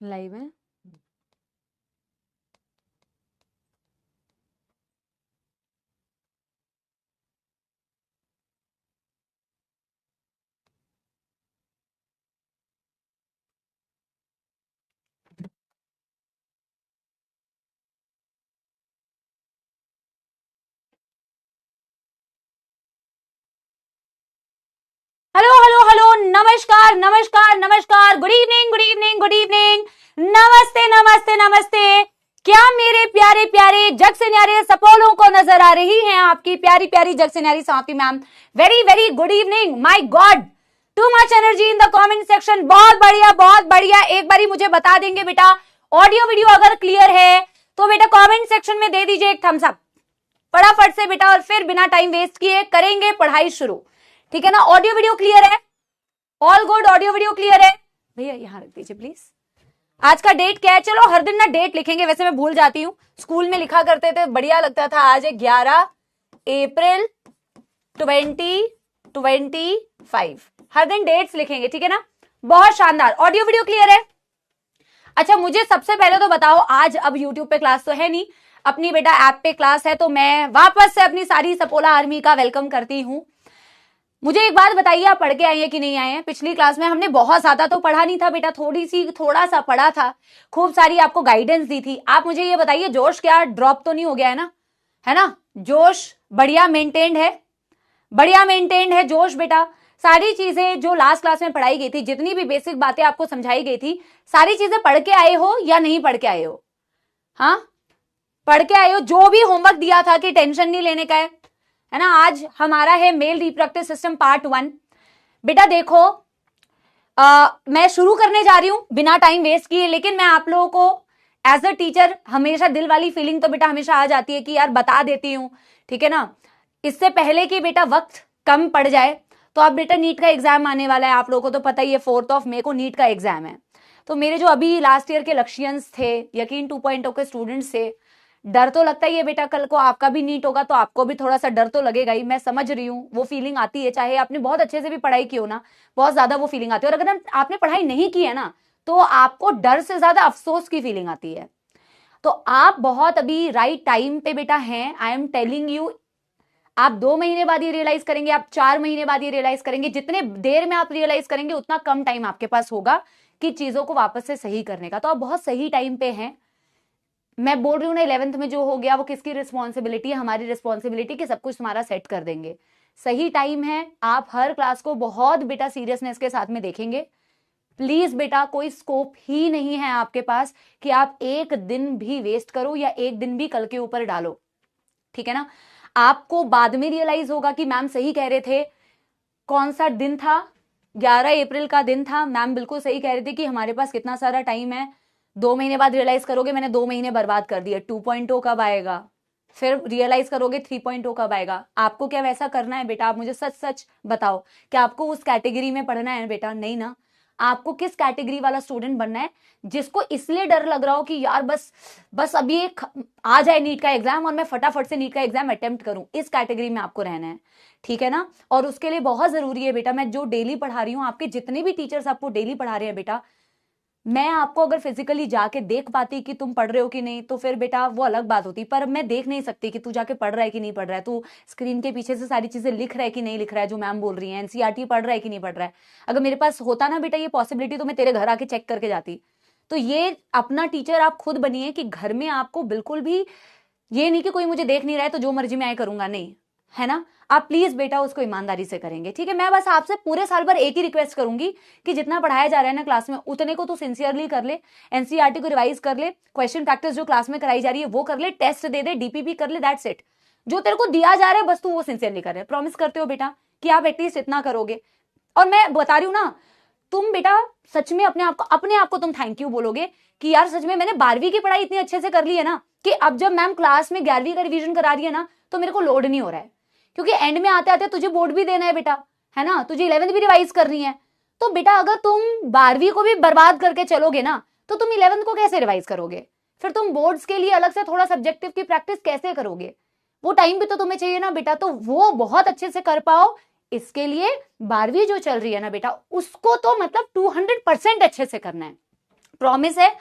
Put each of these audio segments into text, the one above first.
Live है। Hello hello hello, नमस्कार नमस्कार नमस्कार, good evening good evening good evening, नमस्ते नमस्ते नमस्ते। क्या मेरे प्यारे प्यारे जग से न्यारे सपोलों को नजर आ रही हैं आपकी प्यारी प्यारी जग से न्यारी Swati ma'am? Very very good evening. My God, too much energy in the comment section. बहुत बढ़िया बहुत बढ़िया। एक बारी मुझे बता देंगे बेटा, ऑडियो वीडियो अगर क्लियर है तो बेटा कमेंट सेक्शन में दे दीजिए एक थम्स अप फटाफट से बेटा, और फिर बिना टाइम वेस्ट किए करेंगे पढ़ाई शुरू। ठीक है ना? ऑडियो वीडियो क्लियर है? All good, audio video clear है? भैया यहाँ रख दीजिए प्लीज। आज का डेट क्या है? चलो हर दिन ना डेट लिखेंगे, वैसे मैं भूल जाती हूँ। स्कूल में लिखा करते थे, बढ़िया लगता था। आज है 11 अप्रैल 2025। हर दिन डेट्स लिखेंगे, ठीक है ना? बहुत शानदार। ऑडियो वीडियो क्लियर है? अच्छा, मुझे सबसे पहले तो बताओ, आज अब यूट्यूब पे क्लास तो है नहीं, अपनी बेटा ऐप पे क्लास है, तो मैं वापस से अपनी सारी सपोला आर्मी का वेलकम करती हूँ। मुझे एक बात बताइए, आप पढ़ के आए हैं कि नहीं आए हैं? पिछली क्लास में हमने बहुत ज्यादा तो पढ़ा नहीं था बेटा, थोड़ा सा पढ़ा था, खूब सारी आपको गाइडेंस दी थी। आप मुझे ये बताइए, जोश क्या ड्रॉप तो नहीं हो गया है ना? है ना? जोश बढ़िया मेंटेन्ड है, बढ़िया मेंटेन्ड है जोश बेटा। सारी चीजें जो लास्ट क्लास में पढ़ाई गई थी, जितनी भी बेसिक बातें आपको समझाई गई थी, सारी चीजें पढ़ के आए हो या नहीं पढ़ के आए हो? हाँ, पढ़ के आए हो? जो भी होमवर्क दिया था कि टेंशन नहीं लेने का है ना? आज हमारा है मेल रिप्रोडक्टिव सिस्टम पार्ट 1। बेटा देखो, मैं शुरू करने जा रही हूं बिना टाइम वेस्ट किए, लेकिन मैं आप लोगों को एज अ टीचर हमेशा दिल वाली फीलिंग तो बेटा हमेशा आ जाती है कि यार बता देती हूं, ठीक है ना? इससे पहले कि बेटा वक्त कम पड़ जाए, तो अब बेटा नीट का एग्जाम आने वाला है, आप लोगों को तो पता ही है, 4 मई को नीट का एग्जाम है। तो मेरे जो अभी लास्ट ईयर के लक्ष्यंस थे, यकीन 2.0 के स्टूडेंट्स थे, डर तो लगता ही है बेटा, कल को आपका भी नीट होगा तो आपको भी थोड़ा सा डर तो लगेगा ही। मैं समझ रही हूँ, वो फीलिंग आती है, चाहे आपने बहुत अच्छे से भी पढ़ाई की हो ना, बहुत ज्यादा वो फीलिंग आती है। और अगर आपने पढ़ाई नहीं की है ना, तो आपको डर से ज्यादा अफसोस की फीलिंग आती है। तो आप बहुत अभी राइट टाइम पे बेटा हैं, आई एम टेलिंग यू। आप 2 महीने बाद ये रियलाइज करेंगे, आप 4 महीने बाद ये रियलाइज करेंगे। जितने देर में आप रियलाइज करेंगे, उतना कम टाइम आपके पास होगा कि चीजों को वापस से सही करने का। तो आप बहुत सही टाइम पे हैं। मैं बोल रही हूँ ना, 11th में जो हो गया वो किसकी रिस्पॉन्सिबिलिटी है? हमारी रिस्पॉन्सिबिलिटी कि सब कुछ तुम्हारा सेट कर देंगे। सही टाइम है। आप हर क्लास को बहुत बेटा सीरियसनेस के साथ में देखेंगे। प्लीज बेटा, कोई स्कोप ही नहीं है आपके पास कि आप एक दिन भी वेस्ट करो या एक दिन भी कल के ऊपर डालो, ठीक है ना? आपको बाद में रियलाइज होगा कि मैम सही कह रहे थे। कौन सा दिन था? 11 अप्रैल का दिन था। मैम बिल्कुल सही कह रहे थे कि हमारे पास कितना सारा टाइम है। 2 महीने बाद रियलाइज करोगे मैंने 2 महीने बर्बाद कर दिए। 2.0 कब आएगा? फिर रियलाइज करोगे 3.0 कब आएगा? आपको क्या वैसा करना है बेटा? आप मुझे सच सच बताओ, क्या आपको उस कैटेगरी में पढ़ना है बेटा? नहीं ना। आपको किस कैटेगरी वाला स्टूडेंट बनना है, जिसको इसलिए डर लग रहा हो कि यार बस बस अभी एक आ जाए नीट का एग्जाम और मैं फटाफट से नीट का एग्जाम अटेम्प्ट करूं? इस कैटेगरी में आपको रहना है, ठीक है ना? और उसके लिए बहुत जरूरी है बेटा, मैं जो डेली पढ़ा रही हूँ, आपके जितने भी टीचर्स आपको डेली पढ़ा रहे हैं बेटा, मैं आपको अगर फिजिकली जाके देख पाती कि तुम पढ़ रहे हो कि नहीं, तो फिर बेटा वो अलग बात होती। पर मैं देख नहीं सकती कि तू जाके पढ़ रहा है कि नहीं पढ़ रहा है, तू स्क्रीन के पीछे से सारी चीजें लिख रहा है कि नहीं लिख रहा है, जो मैम बोल रही है, एनसीईआरटी पढ़ रहा है कि नहीं पढ़ रहा है। अगर मेरे पास होता ना बेटा ये पॉसिबिलिटी, तो मैं तेरे घर आके चेक करके जाती। तो ये अपना टीचर आप खुद बनिए कि घर में आपको बिल्कुल भी ये नहीं कि कोई मुझे देख नहीं रहा है तो जो मर्जी मैं आए करूंगा, नहीं, है ना? आप प्लीज बेटा उसको ईमानदारी से करेंगे, ठीक है? मैं बस आपसे पूरे साल भर एक ही रिक्वेस्ट करूंगी कि जितना पढ़ाया जा रहा है ना क्लास में, उतने को तो सिंसियरली कर ले। एनसीईआरटी को रिवाइज कर ले, क्वेश्चन प्रैक्टिस जो क्लास में कराई जा रही है वो कर ले, टेस्ट दे दे, डीपीपी कर ले, दैट्स इट। जो तेरे को दिया जा रहा है बस तू वो सिंसियरली कर रहे। प्रॉमिस करते हो बेटा कि आप एटलीस्ट इतना करोगे? और मैं बता रही हूँ ना, तुम बेटा सच में अपने आप को तुम थैंक यू बोलोगे कि यार सच में मैंने 12वीं की पढ़ाई इतनी अच्छे से कर ली है ना, कि अब जब मैम क्लास में 11वीं का रिवीजन करा रही है ना, तो मेरे को लोड नहीं हो रहा है। क्योंकि एंड में आते आते तुझे बोर्ड भी देना है बेटा, है ना? तुझे 11th भी रिवाइज करनी है। तो बेटा अगर तुम 12वीं को भी बर्बाद करके चलोगे ना, तो तुम 11th को कैसे रिवाइज करोगे? फिर तुम बोर्ड्स के लिए अलग से थोड़ा सब्जेक्टिव की प्रैक्टिस कैसे करोगे? वो टाइम भी तो तुम्हें चाहिए ना बेटा। तो वो बहुत अच्छे से कर पाओ, इसके लिए 12वीं जो चल रही है ना बेटा, उसको तो मतलब 200% अच्छे से करना है। प्रॉमिस है।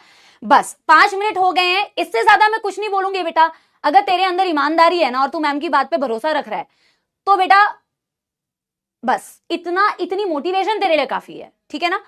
बस 5 मिनट हो गए हैं, इससे ज्यादा मैं कुछ नहीं बोलूंगी बेटा। अगर तेरे अंदर ईमानदारी है ना और तू मैम की बात पे भरोसा रख रहा है तो बेटा बस इतनी मोटिवेशन तेरे लिए काफी है, ठीक है ना।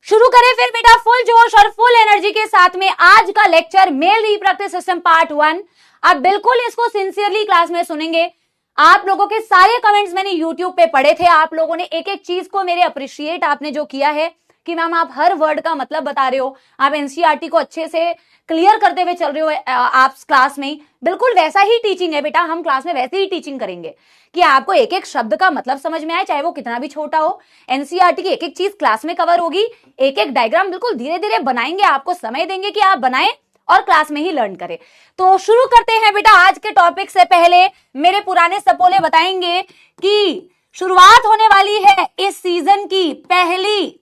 शुरू करें फिर बेटा फुल जोश और फुल एनर्जी के साथ में आज का lecture mail reproductive system part 1। आप बिल्कुल इसको सिंसियरली क्लास में सुनेंगे। आप लोगों के सारे कमेंट्स मैंने यूट्यूब पे पढ़े थे, आप लोगों ने एक एक चीज को मेरे अप्रिशिएट आपने जो किया है कि मैम आप हर वर्ड का मतलब बता रहे हो, आप एनसीईआरटी को अच्छे से क्लियर करते हुए चल रहे हो आप क्लास में। बिल्कुल वैसा ही टीचिंग है बेटा, हम क्लास में वैसे ही टीचिंग करेंगे कि आपको एक एक शब्द का मतलब समझ में आए, चाहे वो कितना भी छोटा हो। एनसीईआरटी की एक एक चीज क्लास में कवर होगी, एक एक डायग्राम बिल्कुल धीरे धीरे बनाएंगे, आपको समय देंगे कि आप बनाएं और क्लास में ही लर्न करें। तो शुरू करते हैं बेटा। आज के टॉपिक से पहले मेरे पुराने सपोले बताएंगे कि शुरुआत होने वाली है इस सीजन की पहली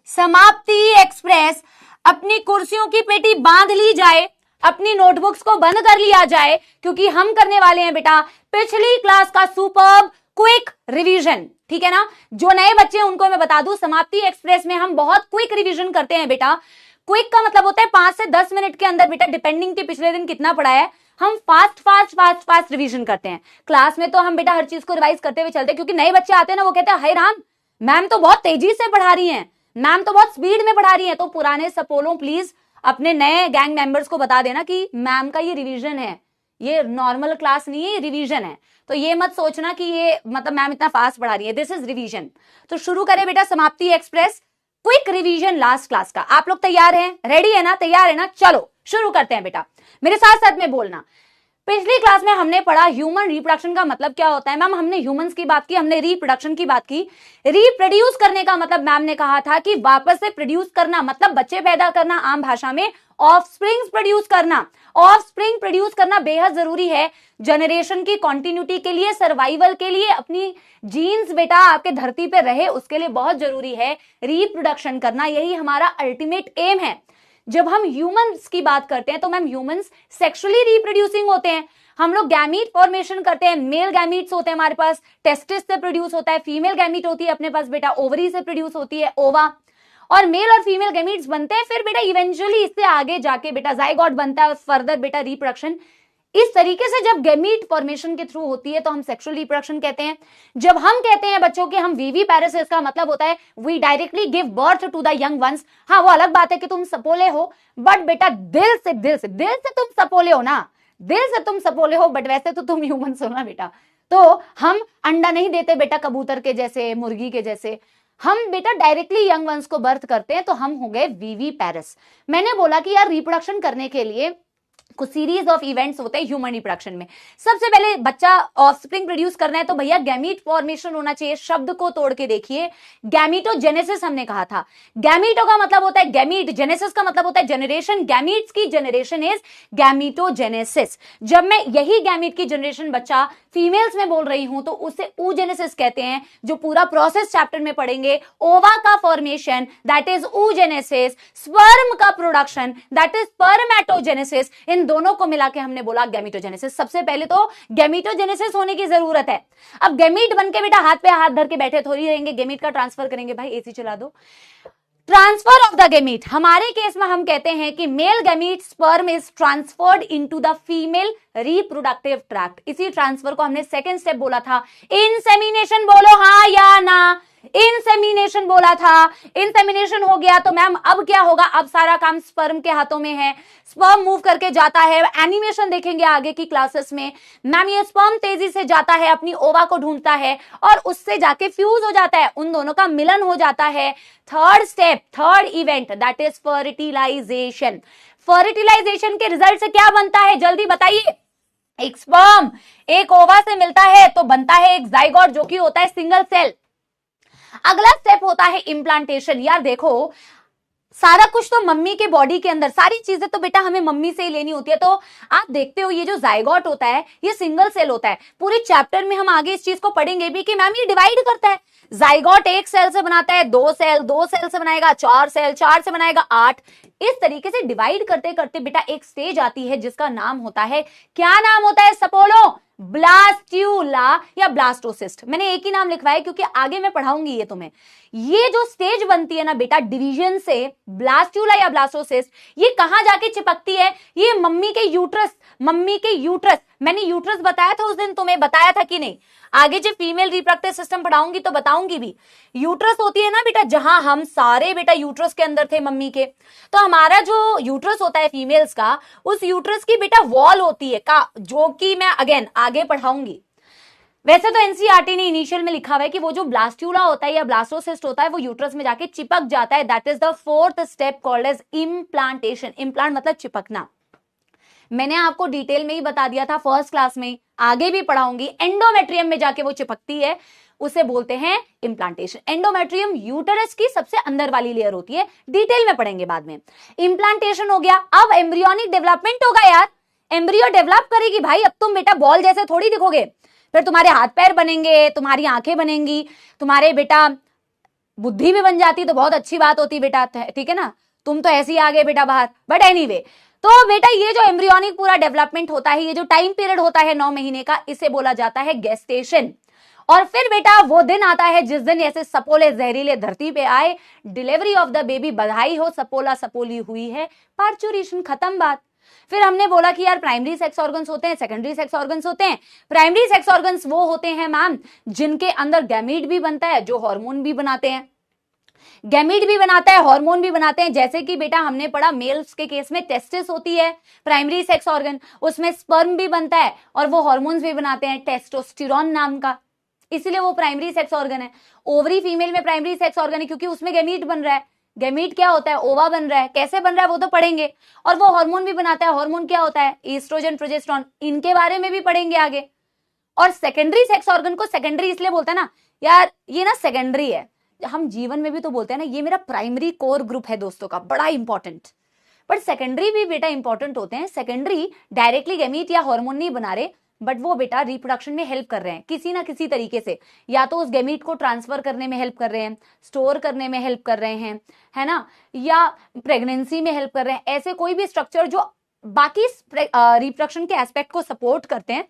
समाप्ति एक्सप्रेस। अपनी कुर्सियों की पेटी बांध ली जाए, अपनी नोटबुक्स को बंद कर लिया जाए, क्योंकि हम करने वाले हैं बेटा पिछली क्लास का सुपर्ब क्विक रिवीजन, ठीक है ना। जो नए बच्चे हैं उनको मैं बता दूं, समाप्ति एक्सप्रेस में हम बहुत क्विक रिवीजन करते हैं बेटा। क्विक का मतलब होता है 5 से 10 मिनट के अंदर बेटा, डिपेंडिंग कि पिछले दिन कितना पढ़ा है, हम फास्ट रिवीजन करते हैं। क्लास में तो हम बेटा हर चीज को रिवाइज करते हुए चलते हैं, क्योंकि नए बच्चे आते हैं ना, वो कहते हैं हाय राम मैम तो बहुत तेजी से पढ़ा रही हैं, मैम तो बहुत स्पीड में पढ़ा रही है। तो पुराने सपोलों प्लीज अपने नए गैंग मेंबर्स को बता देना कि मैम का ये रिवीजन है, ये नॉर्मल क्लास नहीं है, ये रिवीजन है। तो ये मत सोचना कि ये मतलब मैम इतना फास्ट पढ़ा रही है, दिस इज रिवीजन। तो शुरू करें बेटा समाप्ति express quick revision last class का। आप लोग तैयार हैं, रेडी है ना, तैयार है ना? चलो शुरू करते हैं बेटा, मेरे साथ साथ में बोलना। पिछली क्लास में हमने पढ़ा ह्यूमन रिप्रोडक्शन का मतलब क्या होता है। मैम हमने ह्यूमंस की बात की, हमने रिप्रोडक्शन की बात की। रिप्रोड्यूस करने का मतलब मैम ने कहा था कि वापस से प्रोड्यूस करना, मतलब बच्चे पैदा करना, आम भाषा में ऑफस्प्रिंग्स प्रोड्यूस करना। ऑफस्प्रिंग प्रोड्यूस करना बेहद जरूरी है जनरेशन की कंटिन्यूटी के लिए, सर्वाइवल के लिए, अपनी जीन्स बेटा आपके धरती पे रहे उसके लिए बहुत जरूरी है रिप्रोडक्शन करना। यही हमारा अल्टीमेट एम है। जब हम ह्यूमंस की बात करते हैं तो मैम ह्यूमंस सेक्सुअली रिप्रोड्यूसिंग होते हैं। हम लोग गैमीट फॉर्मेशन करते हैं, मेल गैमीट्स होते हैं हमारे पास, टेस्टिस से प्रोड्यूस होता है, फीमेल गैमीट होती है अपने पास बेटा, ओवरी से प्रोड्यूस होती है, ओवा, और मेल और फीमेल गैमीट्स बनते हैं। फिर बेटा इवेंचुअली इससे आगे जाके बेटा जाइगोट बनता है, फर्दर बेटा रिप्रोडक्शन। इस तरीके से जब गैमीट फॉर्मेशन के थ्रू होती है तो हम सेक्सुअल रिप्रोडक्शन कहते हैं। जब हम कहते हैं बच्चों के हम वीवी पैरिस, इसका मतलब होता है we directly give birth to the young ones. हाँ वो अलग बात है कि तुम सपोले हो, बट बेटा दिल से तुम सपोले हो ना, दिल से तुम सपोले हो, बट वैसे तो तुम ह्यूमंस हो ना बेटा। तो हम अंडा नहीं देते बेटा कबूतर के जैसे, मुर्गी के जैसे, हम बेटा डायरेक्टली यंग वंस को बर्थ करते हैं, तो हम हो गए वीवी पैरिस। मैंने बोला कि यार रिप्रोडक्शन करने के लिए कुछ सीरीज ऑफ इवेंट्स होते हैं ह्यूमन रिप्रोडक्शन में। सबसे पहले बच्चा ऑफस्प्रिंग प्रोड्यूस करना है तो भैया गैमीट फॉर्मेशन होना चाहिए। शब्द को तोड़ के देखिए, गैमीटोजेनेसिस हमने कहा था। गैमीटो का मतलब होता है गैमीट, जेनेसिस का मतलब होता है जनरेशन, गैमीट्स की जनरेशन इज गैमीटोजेनेसिस। जब मैं यही गैमीट की जनरेशन बच्चा फीमेल्स में बोल रही हूं तो उसे oogenesis कहते हैं, जो पूरा प्रोसेस चैप्टर में पढ़ेंगे। ओवा का formation that is oogenesis, sperm का प्रोडक्शन दैट इज स्पर्मेटोजेनेसिस। इन दोनों को मिला के हमने बोला गैमीटोजेनेसिस। सबसे पहले तो गैमीटोजेनेसिस होने की जरूरत है। अब गैमीट बन के बेटा हाथ पे हाथ धर के बैठे थोड़ी रहेंगे, गैमीट का ट्रांसफर करेंगे। भाई एसी चला दो। ट्रांसफर ऑफ द गैमीट, हमारे केस में हम कहते हैं कि male gamete sperm is transferred into the female reproductive tract. इसी ट्रांसफर को हमने सेकंड स्टेप बोला था इंसेमिनेशन। बोलो हाँ या ना, इंसेमिनेशन बोला था। इंसेमिनेशन हो गया तो मैम अब क्या होगा, अब सारा काम स्पर्म के हाथों में है। स्पर्म मूव करके जाता है, एनिमेशन देखेंगे आगे की क्लासेस में। मैम ये स्पर्म तेजी से जाता है, अपनी ओवा को ढूंढता है और उससे जाके फ्यूज हो जाता है, उन दोनों का मिलन हो जाता है। Third step, third event that is fertilisation. Fertilisation के रिजल्ट से क्या बनता है जल्दी बताइए। एक स्पर्म एक ओवा से मिलता है तो बनता है एक जाइगोट, जो कि होता है सिंगल सेल। अगला स्टेप होता है इम्प्लांटेशन। यार देखो सारा कुछ तो मम्मी के बॉडी के अंदर, सारी चीजें तो बेटा हमें मम्मी से ही लेनी होती है। तो आप देखते हो ये जो जाइगोट होता है ये सिंगल सेल होता है। पूरे चैप्टर में हम आगे इस चीज को पढ़ेंगे भी कि मैम ये डिवाइड करता है। जाइगोट एक सेल से बनाता है, दो सेल से बनाएगा, चार से बनाएगा 8। इस तरीके से डिवाइड करते करते बेटा एक स्टेज आती है जिसका नाम होता है, क्या नाम होता है सपोलो? ब्लास्ट्यूला या ब्लास्टोसिस्ट। मैंने एक ही नाम लिखवाया क्योंकि आगे मैं पढ़ाऊंगी ये तुम्हें। ये जो स्टेज बनती है ना बेटा डिवीजन से, ब्लास्ट्यूला या ब्लास्टोसिस्ट, ये कहां जाके चिपकती है? ये मम्मी के यूट्रस, मम्मी के यूट्रस। मैंने यूट्रस बताया था उस दिन, तुम्हें बताया था कि नहीं? आगे जब फीमेल रिप्रोडक्टिव सिस्टम पढ़ाऊंगी तो बताऊंगी भी। यूट्रस होती है ना बेटा, जहां हम सारे बेटा यूट्रस के अंदर थे मम्मी के, तो हमारा जो यूट्रस होता है फीमेल्स का, उस यूट्रस की बेटा वॉल होती है का, जो कि मैं अगेन आगे पढ़ाऊंगी। वैसे तो एनसीईआरटी ने इनिशियल में लिखा हुआ है कि वो जो ब्लास्ट्यूला होता है या ब्लास्टोसिस्ट होता है वो यूट्रस में जाके चिपक जाता है। That is the fourth step called as implantation. Implant मतलब चिपकना। मैंने आपको डिटेल में ही बता दिया था फर्स्ट क्लास में, आगे भी पढ़ाऊंगी। एंडोमेट्रियम में जाके वो चिपकती है, उसे बोलते हैं इम्प्लांटेशन। एंडोमेट्रियम यूटेरस की सबसे अंदर वाली लेयर होती है, डिटेल में पढ़ेंगे बाद में। इम्प्लांटेशन हो गया। अब एम्ब्रियोनिक डेवलपमेंट होगा यार, एम्ब्रियो डेवलप करेगी भाई। अब तुम बेटा बॉल जैसे थोड़ी दिखोगे, फिर तुम्हारे हाथ पैर बनेंगे, तुम्हारी आंखें बनेंगी, तुम्हारे बेटा बुद्धि भी बन जाती तो बहुत अच्छी बात होती बेटा, ठीक है ना? तुम तो ऐसे ही आ गए बेटा बाहर। बट एनीवे, तो बेटा ये जो एम्ब्रियोनिक पूरा डेवलपमेंट होता है, ये जो टाइम पीरियड होता है 9 महीने का, इसे बोला जाता है गेस्टेशन। और फिर बेटा वो दिन आता है जिस दिन ऐसे सपोले जहरीले धरती पे आए, डिलीवरी ऑफ द बेबी, बधाई हो, सपोला सपोली हुई है, पार्चुरेशन, खत्म बात। फिर हमने बोला कि यार प्राइमरी सेक्स ऑर्गन्स होते हैं, सेकेंडरी सेक्स ऑर्गन्स होते हैं। प्राइमरी सेक्स ऑर्गन्स वो होते हैं मैम जिनके अंदर गैमीट भी बनता है, जो हार्मोन भी बनाते हैं। गैमीट भी बनाता है, हार्मोन भी बनाते हैं। जैसे कि बेटा हमने पढ़ा मेल्स के केस में टेस्टिस होती है प्राइमरी सेक्स ऑर्गन, उसमें स्पर्म भी बनता है और वो हार्मोन्स भी बनाते हैं, टेस्टोस्टेरोन नाम का, इसलिए वो प्राइमरी सेक्स ऑर्गन है। ओवरी फीमेल में प्राइमरी सेक्स ऑर्गन है क्योंकि उसमें गैमीट बन रहा है। गैमीट क्या होता है? ओवा बन रहा है, कैसे बन रहा है वो तो पढ़ेंगे। और वो हार्मोन भी बनाता है। हार्मोन क्या होता है? ईस्ट्रोजन, प्रोजेस्टेरोन, इनके बारे में भी पढ़ेंगे आगे। और सेकेंडरी सेक्स ऑर्गन को सेकेंडरी इसलिए बोलते हैं ना यार, ये ना सेकेंडरी है। हम जीवन में भी तो बोलते हैं ना ये मेरा प्राइमरी कोर ग्रुप है दोस्तों का, बड़ा इंपॉर्टेंट। बट सेकेंडरी भी बेटा इंपॉर्टेंट होते हैं। सेकेंडरी डायरेक्टली गैमीट या हार्मोन नहीं बना रहे, बट वो बेटा रिप्रोडक्शन में हेल्प कर रहे हैं किसी ना किसी तरीके से। या तो उस गैमीट को ट्रांसफर करने में हेल्प कर रहे हैं, स्टोर करने में हेल्प कर रहे हैं, है ना, या प्रेगनेंसी में हेल्प कर रहे हैं। ऐसे कोई भी स्ट्रक्चर जो बाकी रिप्रोडक्शन के एस्पेक्ट को सपोर्ट करते हैं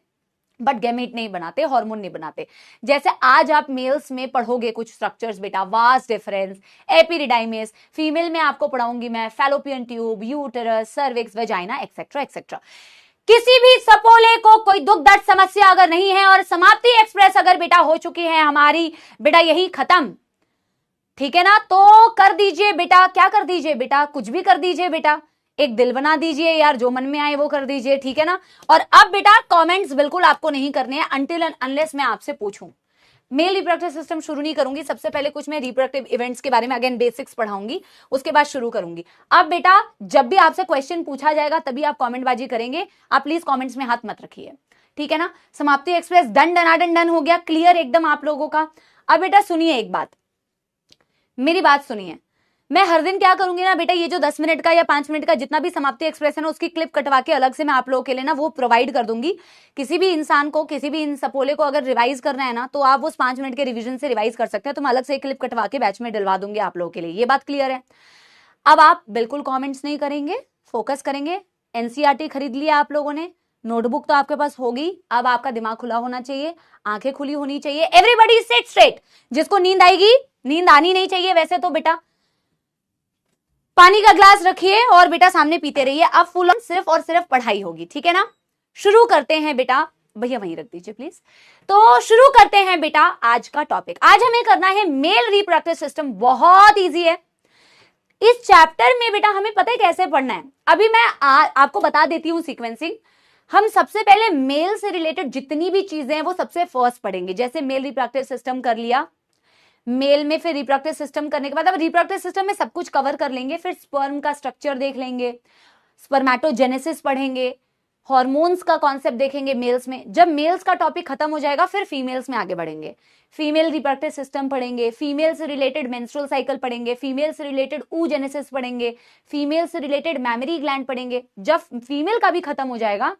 बट गैमीट नहीं बनाते, हार्मोन नहीं बनाते। जैसे आज आप मेल्स में पढ़ोगे कुछ स्ट्रक्चर्स बेटा, वास्ट डिफरेंस, एपिडिडाइमिस। फीमेल में आपको पढ़ाऊंगी मैं fallopian tube, uterus, cervix, vagina, etcetera etcetera. किसी भी सपोले को कोई दुख दर्द समस्या अगर नहीं है और समाप्ति एक्सप्रेस अगर बेटा हो चुकी है हमारी बेटा, यही खत्म, ठीक है ना, तो कर दीजिए बेटा। क्या कर दीजिए बेटा? कुछ भी कर दीजिए बेटा, एक दिल बना दीजिए यार, जो मन में आए वो कर दीजिए, ठीक है ना। और अब बेटा कमेंट्स बिल्कुल आपको नहीं करने हैं अनटिल एंड अनलेस मैं आपसे पूछूं। मेल रिप्रोडक्टिव सिस्टम शुरू नहीं करूंगी, सबसे पहले कुछ मैं रिप्रोडक्टिव इवेंट्स के बारे में अगेन बेसिक्स पढ़ाऊंगी, उसके बाद शुरू करूंगी। अब बेटा जब भी आपसे क्वेश्चन पूछा जाएगा तभी आप कमेंटबाजी करेंगे, आप प्लीज कमेंट्स में हाथ मत रखिए, ठीक है ना। समाप्ति एक्सप्रेस डन डनाडन डन हो गया, क्लियर एकदम आप लोगों का। अब बेटा सुनिए एक बात, मेरी बात सुनिए। मैं हर दिन क्या करूंगी ना बेटा, ये जो 10 मिनट का या 5 मिनट का जितना भी समाप्ति एक्सप्रेस है ना, उसकी क्लिप कटवा के अलग से मैं आप लोगों के लिए ना वो प्रोवाइड कर दूंगी। किसी भी इंसान को, किसी भी इन सपोले को अगर रिवाइज करना है ना, तो आप उस 5 मिनट के रिवीजन से रिवाइज कर सकते हैं। तो मैं अलग से एक क्लिप कटवा के बैच में डलवा दूंगी आप लोगों के लिए, ये बात क्लियर है। अब आप बिल्कुल कॉमेंट्स नहीं करेंगे, फोकस करेंगे। एनसीईआरटी खरीद लिया आप लोगों ने, नोटबुक तो आपके पास होगी, अब आपका दिमाग खुला होना चाहिए, आंखें खुली होनी चाहिए। Everybody seat straight. जिसको नींद आएगी, नींद आनी नहीं चाहिए वैसे तो बेटा, पानी का ग्लास रखिए और बेटा सामने पीते रहिए। अब फुल ऑन सिर्फ और सिर्फ पढ़ाई होगी, ठीक है ना। शुरू करते हैं बेटा, भैया वहीं रख दीजिए प्लीज। तो शुरू करते हैं बेटा आज का टॉपिक। आज हमें करना है मेल रिप्रोडक्टिव सिस्टम, बहुत इजी है। इस चैप्टर में बेटा हमें पता है कैसे पढ़ना है, अभी मैं आपको बता देती हूं सीक्वेंसिंग। हम सबसे पहले मेल से रिलेटेड जितनी भी चीजें हैं वो सबसे फर्स्ट पढ़ेंगे। जैसे मेल रिप्रोडक्टिव सिस्टम कर लिया, मेल में फिर रिप्रोडक्टिव सिस्टम करने के बाद अब रिप्रोडक्टिव सिस्टम में सब कुछ कवर कर लेंगे। फिर स्पर्म का स्ट्रक्चर देख लेंगे, स्पर्मेटोजेनेसिस पढ़ेंगे, हार्मोन्स का कॉन्सेप्ट देखेंगे मेल्स में। जब मेल्स का टॉपिक खत्म हो जाएगा फिर फीमेल्स में आगे बढ़ेंगे। फीमेल रिप्रोडक्टिव सिस्टम पढ़ेंगे, फीमेल से रिलेटेड मेंस्ट्रुअल साइकिल पढ़ेंगे, फीमेल से रिलेटेड oogenesis पढ़ेंगे, फीमेल से रिलेटेड मैमरी ग्लैंड पढ़ेंगे। जब फीमेल का भी खत्म हो जाएगा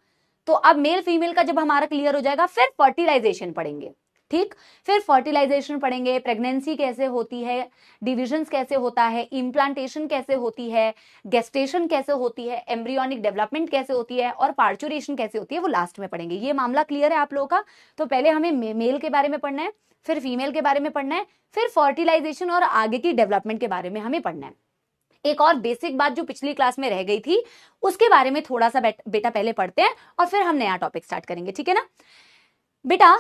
तो अब मेल फीमेल का जब हमारा क्लियर हो जाएगा फिर फर्टिलाइजेशन पढ़ेंगे, ठीक, फिर फर्टिलाइजेशन पढ़ेंगे, प्रेगनेंसी कैसे होती है, डिविजन्स कैसे होता है, इम्प्लांटेशन कैसे होती है, गेस्टेशन कैसे होती है, एम्ब्रियोनिक डेवलपमेंट कैसे होती है और पार्चुरेशन कैसे होती है, वो लास्ट में पढ़ेंगे। ये मामला क्लियर है आप लोगों का? तो पहले हमें मेल के बारे में पढ़ना है, फिर फीमेल के बारे में पढ़ना है, फिर फर्टिलाइजेशन और आगे की डेवलपमेंट के बारे में हमें पढ़ना है। एक और बेसिक बात जो पिछली क्लास में रह गई थी उसके बारे में थोड़ा सा बेटा पहले पढ़ते हैं और फिर हम नया टॉपिक स्टार्ट करेंगे, ठीक है ना बेटा?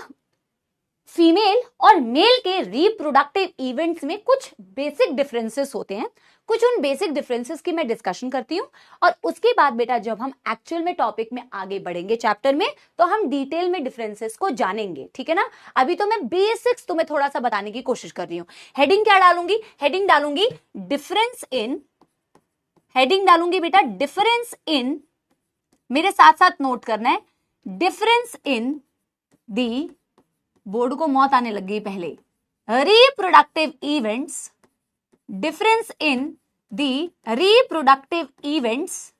फीमेल और मेल के रिप्रोडक्टिव इवेंट्स में कुछ बेसिक डिफरेंसेस होते हैं। कुछ उन बेसिक डिफरेंसेस की मैं डिस्कशन करती हूं और उसके बाद बेटा जब हम एक्चुअल में टॉपिक में आगे बढ़ेंगे चैप्टर में तो हम डिटेल में डिफरेंसेस को जानेंगे, ठीक है ना? अभी तो मैं बेसिक्स तुम्हें थोड़ा सा बताने की कोशिश कर रही हूं। हेडिंग क्या डालूंगी? हेडिंग डालूंगी डिफरेंस इन, हेडिंग डालूंगी बेटा डिफरेंस इन, मेरे साथ साथ नोट करना है, डिफरेंस इन दी, बोर्ड को मौत आने लग गई पहले, reproductive events, difference in the reproductive events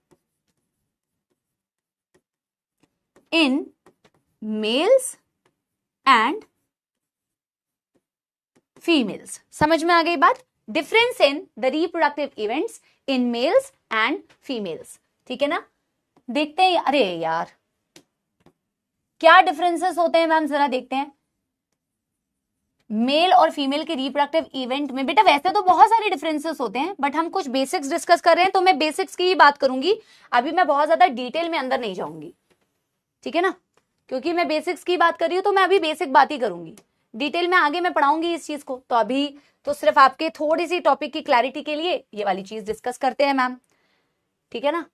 in males and females. समझ में आ गई बात? Difference in the reproductive events in males and females, ठीक है ना? देखते हैं। अरे यार क्या डिफरेंसेस होते हैं मैम, जरा देखते हैं। मेल और फीमेल के रिप्रोडक्टिव इवेंट में बेटा वैसे तो बहुत सारे डिफरेंसेस होते हैं बट हम कुछ बेसिक्स डिस्कस कर रहे हैं तो मैं बेसिक्स की ही बात करूंगी। अभी मैं बहुत ज्यादा डिटेल में अंदर नहीं जाऊंगी, ठीक है ना? क्योंकि मैं बेसिक्स की बात कर रही हूं तो मैं अभी बेसिक बात ही करूंगी, डिटेल में आगे मैं पढ़ाऊंगी इस चीज को। तो अभी तो सिर्फ आपके थोड़ी सी टॉपिक की क्लैरिटी के लिए ये वाली चीज डिस्कस करते हैं मैम, ठीक है ना?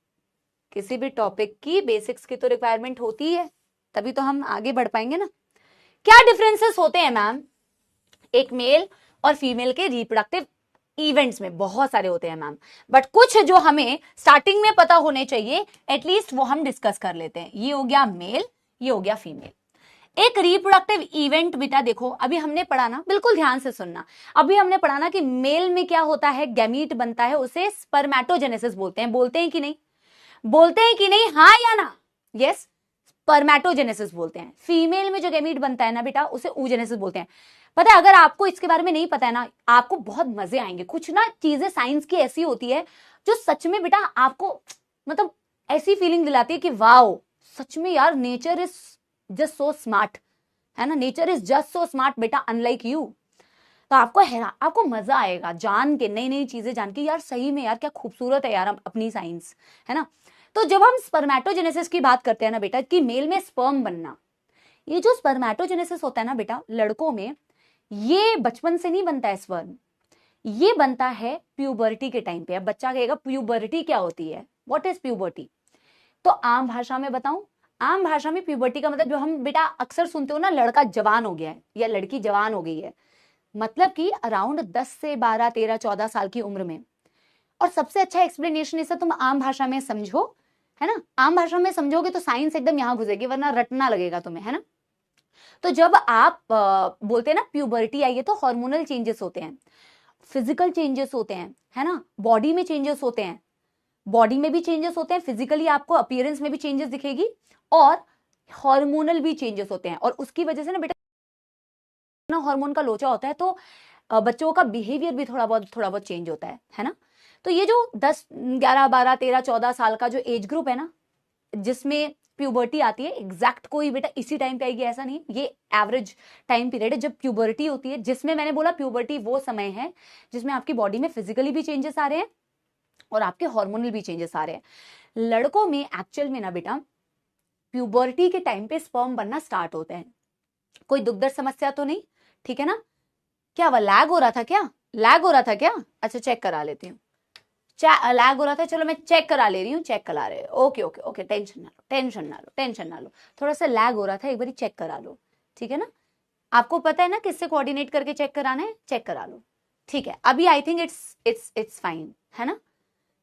किसी भी टॉपिक की बेसिक्स की तो रिक्वायरमेंट होती है, तभी तो हम आगे बढ़ पाएंगे ना। क्या डिफरेंसेस होते हैं मैम एक मेल और फीमेल के रिप्रोडक्टिव इवेंट्स में? बहुत सारे होते हैं मैम, बट कुछ जो हमें स्टार्टिंग में पता होने चाहिए एटलीस्ट वो हम डिस्कस कर लेते हैं। ये हो गया मेल, ये हो गया फीमेल। एक रिप्रोडक्टिव इवेंट बेटा देखो अभी हमने पढ़ा ना, बिल्कुल ध्यान से सुनना। अभी हमने पढ़ा ना कि मेल में क्या होता है, गैमीट बनता है, उसे स्पर्मेटोजेनेसिस बोलते हैं। बोलते हैं कि नहीं? बोलते हैं कि नहीं? हाँ या ना? यस, स्पर्मेटोजेनेसिस बोलते हैं। फीमेल में जो गैमीट बनता है ना बेटा उसे oogenesis बोलते हैं। पता है, अगर आपको इसके बारे में नहीं पता है ना, आपको बहुत मजे आएंगे। कुछ ना चीजें साइंस की ऐसी होती है जो सच में बेटा आपको मतलब ऐसी फीलिंग दिलाती है कि वाओ सच में यार nature is just so smart, है ना? Nature is just so smart बेटा, अनलाइक यू। तो आपको मजा आएगा जान के, नई नई चीजें जान के, यार सही में यार क्या खूबसूरत है यार अपनी साइंस, है ना? तो जब हम स्पर्मेटोजेनेसिस की बात करते हैं ना बेटा कि मेल में स्पर्म बनना, ये जो स्पर्मेटोजेनेसिस होता है ना बेटा लड़कों में, ये बचपन से नहीं बनता है स्पर्म, ये बनता है प्यूबर्टी के टाइम पे। अब बच्चा कहेगा प्यूबर्टी क्या होती है, व्हाट इज प्यूबर्टी? तो आम भाषा में बताऊं, आम भाषा में प्यूबर्टी का मतलब जो हम बेटा अक्सर सुनते हो ना, लड़का जवान हो गया है या लड़की जवान हो गई है, मतलब कि अराउंड 10 से 12, 13, 14 साल की उम्र में। और सबसे अच्छा एक्सप्लेनेशन इसे तुम आम भाषा में समझो, है ना? आम भाषा में समझोगे तो साइंस एकदम यहां घुसेगी, वरना रटना लगेगा तुम्हें, है ना? तो जब आप बोलते हैं ना प्यूबर्टी आई है, तो हार्मोनल चेंजेस होते हैं, फिजिकल चेंजेस होते हैं, है ना? बॉडी में चेंजेस होते हैं, बॉडी में भी चेंजेस होते हैं, फिजिकली आपको अपीयरेंस में भी चेंजेस दिखेगी और हार्मोनल भी चेंजेस होते हैं। और उसकी वजह से ना बेटा ना हार्मोन का लोचा होता है तो बच्चों का बिहेवियर भी थोड़ा बहुत चेंज होता है ना? तो ये जो 10, 11, 12, 13, 14 साल का जो एज ग्रुप है ना जिसमें प्यूबर्टी आती है, एग्जैक्ट कोई बेटा इसी टाइम पे आएगी ऐसा नहीं, ये एवरेज टाइम पीरियड है जब प्यूबर्टी होती है, जिसमें मैंने बोला प्यूबर्टी वो समय है जिसमें आपकी बॉडी में फिजिकली भी चेंजेस आ रहे हैं और आपके हार्मोनल भी चेंजेस आ रहे हैं। लड़कों में एक्चुअल में ना बेटा प्यूबर्टी के टाइम पे स्पर्म बनना स्टार्ट होता है। कोई दुख दर्द समस्या तो नहीं, ठीक है ना? क्या वह लैग हो रहा था क्या? लैग हो रहा था क्या? अच्छा चेक करा लेती हूँ, लैग हो रहा था, चलो मैं चेक करा ले रही हूँ, चेक करा रहे। ओके ओके ओके, टेंशन ना लो, थोड़ा सा लैग हो रहा था, एक बार चेक करा लो, ठीक है ना? आपको पता है ना किससे कोऑर्डिनेट करके चेक कराना है, चेक करा लो, ठीक है? अभी आई थिंक इट्स फाइन, है ना?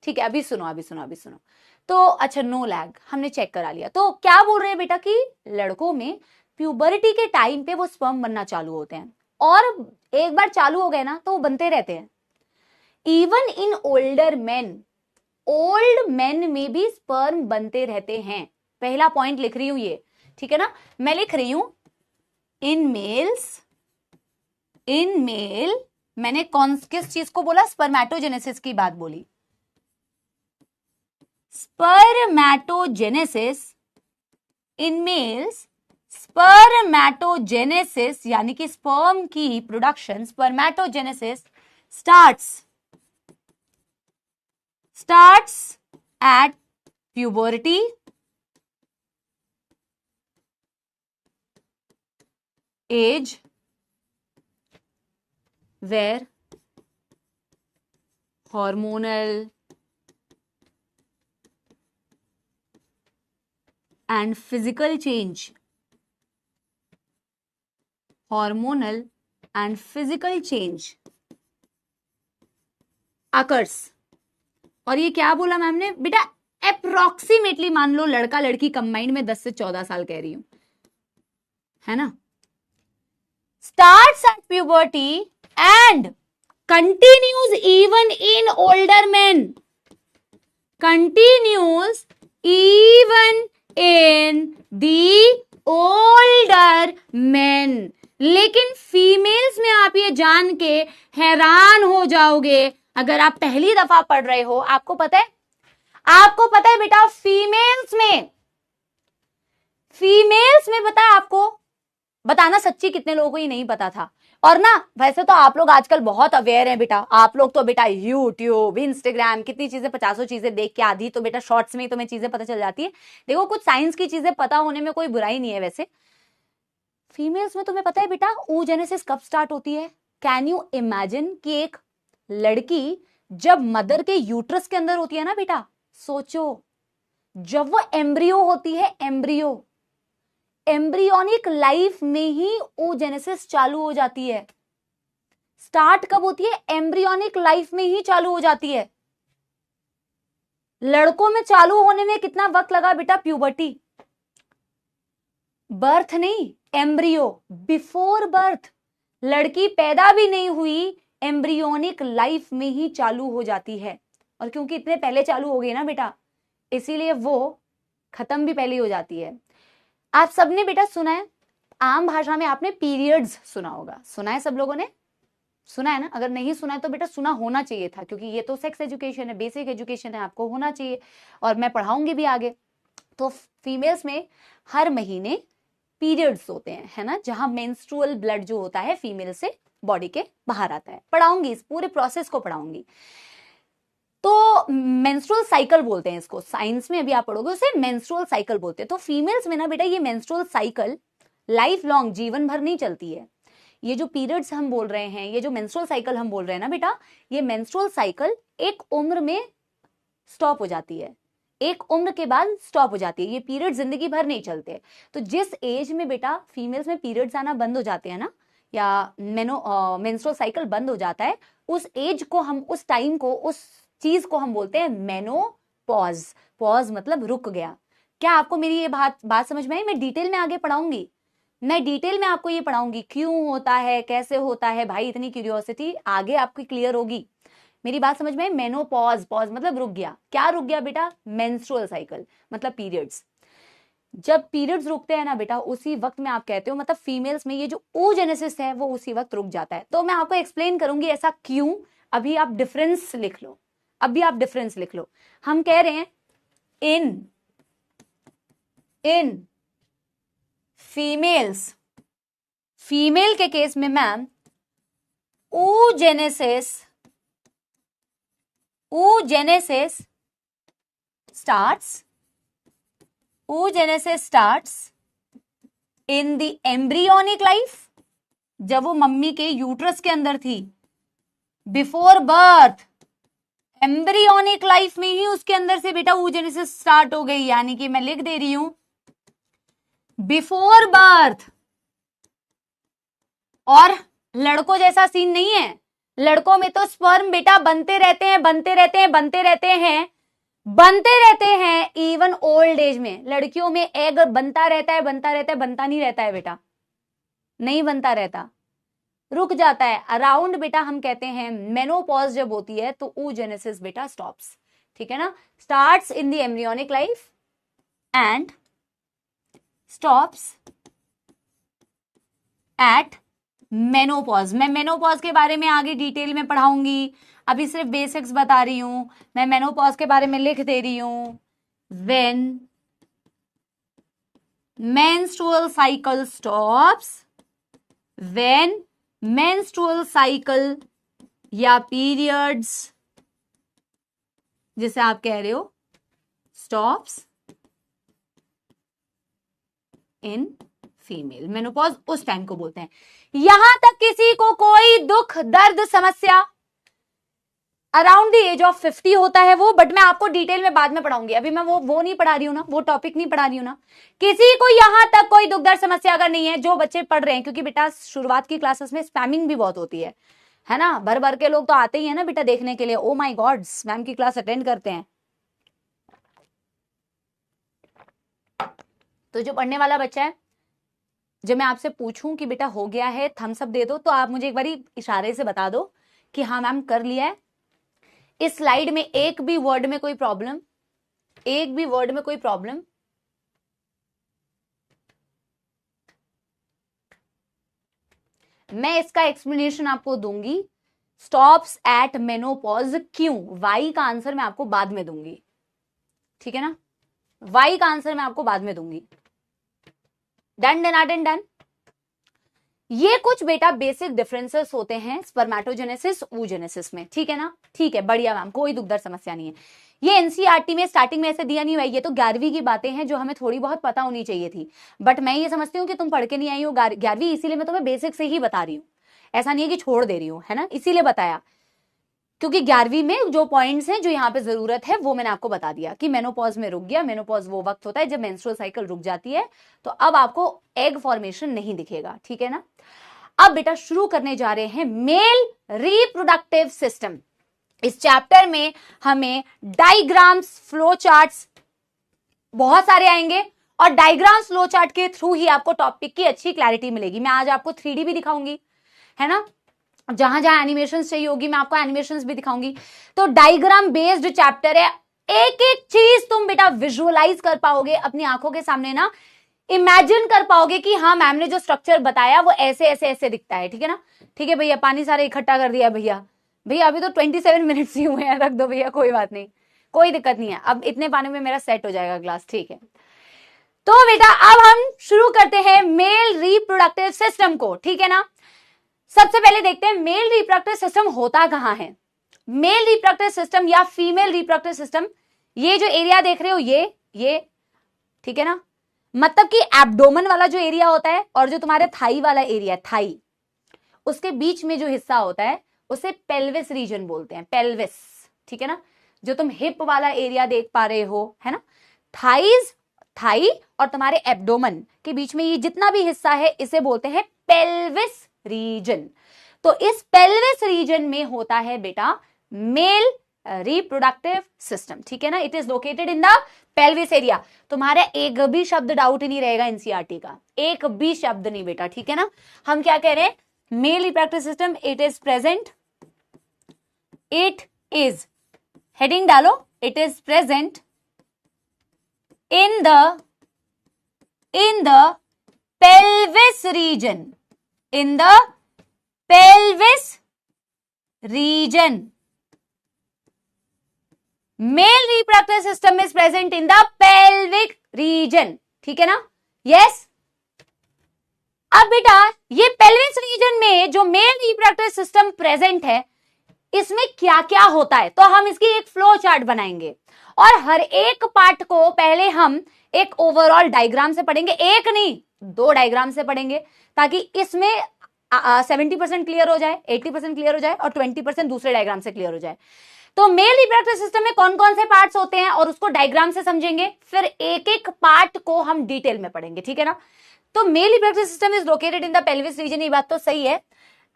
ठीक है, अभी सुनो। तो अच्छा नो लैग, हमने चेक करा लिया। तो क्या बोल रहे हैं बेटा कि लड़कों में प्यूबर्टी के टाइम पे वो स्पर्म बनना चालू होते हैं और एक बार चालू हो गए ना तो वो बनते रहते हैं। Even in older man, old man में भी स्पर्म बनते रहते हैं। पहला पॉइंट लिख रही हूं ये, ठीक है ना? मैं लिख रही हूं इन मेल्स इन मेल, मैंने किस चीज को बोला? स्पर्मेटोजेनेसिस की बात बोली। स्पर्मेटोजेनेसिस इन मेल्स, स्पर्मेटोजेनेसिस यानी कि स्पर्म की production, spermatogenesis starts at puberty, age where hormonal and physical change, hormonal and physical change occurs। और ये क्या बोला मैम ने बेटा? अप्रोक्सीमेटली मान लो लड़का लड़की कंबाइंड में 10 से 14 साल कह रही हूं, है ना। Starts at puberty and continues even in older man, continues even in the older man. लेकिन फीमेल्स में आप ये जान के हैरान हो जाओगे, अगर आप पहली दफा पढ़ रहे हो, आपको पता है बेटा, फीमेल्स में पता है आपको, बताना सच्ची कितने लोगों को ये नहीं पता था। और ना वैसे तो आप लोग आजकल बहुत अवेयर हैं बेटा, आप लोग तो बेटा यूट्यूब, इंस्टाग्राम, कितनी चीजें, 50 चीजें देख के आधी तो बेटा शॉर्ट्स में ही तुम्हें चीजें पता चल जाती है। देखो कुछ साइंस की चीजें पता होने में कोई बुराई नहीं है। वैसे फीमेल्स में तुम्हें पता है बेटा oogenesis कब स्टार्ट होती है? कैन यू इमेजिन कि एक लड़की जब मदर के यूट्रस के अंदर होती है ना बेटा, सोचो जब वो एम्ब्रियो होती है, एम्ब्रियोनिक लाइफ में ही oogenesis चालू हो जाती है। स्टार्ट कब होती है? एम्ब्रियोनिक लाइफ में ही चालू हो जाती है। लड़कों में चालू होने में कितना वक्त लगा बेटा? प्यूबर्टी, बर्थ नहीं, एम्ब्रियो, बिफोर बर्थ, लड़की पैदा भी नहीं हुई, एम्ब्रियोनिक लाइफ में ही चालू हो जाती है। और क्योंकि इतने पहले चालू हो गई ना बेटा, इसीलिए वो खत्म भी पहले हो जाती है। आप सबने बेटा सुना है, आम भाषा में आपने पीरियड्स सुना होगा, सुना है? सब लोगों ने सुना है ना? अगर नहीं सुना है तो बेटा सुना होना चाहिए था, क्योंकि ये तो सेक्स एजुकेशन है, बेसिक एजुकेशन है, आपको होना चाहिए और मैं पढ़ाऊंगी भी आगे। तो फीमेल्स में हर महीने पीरियड्स होते हैं, है ना, जहां मेंस्ट्रुअल ब्लड जो होता है फीमेल से बॉडी के बाहर आता है। पढ़ाऊंगी, इस पूरे प्रोसेस को पढ़ाऊंगी। तो मेंस्ट्रुअल साइकिल बोलते हैं इसको, साइंस में अभी आप पढ़ोगे उसे मेंस्ट्रुअल साइकिल बोलते हैं। तो फीमेल्स में ना बेटा ये मेंस्ट्रुअल साइकिल लाइफ लॉन्ग, जीवन भर नहीं चलती है। ये जो पीरियड्स हम बोल रहे हैं, ये जो मेंस्ट्रुअल साइकिल हम बोल रहे हैं ना बेटा, ये मेंस्ट्रुअल साइकिल एक उम्र में स्टॉप हो जाती है, एक उम्र के बाद स्टॉप हो जाती है। ये पीरियड जिंदगी भर नहीं चलते। तो जिस एज में बेटा फीमेल्स में पीरियड्स आना बंद हो जाते हैं ना, या मेंस्ट्रुअल साइकिल बंद हो जाता है, उस एज को हम, उस टाइम को, उस चीज को हम बोलते हैं मेनोपॉज। पॉज मतलब रुक गया। क्या आपको मेरी ये बात समझ में आई? मैं डिटेल में आगे पढ़ाऊंगी, मैं डिटेल में आपको ये पढ़ाऊंगी क्यों होता है, कैसे होता है। भाई इतनी क्यूरियोसिटी आगे आपकी क्लियर होगी। मेरी बात समझ में आई? मेनोपॉज, पॉज मतलब रुक गया। क्या रुक गया बेटा? मेंस्ट्रुअल साइकिल मतलब पीरियड्स। जब पीरियड्स रुकते हैं ना बेटा, उसी वक्त में आप कहते हो, मतलब फीमेल्स में ये जो oogenesis है वो उसी वक्त रुक जाता है। तो मैं आपको एक्सप्लेन करूंगी ऐसा क्यों। अभी आप डिफरेंस लिख लो, अभी आप डिफरेंस लिख लो। हम कह रहे हैं इन फीमेल्स, फीमेल के केस में ma'am oogenesis starts in the embryonic life, जब वो मम्मी के यूट्रस के अंदर थी, बिफोर बर्थ, एम्ब्रियोनिक लाइफ में ही उसके अंदर से बेटा oogenesis स्टार्ट हो गई। यानी कि मैं लिख दे रही हूं बिफोर बर्थ। और लड़कों जैसा सीन नहीं है, लड़कों में तो स्पर्म बेटा बनते रहते हैं इवन ओल्ड एज में। लड़कियों में एग बनता रहता है, बनता नहीं रहता है बेटा, नहीं बनता रहता, रुक जाता है अराउंड बेटा। हम कहते हैं मेनोपॉज जब होती है तो oogenesis बेटा स्टॉप्स, ठीक है ना। Starts in the embryonic life and stops at menopause. मैं मेनोपॉज के बारे में आगे डिटेल में पढ़ाऊंगी, अभी सिर्फ बेसिक्स बता रही हूं। मैं मेनोपॉज के बारे में लिख दे रही हूं। When menstrual cycle stops, when menstrual cycle या periods जिसे आप कह रहे हो stops in female, मेनोपॉज उस टाइम को बोलते हैं। यहां तक किसी को कोई दुख दर्द समस्या अराउंड द एज ऑफ 50 होता है वो, बट मैं आपको डिटेल में बाद में पढ़ाऊंगी, अभी मैं वो नहीं पढ़ा रही हूं ना, वो टॉपिक नहीं पढ़ा रही हूं ना। किसी को यहां तक कोई दुख दर्द समस्या अगर नहीं है, जो बच्चे पढ़ रहे हैं, क्योंकि बेटा शुरुआत की क्लासेस में स्पैमिंग भी बहुत होती है ना, भर भर के लोग तो आते ही है ना बेटा देखने के लिए, ओ माय गॉड मैम की क्लास अटेंड करते हैं। तो जो पढ़ने वाला बच्चा है, जब मैं आपसे पूछूं कि बेटा हो गया है थम्स अप दे दो, तो आप मुझे एक बारी इशारे से बता दो कि हाँ मैम कर लिया है। इस स्लाइड में एक भी वर्ड में कोई प्रॉब्लम, एक भी वर्ड में कोई प्रॉब्लम? मैं इसका एक्सप्लेनेशन आपको दूंगी। स्टॉप्स एट मेनोपॉज क्यों, वाई का आंसर मैं आपको बाद में दूंगी, ठीक है ना, वाई का आंसर मैं आपको बाद में दूंगी। Done done done done. ये कुछ बेटा बेसिक डिफरेंसेस होते हैं स्पर्मेटोजेनेसिस oogenesis में, ठीक है ना, ठीक है, बढ़िया मैम, कोई दुख दर्द समस्या नहीं है। ये एनसीईआरटी में स्टार्टिंग में ऐसे दिया नहीं हुआ है, ये तो 11वीं की बातें हैं जो हमें थोड़ी बहुत पता होनी चाहिए थी, बट मैं ये समझती हूँ कि तुम पढ़ के नहीं आई हो 11वीं, इसीलिए मैं तुम्हें बेसिक से ही बता रही हूँ, ऐसा नहीं है कि छोड़ दे रही हूँ, है ना, इसीलिए बताया, क्योंकि 11वीं में जो पॉइंट्स हैं जो यहाँ पे जरूरत है वो मैंने आपको बता दिया कि मेनोपॉज में रुक गया। मेनोपॉज वो वक्त होता है जब मेंस्ट्रुअल साइकिल रुक जाती है, तो अब आपको एग फॉर्मेशन नहीं दिखेगा, ठीक है ना। अब बेटा शुरू करने जा रहे हैं मेल रिप्रोडक्टिव सिस्टम। इस चैप्टर में हमें डायग्राम्स, फ्लो चार्ट्स बहुत सारे आएंगे, और डायग्राम्स फ्लो चार्ट के थ्रू ही आपको टॉपिक की अच्छी क्लैरिटी मिलेगी। मैं आज आपको 3D भी दिखाऊंगी, है ना, जहां जहां एनिमेशन चाहिए होगी मैं आपको एनिमेशंस भी दिखाऊंगी। तो डायग्राम बेस्ड चैप्टर है, एक एक चीज तुम बेटा विजुअलाइज कर पाओगे अपनी आंखों के सामने ना, इमेजिन कर पाओगे कि हाँ मैम ने जो स्ट्रक्चर बताया वो ऐसे ऐसे ऐसे दिखता है, ठीक है ना। ठीक है भैया, पानी सारा इकट्ठा कर दिया भैया, भैया अभी तो 27 मिनट्स ही हुए हैं, रख दो भैया, कोई बात नहीं, कोई दिक्कत नहीं है, अब इतने पानी में मेरा सेट हो जाएगा ग्लास, ठीक है। तो बेटा अब हम शुरू करते हैं मेल रिप्रोडक्टिव सिस्टम को, ठीक है ना। सबसे पहले देखते हैं मेल रिप्रोडक्टिव सिस्टम होता कहां है। मेल रिप्रोडक्टिव सिस्टम या फीमेल रिप्रोडक्टिव सिस्टम, ये जो एरिया देख रहे हो ये ठीक है ना, मतलब कि एब्डोमेन वाला जो एरिया होता है और जो तुम्हारे थाई वाला एरिया है, थाई, उसके बीच में जो हिस्सा होता है उसे पेल्विस रीजन बोलते हैं, पेल्विस, ठीक है ना। जो तुम हिप वाला एरिया देख पा रहे हो, है ना, थाई और तुम्हारे एब्डोमेन के बीच में ये जितना भी हिस्सा है इसे बोलते हैं पेल्विस रीजन। तो इस पेल्विस रीजन में होता है बेटा मेल रिप्रोडक्टिव सिस्टम, ठीक है ना। It is located in the pelvis area. तुम्हारा एक भी शब्द डाउट ही नहीं रहेगा एनसीईआरटी का, एक भी शब्द नहीं बेटा, ठीक है ना। हम क्या कह रहे हैं, male reproductive system it is present, it is, heading डालो, it is present in the pelvis region, in the pelvis region. Male reproductive system is present in the pelvic region, ठीक है ना, yes। अब बेटा ये पेल्विस रीजन में जो mail reproductive system present है, इसमें क्या क्या होता है, तो हम इसकी एक फ्लो चार्ट बनाएंगे और हर एक पार्ट को पहले हम एक ओवरऑल डायग्राम से पढ़ेंगे, एक नहीं 2 डायग्राम से पढ़ेंगे, ताकि इसमें 70% क्लियर हो जाए, 80% क्लियर हो जाए और 20% दूसरे डायग्राम से क्लियर हो जाए। तो मेल रिप्रोडक्टिव सिस्टम में कौन कौन से पार्ट्स होते हैं और उसको डायग्राम से समझेंगे, फिर एक एक पार्ट को हम डिटेल में पढ़ेंगे, ठीक है ना। तो mail reproductive system is located in the pelvis region, ये बात तो सही है।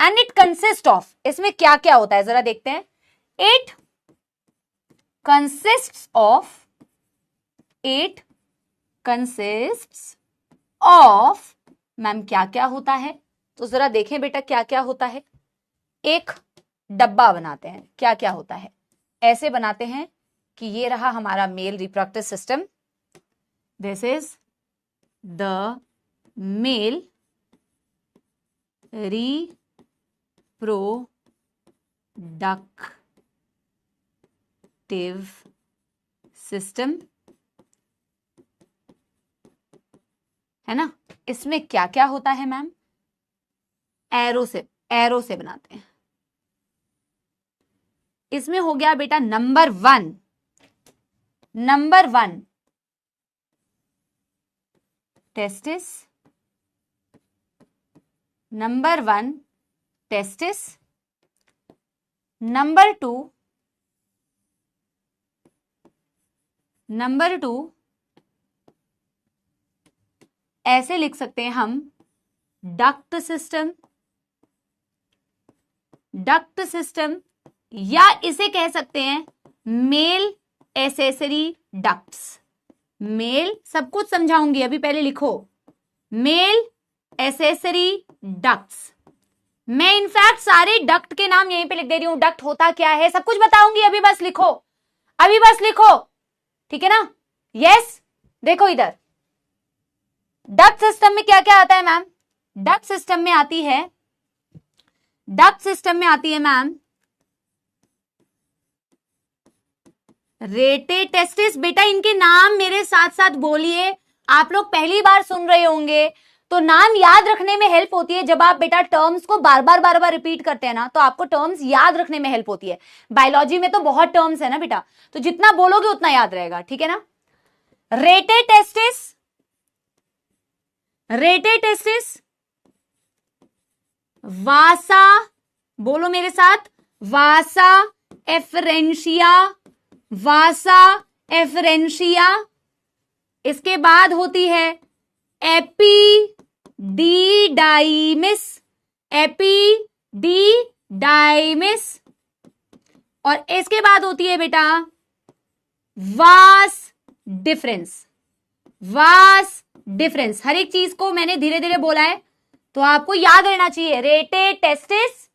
एंड इट कंसिस्ट ऑफ, इसमें क्या क्या होता है जरा देखते हैं। इट कंसिस्ट्स ऑफ, मैम क्या क्या होता है, तो जरा देखें बेटा क्या क्या होता है। एक डब्बा बनाते हैं, क्या क्या होता है, ऐसे बनाते हैं कि ये रहा हमारा mail reproductive system, this is the mail reproductive system, है ना। इसमें क्या क्या होता है मैम, एरो से बनाते हैं। इसमें हो गया बेटा number one testis, number two ऐसे लिख सकते हैं हम डक्ट सिस्टम, या इसे कह सकते हैं मेल एसेसरी डक्ट्स। मेल सब कुछ समझाऊंगी, अभी पहले लिखो मेल एसेसरी डक्ट्स। मैं इनफैक्ट सारे डक्ट के नाम यहीं पे लिख दे रही हूं, डक्ट होता क्या है सब कुछ बताऊंगी, अभी बस लिखो, ठीक है ना। यस, देखो इधर डक्ट सिस्टम में क्या क्या आता है मैम। डक्ट सिस्टम में आती है मैम रेटे टेस्टिस। बेटा इनके नाम मेरे साथ साथ बोलिए, आप लोग पहली बार सुन रहे होंगे तो नाम याद रखने में हेल्प होती है। जब आप बेटा टर्म्स को बार बार रिपीट करते हैं ना, तो आपको टर्म्स याद रखने में हेल्प होती है। बायोलॉजी में तो बहुत टर्म्स है ना बेटा, तो जितना बोलोगे उतना याद रहेगा, ठीक है ना। रेटे टेस्टिस, वासा, बोलो मेरे साथ, वासा एफरेंशिया। इसके बाद होती है एपिडिडाइमिस, और इसके बाद होती है बेटा वास डिफरेंस। हर एक चीज को मैंने धीरे धीरे बोला है तो आपको याद रहना चाहिए। Rete testis,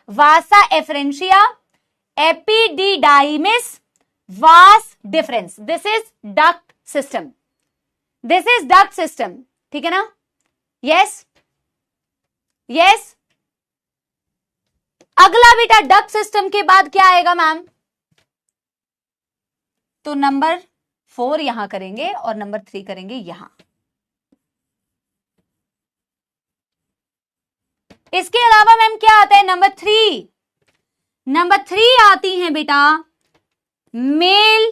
vasa efferentia, epididymis, vas deferens. This is duct system, ठीक है ना। यस, अगला बेटा डक्ट सिस्टम के बाद क्या आएगा मैम, तो नंबर 4 यहां करेंगे और नंबर 3 करेंगे यहां। इसके अलावा मैम क्या आता है, नंबर 3 आती हैं बेटा मेल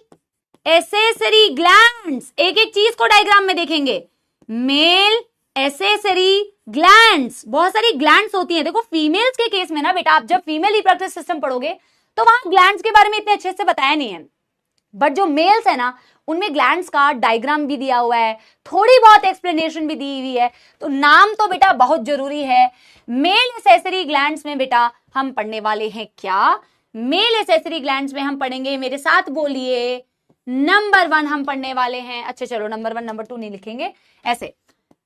एसेसरी ग्लैंड्स। एक एक चीज को डायग्राम में देखेंगे। मेल एसेसरी ग्लैंड्स, बहुत सारी ग्लैंड्स होती हैं। देखो फीमेल्स के केस में ना बेटा, आप जब फीमेल रिप्रोडक्टिव सिस्टम पढ़ोगे तो वहां ग्लैंड्स के बारे में इतने अच्छे से बताया नहीं है, बट जो मेल्स है ना उनमें ग्लैंड्स का डायग्राम भी दिया हुआ है, थोड़ी बहुत एक्सप्लेनेशन भी दी हुई है। तो नाम तो बेटा बहुत जरूरी है। मेल एसेसरी ग्लैंड्स में बेटा हम पढ़ने वाले हैं क्या, मेल एसेसरी ग्लैंड्स में हम पढ़ेंगे, मेरे साथ बोलिए, नंबर 1 हम पढ़ने वाले हैं। अच्छा चलो नंबर 1 नंबर 2 नहीं लिखेंगे, ऐसे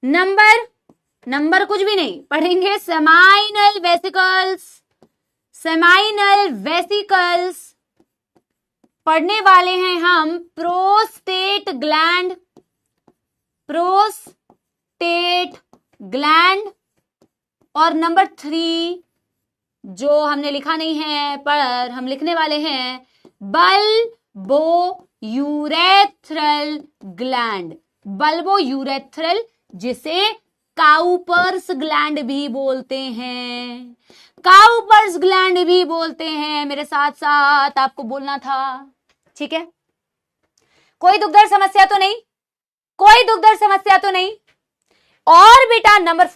नंबर कुछ भी नहीं पढ़ेंगे। सेमाइनल वेसिकल्स पढ़ने वाले हैं हम। प्रोस्टेट ग्लैंड, और नंबर 3 जो हमने लिखा नहीं है पर हम लिखने वाले हैं बल्बोयूरेथ्रल ग्लैंड, जिसे काउपर्स ग्लैंड भी बोलते हैं, मेरे साथ साथ आपको बोलना था, ठीक है। कोई दुखदार समस्या तो नहीं। और बेटा नंबर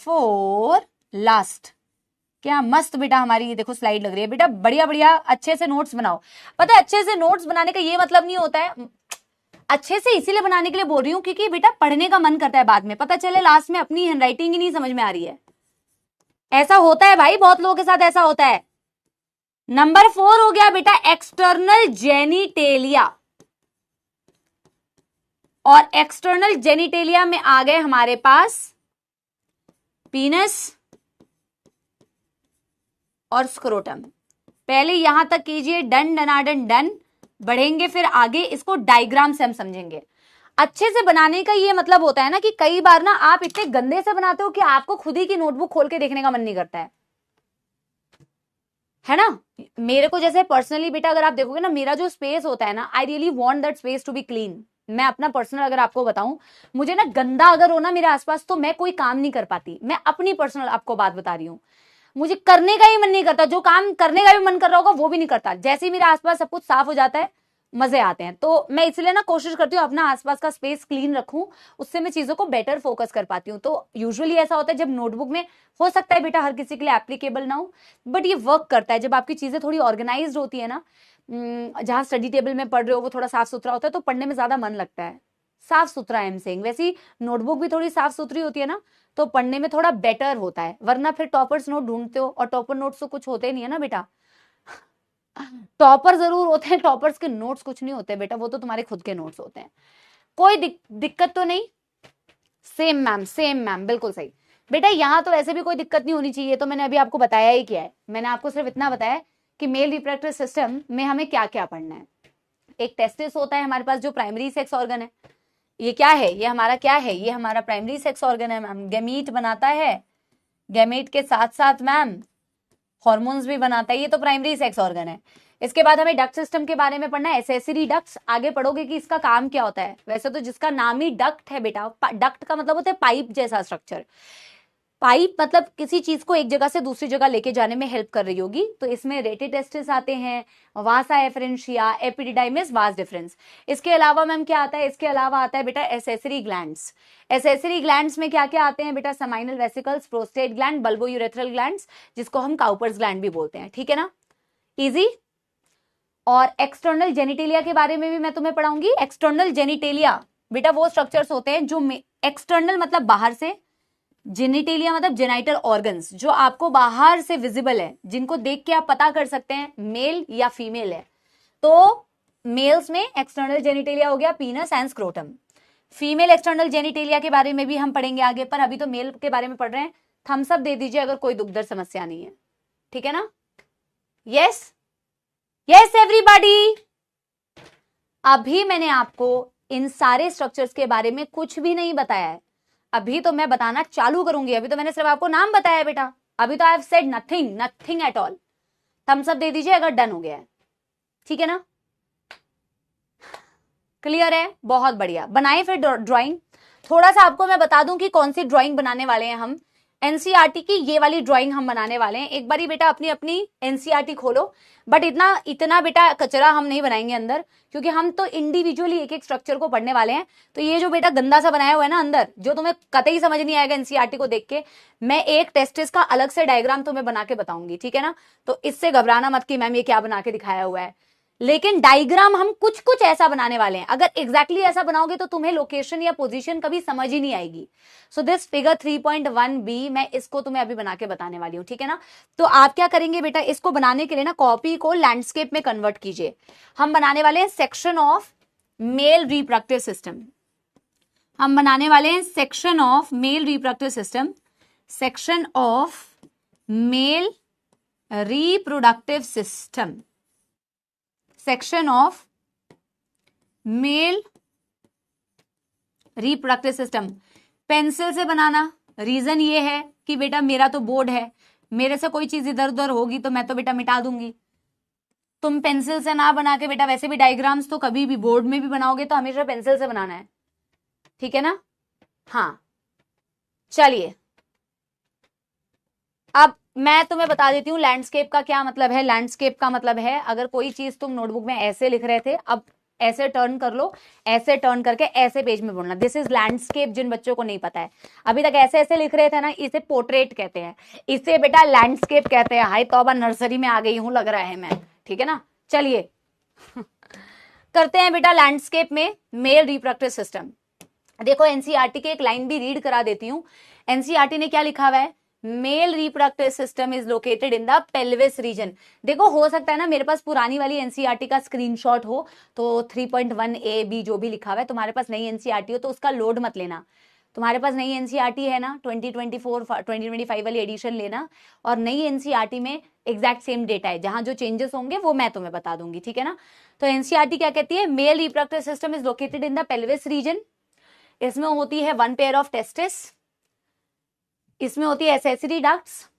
4 लास्ट, क्या मस्त बेटा हमारी ये देखो स्लाइड लग रही है बेटा, बढ़िया अच्छे से नोट्स बनाओ। पता है अच्छे से नोट्स बनाने का ये मतलब नहीं होता है, अच्छे से इसीलिए बनाने के लिए बोल रही हूं क्योंकि बेटा पढ़ने का मन करता है, बाद में पता चले लास्ट में अपनी हैंडराइटिंग ही नहीं समझ में आ रही है। ऐसा होता है भाई, बहुत लोगों के साथ ऐसा होता है। नंबर 4 हो गया बेटा एक्सटर्नल जेनिटेलिया, और एक्सटर्नल जेनिटेलिया में आ गए हमारे पास पीनस और स्क्रोटम। पहले यहां तक कीजिए, डन, बढ़ेंगे फिर आगे, इसको डायग्राम से हम समझेंगे। अच्छे से बनाने का ये मतलब होता है ना कि कई बार ना आप इतने गंदे से बनाते हो कि आपको खुद ही की नोटबुक खोल के देखने का मन नहीं करता है ना। मेरे को जैसे पर्सनली बेटा अगर आप देखोगे ना, मेरा जो स्पेस होता है ना, I really want that space to be clean. मैं अपना पर्सनल अगर आपको बताऊं, मुझे ना गंदा अगर हो ना मेरे आसपास तो मैं कोई काम नहीं कर पाती। मैं अपनी पर्सनल आपको बात बता रही हूँ, मुझे करने का ही मन नहीं करता, जो काम करने का भी मन कर रहा होगा वो भी नहीं करता। जैसे ही मेरे आसपास सब कुछ साफ हो जाता है मजे आते हैं। तो मैं इसलिए ना कोशिश करती हूँ अपना आसपास का स्पेस क्लीन रखूं, उससे मैं चीजों को बेटर फोकस कर पाती हूँ। तो यूजुअली ऐसा होता है जब नोटबुक में, हो सकता है बेटा हर किसी के लिए एप्लीकेबल ना हो, बट ये वर्क करता है जब आपकी चीजें थोड़ी ऑर्गेनाइज्ड होती है ना। जहां स्टडी टेबल में पढ़ रहे हो वो थोड़ा साफ सुथरा होता है तो पढ़ने में ज्यादा मन लगता है। साफ सुथरा आई एम सेइंग, वैसी नोटबुक भी थोड़ी साफ सुथरी होती है ना तो पढ़ने में थोड़ा बेटर होता है। वरना फिर टॉपर्स नोट ढूंढते हो और टॉपर नोट्स तो कुछ होते नहीं है ना बेटा। टॉपर जरूर होते हैं, टॉपर्स के नोट्स कुछ नहीं होते बेटा, वो तो तुम्हारे खुद के नोट्स होते हैं। कोई दिक्कत तो नहीं? सेम मैम बिल्कुल सही बेटा। यहां तो ऐसे भी कोई दिक्कत नहीं होनी चाहिए, तो मैंने अभी आपको बताया ही क्या है। मैंने आपको सिर्फ इतना बताया कि मेल रिप्रोडक्टिव सिस्टम में हमें क्या क्या पढ़ना है। एक टेस्टिस होता है हमारे पास जो प्राइमरी सेक्स ऑर्गन है। ये क्या है? ये हमारा क्या है? ये हमारा प्राइमरी सेक्स ऑर्गन है मैम। गैमीट बनाता है, गैमीट के साथ साथ मैम हॉर्मोन्स भी बनाता है। ये तो प्राइमरी सेक्स ऑर्गन है। इसके बाद हमें डक्ट सिस्टम के बारे में पढ़ना है, एसेसरी डक्ट्स। आगे पढ़ोगे कि इसका काम क्या होता है। वैसे तो जिसका नाम ही डक्ट है बेटा, डक्ट का मतलब होता है पाइप जैसा स्ट्रक्चर। पाइप मतलब किसी चीज को एक जगह से दूसरी जगह लेके जाने में हेल्प कर रही होगी। तो इसमें रेटिटेस्टिस आते हैं, वासा एफरेंशिया, एपिडिडाइमिस, वास डिफरेंस। इसके अलावा मैम क्या आता है? इसके अलावा आता है बेटा एसेसरी ग्लैंड्स। एसेसरी ग्लैंड्स में क्या क्या आते हैं बेटा? Seminal vesicles, prostate gland, bulbourethral glands, जिसको हम काउपर्स ग्लैंड भी बोलते हैं। ठीक है ना, इजी। और एक्सटर्नल जेनिटेलिया के बारे में भी मैं तुम्हें पढ़ाऊंगी। एक्सटर्नल जेनिटेलिया बेटा वो स्ट्रक्चर्स होते हैं जो एक्सटर्नल मतलब बाहर से, जेनिटेलिया मतलब जेनाइटल ऑर्गन्स जो आपको बाहर से विजिबल है, जिनको देख के आप पता कर सकते हैं मेल या फीमेल है। तो मेल्स में एक्सटर्नल जेनिटेलिया हो गया पीनस and scrotum. Female external genitalia के बारे में भी हम पढ़ेंगे आगे, पर अभी तो मेल के बारे में पढ़ रहे हैं। थम्स अप दे दीजिए अगर कोई दुखदर समस्या नहीं है। ठीक है ना? Yes yes everybody. अभी मैंने आपको इन सारे स्ट्रक्चर्स के बारे में कुछ भी नहीं बताया है। अभी तो मैं बताना चालू करूंगी। अभी तो मैंने सिर्फ आपको नाम बताया है बेटा। अभी तो I have said nothing, nothing at all. Thumbs up दे दीजिए अगर डन हो गया है। ठीक है ना? क्लियर है? बहुत बढ़िया। बनाए फिर ड्राइंग। थोड़ा सा आपको मैं बता दूं कि कौन सी ड्राइंग बनाने वाले हैं हम। एनसीईआरटी की ये वाली ड्राइंग हम बनाने वाले हैं। एक बारी बेटा अपनी अपनी एनसीईआरटी खोलो, बट इतना बेटा कचरा हम नहीं बनाएंगे अंदर, क्योंकि हम तो इंडिविजुअली एक एक स्ट्रक्चर को पढ़ने वाले हैं। तो ये जो बेटा गंदा सा बनाया हुआ है ना अंदर, जो तुम्हें कतई समझ नहीं आएगा एनसीईआरटी को देख के, मैं एक टेस्टिस का अलग से डायग्राम तुम्हें बना के बताऊंगी। ठीक है ना? तो इससे घबराना मत कि मैम ये क्या बना के दिखाया हुआ है। लेकिन डायग्राम हम कुछ कुछ ऐसा बनाने वाले हैं। अगर एग्जैक्टली ऐसा बनाओगे तो तुम्हें लोकेशन या पोजीशन कभी समझ ही नहीं आएगी। सो दिस फिगर 3.1b मैं इसको तुम्हें अभी बना के बताने वाली हूं। ठीक है ना? तो आप क्या करेंगे बेटा, इसको बनाने के लिए ना कॉपी को लैंडस्केप में कन्वर्ट कीजिए। हम बनाने वाले हैं section of male reproductive system. हम बनाने वाले हैं section of male reproductive system, section of male reproductive system, section of male reproductive system. Pencil से बनाना, रीजन ये है कि बेटा मेरा तो बोर्ड है, मेरे से कोई चीज इधर उधर होगी तो मैं तो बेटा मिटा दूंगी। तुम पेंसिल से ना बना के बेटा, वैसे भी डायग्राम्स तो कभी भी बोर्ड में भी बनाओगे तो हमेशा पेंसिल से बनाना है। ठीक है ना? हाँ चलिए, अब मैं तुम्हें बता देती हूँ लैंडस्केप का क्या मतलब है। लैंडस्केप का मतलब है अगर कोई चीज तुम नोटबुक में ऐसे लिख रहे थे, अब ऐसे टर्न कर लो, ऐसे टर्न करके ऐसे पेज में बोलना दिस इज लैंडस्केप। जिन बच्चों को नहीं पता है, अभी तक ऐसे ऐसे लिख रहे थे ना, इसे पोर्ट्रेट कहते हैं, इसे बेटा लैंडस्केप कहते हैं। हाय तौबा, नर्सरी में आ गई हूं लग रहा है मैं। ठीक है ना? चलिए करते हैं बेटा लैंडस्केप में मेल रिप्रोडक्टिव सिस्टम। देखो एनसीईआरटी के एक लाइन भी रीड करा देती हूँ। एनसीईआरटी ने क्या लिखा हुआ है? Mail reproductive system is located in the pelvis region. देखो हो सकता है ना मेरे पास पुरानी वाली एनसीईआरटी का स्क्रीनशॉट हो, तो 3.1a b जो भी लिखा हुआ है, तुम्हारे पास नई एनसीईआरटी हो तो उसका लोड मत लेना। तुम्हारे पास नई एनसीईआरटी है ना, 2024 2025 वाली एडिशन लेना, और नई एनसीईआरटी में एग्जैक्ट सेम डेटा है, जहां जो चेंजेस होंगे वो मैं तुम्हें बता दूंगी, ठीक है ना। तो एनसीईआरटी क्या कहती है, mail reproductive system is located in the pelvis region, इसमें होती है 1 पेयर ऑफ टेस्टिस, इसमें होती है एसेसरी डक्ट्स,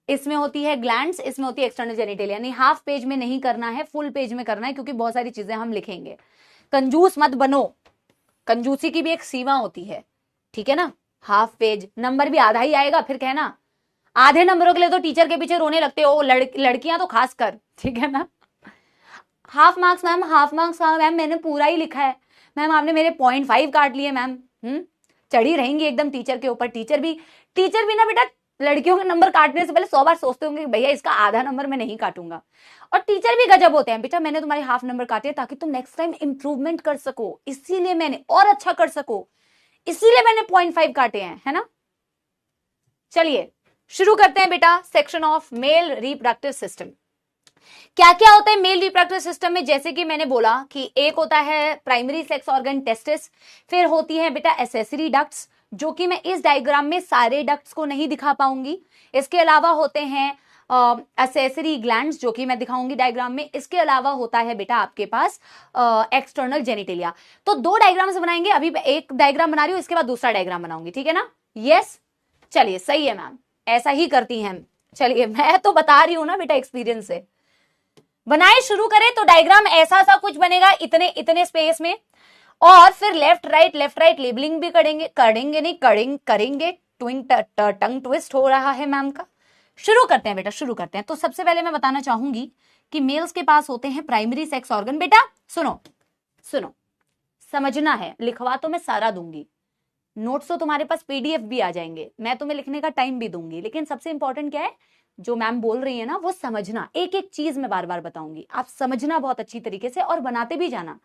इसमें होती है ग्लैंड्स, इसमें होती है एक्सटर्नल जेनिटल। यानी हाफ पेज में नहीं करना है, फुल पेज में करना है, क्योंकि बहुत सारी चीजें हम लिखेंगे। कंजूस मत बनो, कंजूसी की भी एक सीमा होती है, ठीक है ना। हाफ पेज, नंबर भी आधा ही आएगा, फिर कहना आधे नंबरों के लिए तो टीचर के पीछे रोने लगते हो, लड़कियां तो खासकर, ठीक है ना। Half marks ma'am, half marks ma'am, मैंने पूरा ही लिखा है मैम, आपने मेरे 0.5 काट लिए मैम। चढ़ी रहेंगी एकदम टीचर के ऊपर। टीचर भी ना बेटा लड़कियों के नंबर काटने से पहले 100 बार सोचते होंगे भैया इसका आधा नंबर मैं नहीं काटूंगा। और टीचर भी गजब होते हैं, बेटा मैंने तुम्हारे हाफ नंबर काटे ताकि तुम नेक्स्ट टाइम इंप्रूवमेंट कर सको, इसीलिए मैंने, और अच्छा कर सको, इसीलिए मैंने 0.5 काटे हैं, है ना। चलिए शुरू करते हैं बेटा section of male reproductive system. क्या क्या होता है मेल रिप्रोडक्टिव सिस्टम में, जैसे कि मैंने बोला कि एक होता है प्राइमरी सेक्स ऑर्गन टेस्टिस, फिर होती है बेटा एसेसरी डक्ट्स, जो कि मैं इस डायग्राम में सारे डक्ट्स को नहीं दिखा पाऊंगी। इसके अलावा होते हैं एसेसरी ग्लैंड्स, जो कि मैं दिखाऊंगी डायग्राम में। इसके अलावा होता है बेटा आपके पास एक्सटर्नल जेनिटेलिया। तो 2 डायग्राम से बनाएंगे, अभी एक डायग्राम बना रही हूं, इसके बाद दूसरा डायग्राम बनाऊंगी, ठीक है ना। यस चलिए सही है मैम, ऐसा ही करती हैं। चलिए मैं तो बता रही हूं ना बेटा एक्सपीरियंस से। बनाए शुरू करें तो डायग्राम ऐसा सा कुछ बनेगा, इतने इतने स्पेस में, और फिर लेफ्ट राइट लेबलिंग भी करेंगे। टंग ट्विस्ट हो रहा है मैम का। शुरू करते हैं बेटा, शुरू करते हैं। तो सबसे पहले मैं बताना चाहूंगी कि मेल्स के पास होते हैं प्राइमरी सेक्स ऑर्गन। बेटा सुनो सुनो, समझना है, लिखवा तो मैं सारा दूंगी, नोट्स तो तुम्हारे पास पीडीएफ भी आ जाएंगे, मैं तुम्हें लिखने का टाइम भी दूंगी, लेकिन सबसे इंपॉर्टेंट क्या है, जो मैम बोल रही है ना वो समझना। एक एक चीज मैं बार बार बताऊंगी, आप समझना बहुत अच्छी तरीके से और बनाते भी जाना।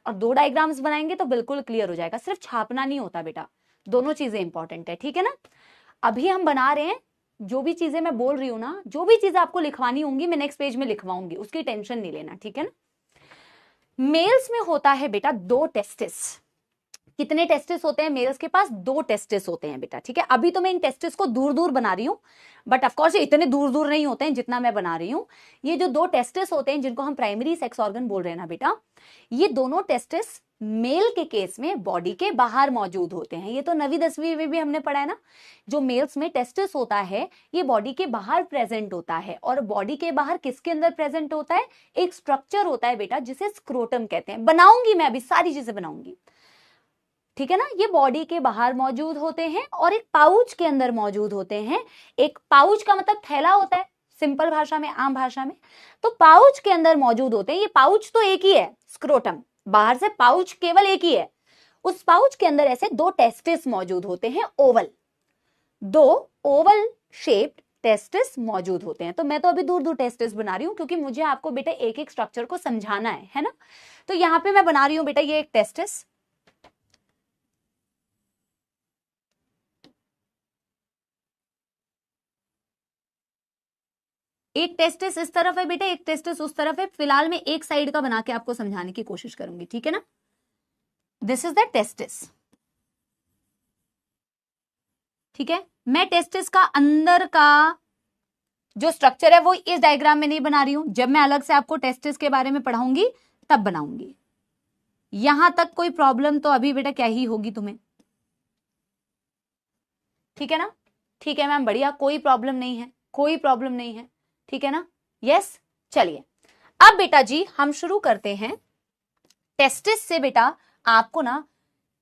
और 2 डायग्राम्स बनाएंगे तो बिल्कुल क्लियर हो जाएगा। सिर्फ छापना नहीं होता बेटा, दोनों चीजें इंपॉर्टेंट है, ठीक है ना। अभी हम बना रहे हैं, जो भी चीजें मैं बोल रही हूं ना, जो भी चीजें आपको लिखवानी होंगी मैं नेक्स्ट पेज में लिखवाऊंगी, उसकी टेंशन नहीं लेना, ठीक है ना। मेल्स में होता है बेटा 2 टेस्टिस। कितने टेस्टिस होते हैं मेल्स के पास? 2 टेस्टिस होते हैं बेटा, ठीक है। अभी तो मैं इन टेस्टिस को दूर दूर बना रही हूं, बट ऑफकोर्स ये इतने दूर दूर नहीं होते हैं जितना मैं बना रही हूं। ये जो 2 टेस्टिस होते हैं जिनको हम प्राइमरी सेक्स ऑर्गन बोल रहे हैं ना बेटा, ये दोनों टेस्टिस मेल के केस में बॉडी के बाहर मौजूद होते हैं। ये तो 9वीं 10वीं में भी हमने पढ़ा है ना, जो मेल्स में टेस्टिस होता है ये बॉडी के बाहर प्रेजेंट होता है। और बॉडी के बाहर किसके अंदर प्रेजेंट होता है? एक स्ट्रक्चर होता है बेटा जिसे स्क्रोटम कहते हैं। बनाऊंगी मैं अभी सारी चीजें बनाऊंगी, ठीक है ना। ये बॉडी के बाहर मौजूद होते हैं और एक पाउच के अंदर मौजूद होते हैं। एक पाउच का मतलब थैला होता है सिंपल भाषा में, आम भाषा में। तो पाउच के अंदर मौजूद होते हैं। ये पाउच तो एक ही है, स्क्रोटम, बाहर से पाउच केवल एक ही है। उस पाउच के अंदर ऐसे 2 टेस्टिस मौजूद होते हैं, ओवल, 2 ओवल शेप्ड टेस्टिस मौजूद होते हैं। तो मैं तो अभी दूर दूर टेस्टिस बना रही हूं क्योंकि मुझे आपको बेटा एक एक स्ट्रक्चर को समझाना है ना। तो यहां पे मैं बना रही हूं बेटा ये एक टेस्टिस, एक टेस्टिस इस तरफ है बेटा, एक टेस्टिस उस तरफ है। फिलहाल मैं एक साइड का बना के आपको समझाने की कोशिश करूंगी, ठीक है ना। दिस इज द टेस्टिस, ठीक है। मैं टेस्टिस का अंदर का जो स्ट्रक्चर है वो इस डायग्राम में नहीं बना रही हूं, जब मैं अलग से आपको टेस्टिस के बारे में पढ़ाऊंगी तब बनाऊंगी। यहां तक कोई प्रॉब्लम तो अभी बेटा क्या ही होगी तुम्हें, ठीक है ना। ठीक है मैम, बढ़िया, कोई प्रॉब्लम नहीं है, कोई प्रॉब्लम नहीं है, ठीक है ना। यस चलिए अब बेटा जी हम शुरू करते हैं टेस्टिस से। बेटा आपको ना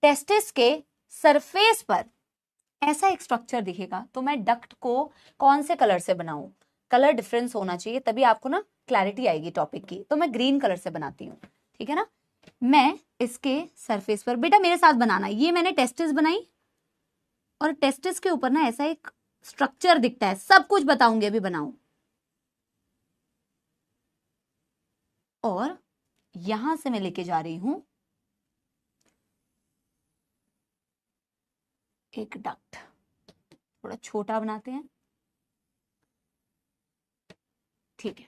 टेस्टिस के सरफेस पर ऐसा एक स्ट्रक्चर दिखेगा, तो मैं डक्ट को कौन से कलर से बनाऊं? कलर डिफरेंस होना चाहिए तभी आपको ना क्लैरिटी आएगी टॉपिक की। तो मैं ग्रीन कलर से बनाती हूँ, ठीक है ना। मैं इसके सरफेस पर, बेटा मेरे साथ बनाना, ये मैंने टेस्टिस बनाई और टेस्टिस के ऊपर ना ऐसा एक स्ट्रक्चर दिखता है। सब कुछ बताऊंगी अभी, बनाऊं। और यहां से मैं लेके जा रही हूं एक डक्ट, थोड़ा छोटा बनाते हैं, ठीक है।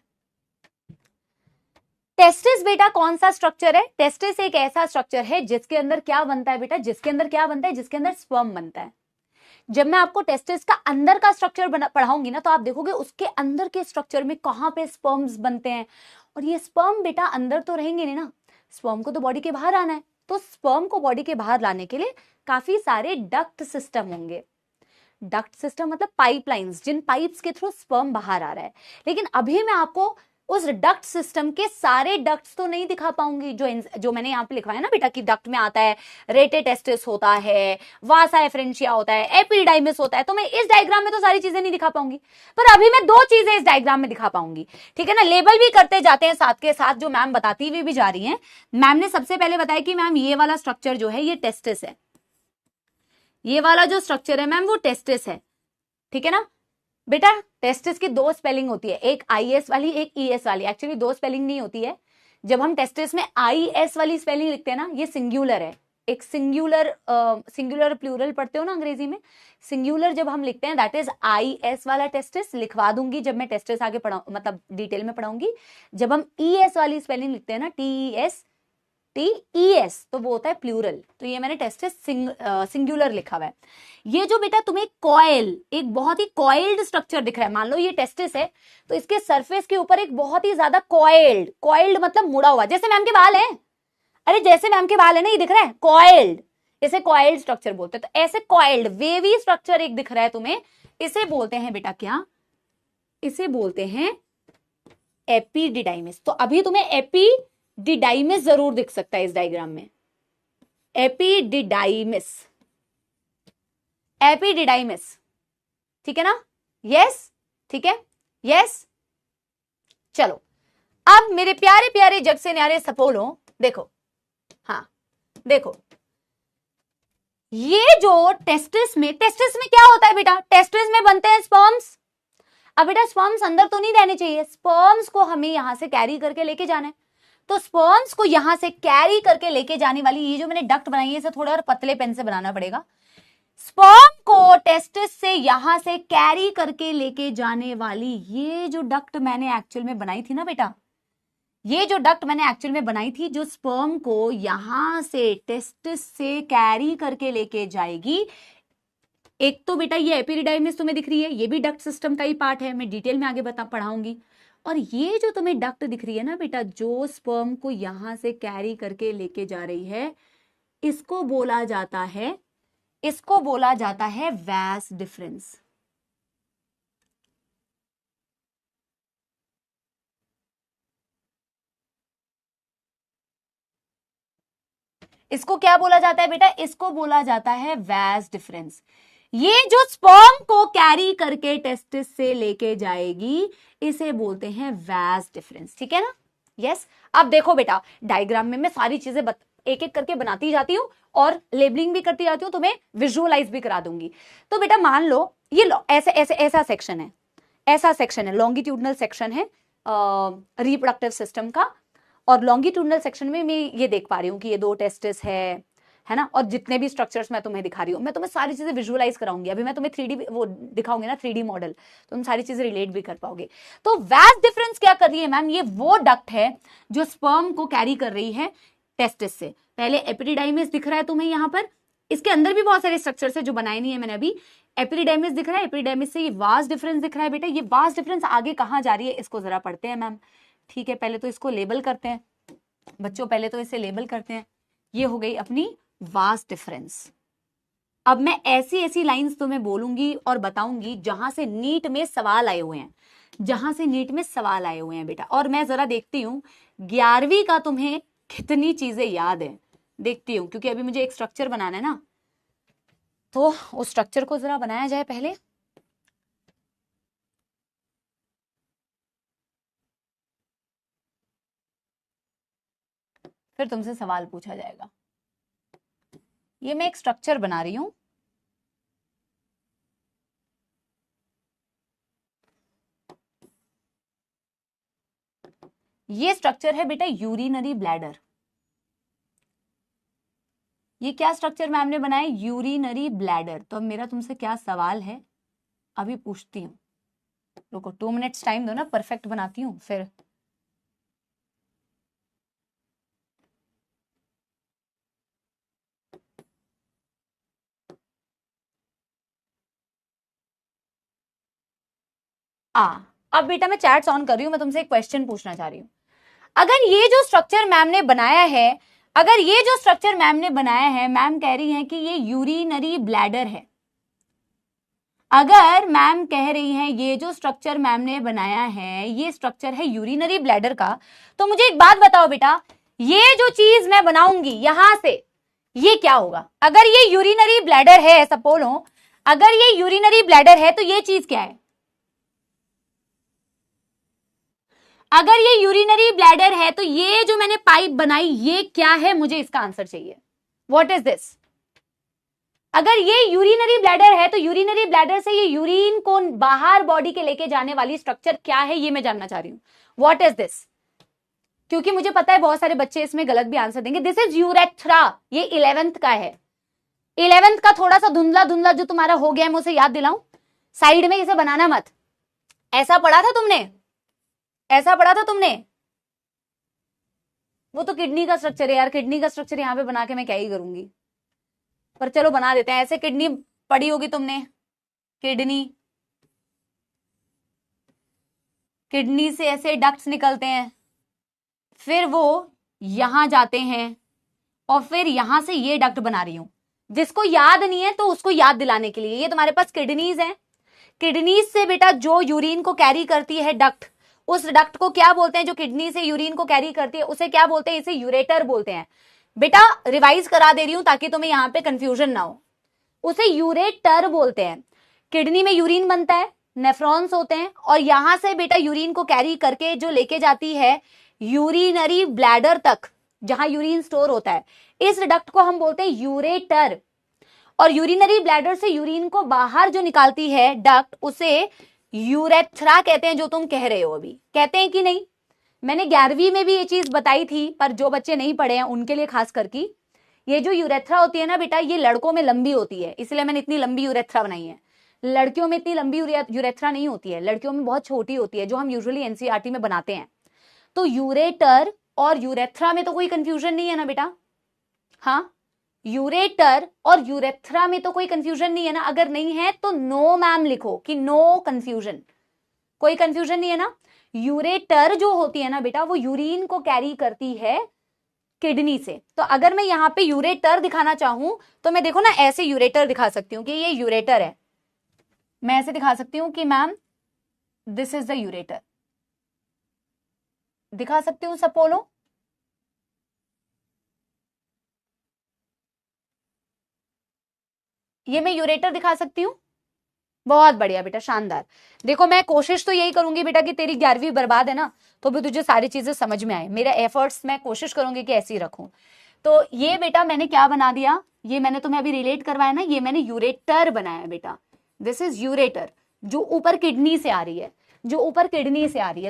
टेस्टिस बेटा कौन सा स्ट्रक्चर है? टेस्टिस एक ऐसा स्ट्रक्चर है जिसके अंदर क्या बनता है बेटा? जिसके अंदर क्या बनता है? जिसके अंदर स्पर्म बनता है। जब मैं आपको टेस्टिस का अंदर का स्ट्रक्चर पढ़ाऊंगी ना, तो आप देखोगे उसके अंदर के स्ट्रक्चर में कहां पे स्पर्म्स बनते हैं। और ये स्पर्म बेटा अंदर तो रहेंगे नहीं ना, स्पर्म को तो बॉडी के बाहर आना है। तो स्पर्म को बॉडी के बाहर लाने के लिए काफी सारे डक्ट सिस्टम होंगे। डक्ट सिस्टम मतलब पाइपलाइंस, जिन पाइप्स के थ्रू स्पर्म बाहर आ रहा है। लेकिन अभी मैं आपको उस डक्ट सिस्टम के सारे डक्ट्स तो नहीं दिखा पाऊंगी जो मैंने यहाँ पे लिखवाया ना बेटा कि डक्ट में आता है रेटे टेस्टिस होता है, वासा एफरेंशिया होता है, एपिडाइमिस होता है। तो मैं इस डायग्राम में तो सारी चीजें नहीं दिखा पाऊंगी, पर अभी मैं 2 चीजें इस डायग्राम में दिखा पाऊंगी, ठीक है ना। लेबल भी करते जाते हैं साथ के साथ, जो मैम बताती हुई भी जा रही है। मैम ने सबसे पहले बताया कि मैम ये वाला स्ट्रक्चर जो है ये टेस्टिस है, ये वाला जो स्ट्रक्चर है मैम वो टेस्टिस है, ठीक है ना बेटा। टेस्टिस की 2 स्पेलिंग होती है, एक IS वाली एक ES वाली। एक्चुअली 2 स्पेलिंग नहीं होती है। जब हम टेस्टिस में IS वाली स्पेलिंग लिखते हैं ना, ये सिंगुलर है। एक सिंगुलर प्लूरल पढ़ते हो ना अंग्रेजी में, सिंगुलर जब हम लिखते हैं दैट इज IS वाला टेस्टिस। लिखवा दूंगी जब मैं टेस्टिस आगे मतलब डिटेल में पढ़ाऊंगी। जब हम ES वाली स्पेलिंग लिखते हैं ना, TES, तो वो होता है प्लूरल। तो ये मैंने टेस्टिस सिंगुलर लिखा हुआ है। ये जो बेटा तुम्हें कॉइल, एक बहुत ही कॉइल्ड स्ट्रक्चर दिख रहा है, मान लो ये टेस्टिस है, तो इसके सरफेस के ऊपर एक बहुत ही ज्यादा कॉइल्ड मतलब मुड़ा हुआ, जैसे मैम के बाल हैं। अरे जैसे मैम के बाल है ना, ये दिख रहा है कॉइल्ड, इसे कॉइल्ड स्ट्रक्चर बोलते हैं। तो ऐसे कॉइल्ड वेवी स्ट्रक्चर एक दिख रहा है तुम्हें, इसे बोलते हैं बेटा क्या? इसे बोलते हैं एपिडिडाइमिस। तो अभी तुम्हें एपिडिडाइमिस जरूर दिख सकता है इस डायग्राम में, एपिडिडाइमिस, एपिडिडाइमिस, ठीक है ना। यस, ठीक है, यस। चलो अब मेरे प्यारे प्यारे जग से न्यारे सपोलो देखो, हाँ देखो, ये जो टेस्टिस में क्या होता है बेटा? टेस्टिस में बनते हैं स्पर्म्स। अब बेटा स्पर्म्स अंदर तो नहीं रहने चाहिए, स्पर्म्स को हमें यहां से कैरी करके लेके जाना है। तो स्पर्म्स को यहां से कैरी करके लेके जाने वाली ये जो मैंने डक्ट बनाई है, इसे थोड़ा और पतले पेन से बनाना पड़ेगा। स्पर्म को टेस्टिस से यहां से कैरी करके लेके जाने वाली ये जो डक्ट मैंने एक्चुअल में बनाई थी ना बेटा, ये जो डक्ट मैंने एक्चुअल में बनाई थी, जो स्पर्म को यहां से टेस्टिस से कैरी करके लेके जाएगी, एक तो बेटा ये एपिडिडाइमिस तुम्हें दिख रही है, ये भी डक्ट सिस्टम का ही पार्ट है, मैं डिटेल में आगे पढ़ाऊंगी। और ये जो तुम्हें डक्ट दिख रही है ना बेटा, जो स्पर्म को यहां से कैरी करके लेके जा रही है, इसको बोला जाता है वैस डिफरेंस। इसको क्या बोला जाता है बेटा? इसको बोला जाता है वैस डिफरेंस। ये जो स्पर्म को कैरी करके टेस्टिस से लेके जाएगी, इसे बोलते हैं वैस डिफरेंस, ठीक है ना। यस। अब देखो बेटा, डायग्राम में मैं सारी चीजें एक एक करके बनाती जाती हूं और लेबलिंग भी करती जाती हूं, तुम्हें विजुअलाइज भी करा दूंगी। तो बेटा मान लो ये ऐसे ऐसे ऐसा सेक्शन है, ऐसा सेक्शन है, लॉन्गिट्यूडनल सेक्शन है रिप्रोडक्टिव सिस्टम का। और लॉन्गिट्यूडनल सेक्शन में मैं ये देख पा रही हूँ कि ये 2 टेस्टिस है ना। और जितने भी स्ट्रक्चर्स मैं तुम्हें दिखा रही हूँ, मैं तुम्हें सारी चीजें विजुअलाइज कराऊंगी। अभी मैं तुम्हें 3D वो दिखाऊंगी ना, 3D मॉडल, तुम सारी चीजें रिलेट भी कर पाओगे। तो वैस डिफरेंस क्या कर रही है मैम? ये वो डक्ट है जो स्पर्म को कैरी कर रही है टेस्टिस से। पहले एपिडिडाइमिस दिख रहा है तुम्हें यहाँ पर, इसके अंदर भी बहुत सारे स्ट्रक्चर्स है जो बनाए नहीं है मैंने अभी। एपिडिडाइमिस दिख रहा है, एपिडिडाइमिस से ये वास डिफरेंस दिख रहा है बेटा। ये वास डिफरेंस आगे कहाँ जा रही है, इसको जरा पढ़ते हैं मैम, ठीक है। पहले तो इसको लेबल करते हैं बच्चों, पहले तो इसे लेबल करते हैं। ये हो गई अपनी वास डिफरेंस। अब मैं ऐसी ऐसी लाइंस तुम्हें बोलूंगी और बताऊंगी जहां से नीट में सवाल आए हुए हैं, जहां से नीट में सवाल आए हुए हैं बेटा। और मैं जरा देखती हूं 11वीं का तुम्हें कितनी चीजें याद है, देखती हूं, क्योंकि अभी मुझे एक स्ट्रक्चर बनाना है ना, तो उस स्ट्रक्चर को जरा बनाया जाए पहले। फिर तुमसे सवाल पूछा जाएगा। ये मैं एक स्ट्रक्चर बना रही हूं, ये स्ट्रक्चर है बेटा यूरिनरी ब्लैडर। ये क्या स्ट्रक्चर मैम ने बनाया? Urinary bladder. तो अब मेरा तुमसे क्या सवाल है, अभी पूछती हूँ, रुको 2 मिनट्स टाइम दो ना, परफेक्ट बनाती हूँ फिर। अब बेटा मैं चैट्स ऑन कर रही हूं, मैं तुमसे एक क्वेश्चन पूछना चाह रही हूं। अगर ये जो स्ट्रक्चर मैम ने बनाया है, मैम कह रही है कि ये यूरिनरी ब्लैडर है। अगर मैम कह रही है ये जो स्ट्रक्चर मैम ने बनाया है ये स्ट्रक्चर है यूरिनरी ब्लैडर का, तो मुझे एक बात बताओ बेटा, ये जो चीज मैं बनाऊंगी यहां से, ये क्या होगा? अगर ये यूरिनरी ब्लैडर है, सपोज लो अगर ये यूरिनरी ब्लैडर है तो ये चीज क्या है? अगर ये यूरिनरी ब्लैडर है तो ये जो मैंने पाइप बनाई ये क्या है? मुझे इसका आंसर चाहिए। What is this? अगर ये यूरिनरी ब्लैडर है तो यूरिनरी ब्लैडर से ये यूरिन को बाहर बॉडी के लेके जाने वाली स्ट्रक्चर क्या है, ये मैं जानना चाह रही हूं। What is this? क्योंकि मुझे पता है बहुत सारे बच्चे इसमें गलत भी आंसर देंगे। This is urethra. ये 11th का है। 11th का थोड़ा सा धुंधला धुंधला जो तुम्हारा हो गया है, मैं उसे याद दिलाऊं। साइड में इसे बनाना मत। ऐसा पढ़ा था तुमने? वो तो किडनी का स्ट्रक्चर है यार, किडनी का स्ट्रक्चर यहां पे बना के मैं क्या ही करूंगी, पर चलो बना देते हैं। ऐसे किडनी पढ़ी होगी तुमने, किडनी से ऐसे डक्ट्स निकलते हैं, फिर वो यहां जाते हैं और फिर यहां से ये डक्ट बना रही हूं। जिसको याद नहीं है तो उसको याद दिलाने के लिए, ये तुम्हारे पास किडनीज हैं। किडनीज से बेटा जो यूरिन को कैरी करती है डक्ट, उस डक्ट को क्या बोलते हैं? जो किडनी से यूरिन को कैरी करती है उसे क्या बोलते हैं? इसे यूरेटर बोलते हैं। बेटा रिवाइज करा दे रही हूं ताकि तुम्हें यहां पे कंफ्यूजन ना हो। उसे यूरेटर बोलते हैं। किडनी में यूरिन बनता है, नेफ्रॉन्स होते हैं, और यहां से बेटा यूरिन को कैरी करके जो लेके जाती है यूरिनरी ब्लैडर तक, जहां यूरिन स्टोर होता है, इस डक्ट को हम बोलते हैं यूरेटर। और यूरिनरी ब्लैडर से यूरिन को बाहर जो निकालती है डक्ट, उसे यूरेथ्रा कहते हैं, जो तुम कह रहे हो अभी। कहते हैं कि नहीं? मैंने 11वीं में भी ये चीज बताई थी, पर जो बच्चे नहीं पढ़े हैं उनके लिए खास करके, ये जो यूरेथ्रा होती है ना बेटा, ये लड़कों में लंबी होती है, इसलिए मैंने इतनी लंबी यूरेथ्रा बनाई है। लड़कियों में इतनी लंबी यूरेथ्रा नहीं होती है, लड़कियों में बहुत छोटी होती है, जो हम यूजुअली एनसीईआरटी में बनाते हैं। तो यूरेटर और यूरेथ्रा में तो कोई कंफ्यूजन नहीं है ना बेटा? हाँ, यूरेटर और यूरेथ्रा में तो कोई कंफ्यूजन नहीं है ना? अगर नहीं है तो नो मैम लिखो कि नो कंफ्यूजन। कोई कंफ्यूजन नहीं है ना? यूरेटर जो होती है ना बेटा, वो यूरिन को कैरी करती है किडनी से। तो अगर मैं यहां पे यूरेटर दिखाना चाहूं तो मैं देखो ना ऐसे यूरेटर दिखा सकती हूं कि ये यूरेटर है। मैं ऐसे दिखा सकती हूं कि ma'am this is the ureter, दिखा सकती हूं सपोलो। ये मैं यूरेटर दिखा सकती हूं। बहुत बढ़िया बेटा, शानदार। देखो मैं कोशिश तो यही करूंगी बेटा कि तेरी 11वीं बर्बाद है ना, तो भी तुझे सारी चीजें समझ में आए। मेरे एफर्ट्स मैं कोशिश करूंगी कि ऐसे ही रखूं। तो ये बेटा मैंने क्या बना दिया, ये मैंने तुम्हें अभी रिलेट करवाया ना, ये मैंने यूरेटर बनाया बेटा। दिस इज यूरेटर, जो ऊपर किडनी से आ रही है,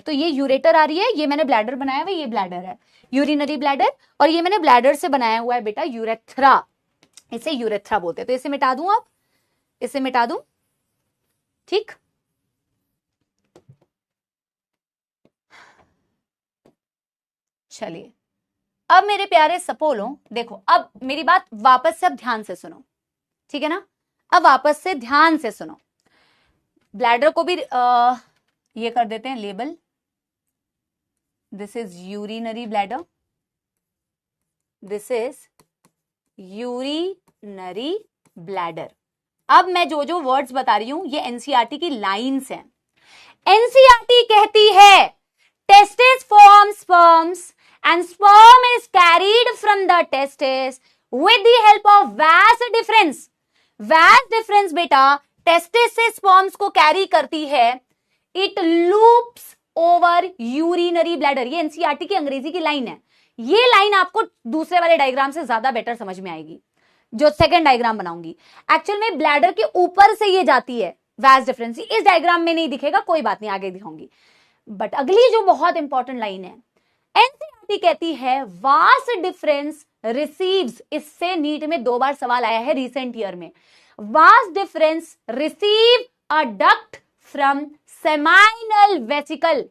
तो ये यूरेटर आ रही है। ये मैंने ब्लैडर बनाया हुआ, ये ब्लैडर है, यूरिनरी ब्लैडर। और ये मैंने ब्लैडर से बनाया हुआ है बेटा यूरेथ्रा, इसे यूरेथ्रा बोलते हैं। तो इसे मिटा दूं, अब इसे मिटा दूं, ठीक। चलिए अब मेरे प्यारे सपोलो, देखो अब मेरी बात वापस से अब ध्यान से सुनो, ठीक है ना? अब वापस से ध्यान से सुनो। ब्लैडर को भी ये कर देते हैं label. This is urinary bladder, this is urinary bladder. अब मैं जो जो वर्ड्स बता रही हूं ये एनसीईआरटी की लाइंस हैं। एनसीईआरटी कहती है testis form sperms and sperm is carried from the testis with the help of vas deferens. vas deferens बेटा टेस्टिस से स्पर्म्स को कैरी करती है। It loops over urinary bladder. ये एनसीईआरटी की अंग्रेजी की लाइन है। ये लाइन आपको दूसरे वाले डायग्राम से ज्यादा बेटर समझ में आएगी, जो सेकंड डायग्राम बनाऊंगी। एक्चुअल में ब्लैडर के ऊपर से ये जाती है vas deferens। इस डायग्राम में नहीं दिखेगा, कोई बात नहीं, आगे दिखाऊंगी। बट अगली जो बहुत इंपॉर्टेंट लाइन है, एनसीईआरटी कहती है वास डिफरेंस रिसीव्स। इससे नीट में 2 बार सवाल आया है रिसेंट ईयर में। Vas deferens receive a duct from seminal vesicle.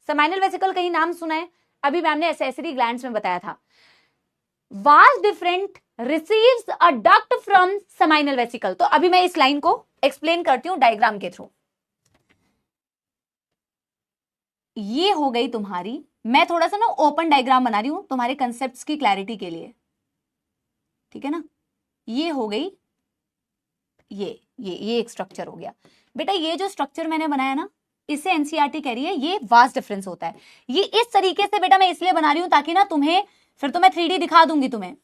Seminal vesicle कहीं नाम सुना है? अभी मैम ने एसेसरी ग्लैंड्स में बताया था। वास different receives a duct from seminal vesicle. तो अभी मैं इस लाइन को एक्सप्लेन करती हूं डायग्राम के थ्रू। ये हो गई तुम्हारी, मैं थोड़ा सा ना ओपन डायग्राम बना रही हूं तुम्हारे कंसेप्ट्स की क्लैरिटी के लिए, ठीक है ना। ये हो गई, ये एक स्ट्रक्चर हो गया बेटा। ये जो स्ट्रक्चर मैंने बनाया ना, इससे एनसीईआरटी कह रही है ये वास्ट डिफरेंस होता है। ये इस तरीके से बेटा मैं इसलिए बना रही हूं ताकि ना तुम्हें, फिर तो मैं 3D दिखा दूंगी तुम्हें,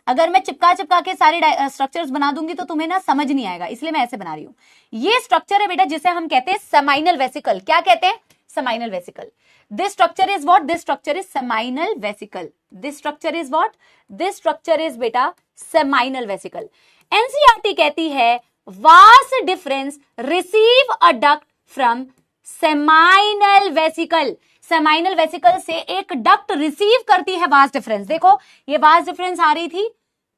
अगर मैं चिपका के सारे स्ट्रक्चर्स बना दूंगी तो तुम्हें ना समझ नहीं आएगा, इसलिए मैं ऐसे बना रही हूं। ये स्ट्रक्चर है बेटा जिसे हम कहते हैं सेमाइनल वेसिकल। क्या कहते हैं? Seminal vesicle. This structure is what? This structure is seminal vesicle. This structure is what? This structure is बेटा सेमाइनल वेसिकल। एनसीईआरटी कहती है vast difference receive a duct from seminal vesicle. Seminal vesicle से एक duct receive करती है vast difference. देखो ये vast difference आ रही थी,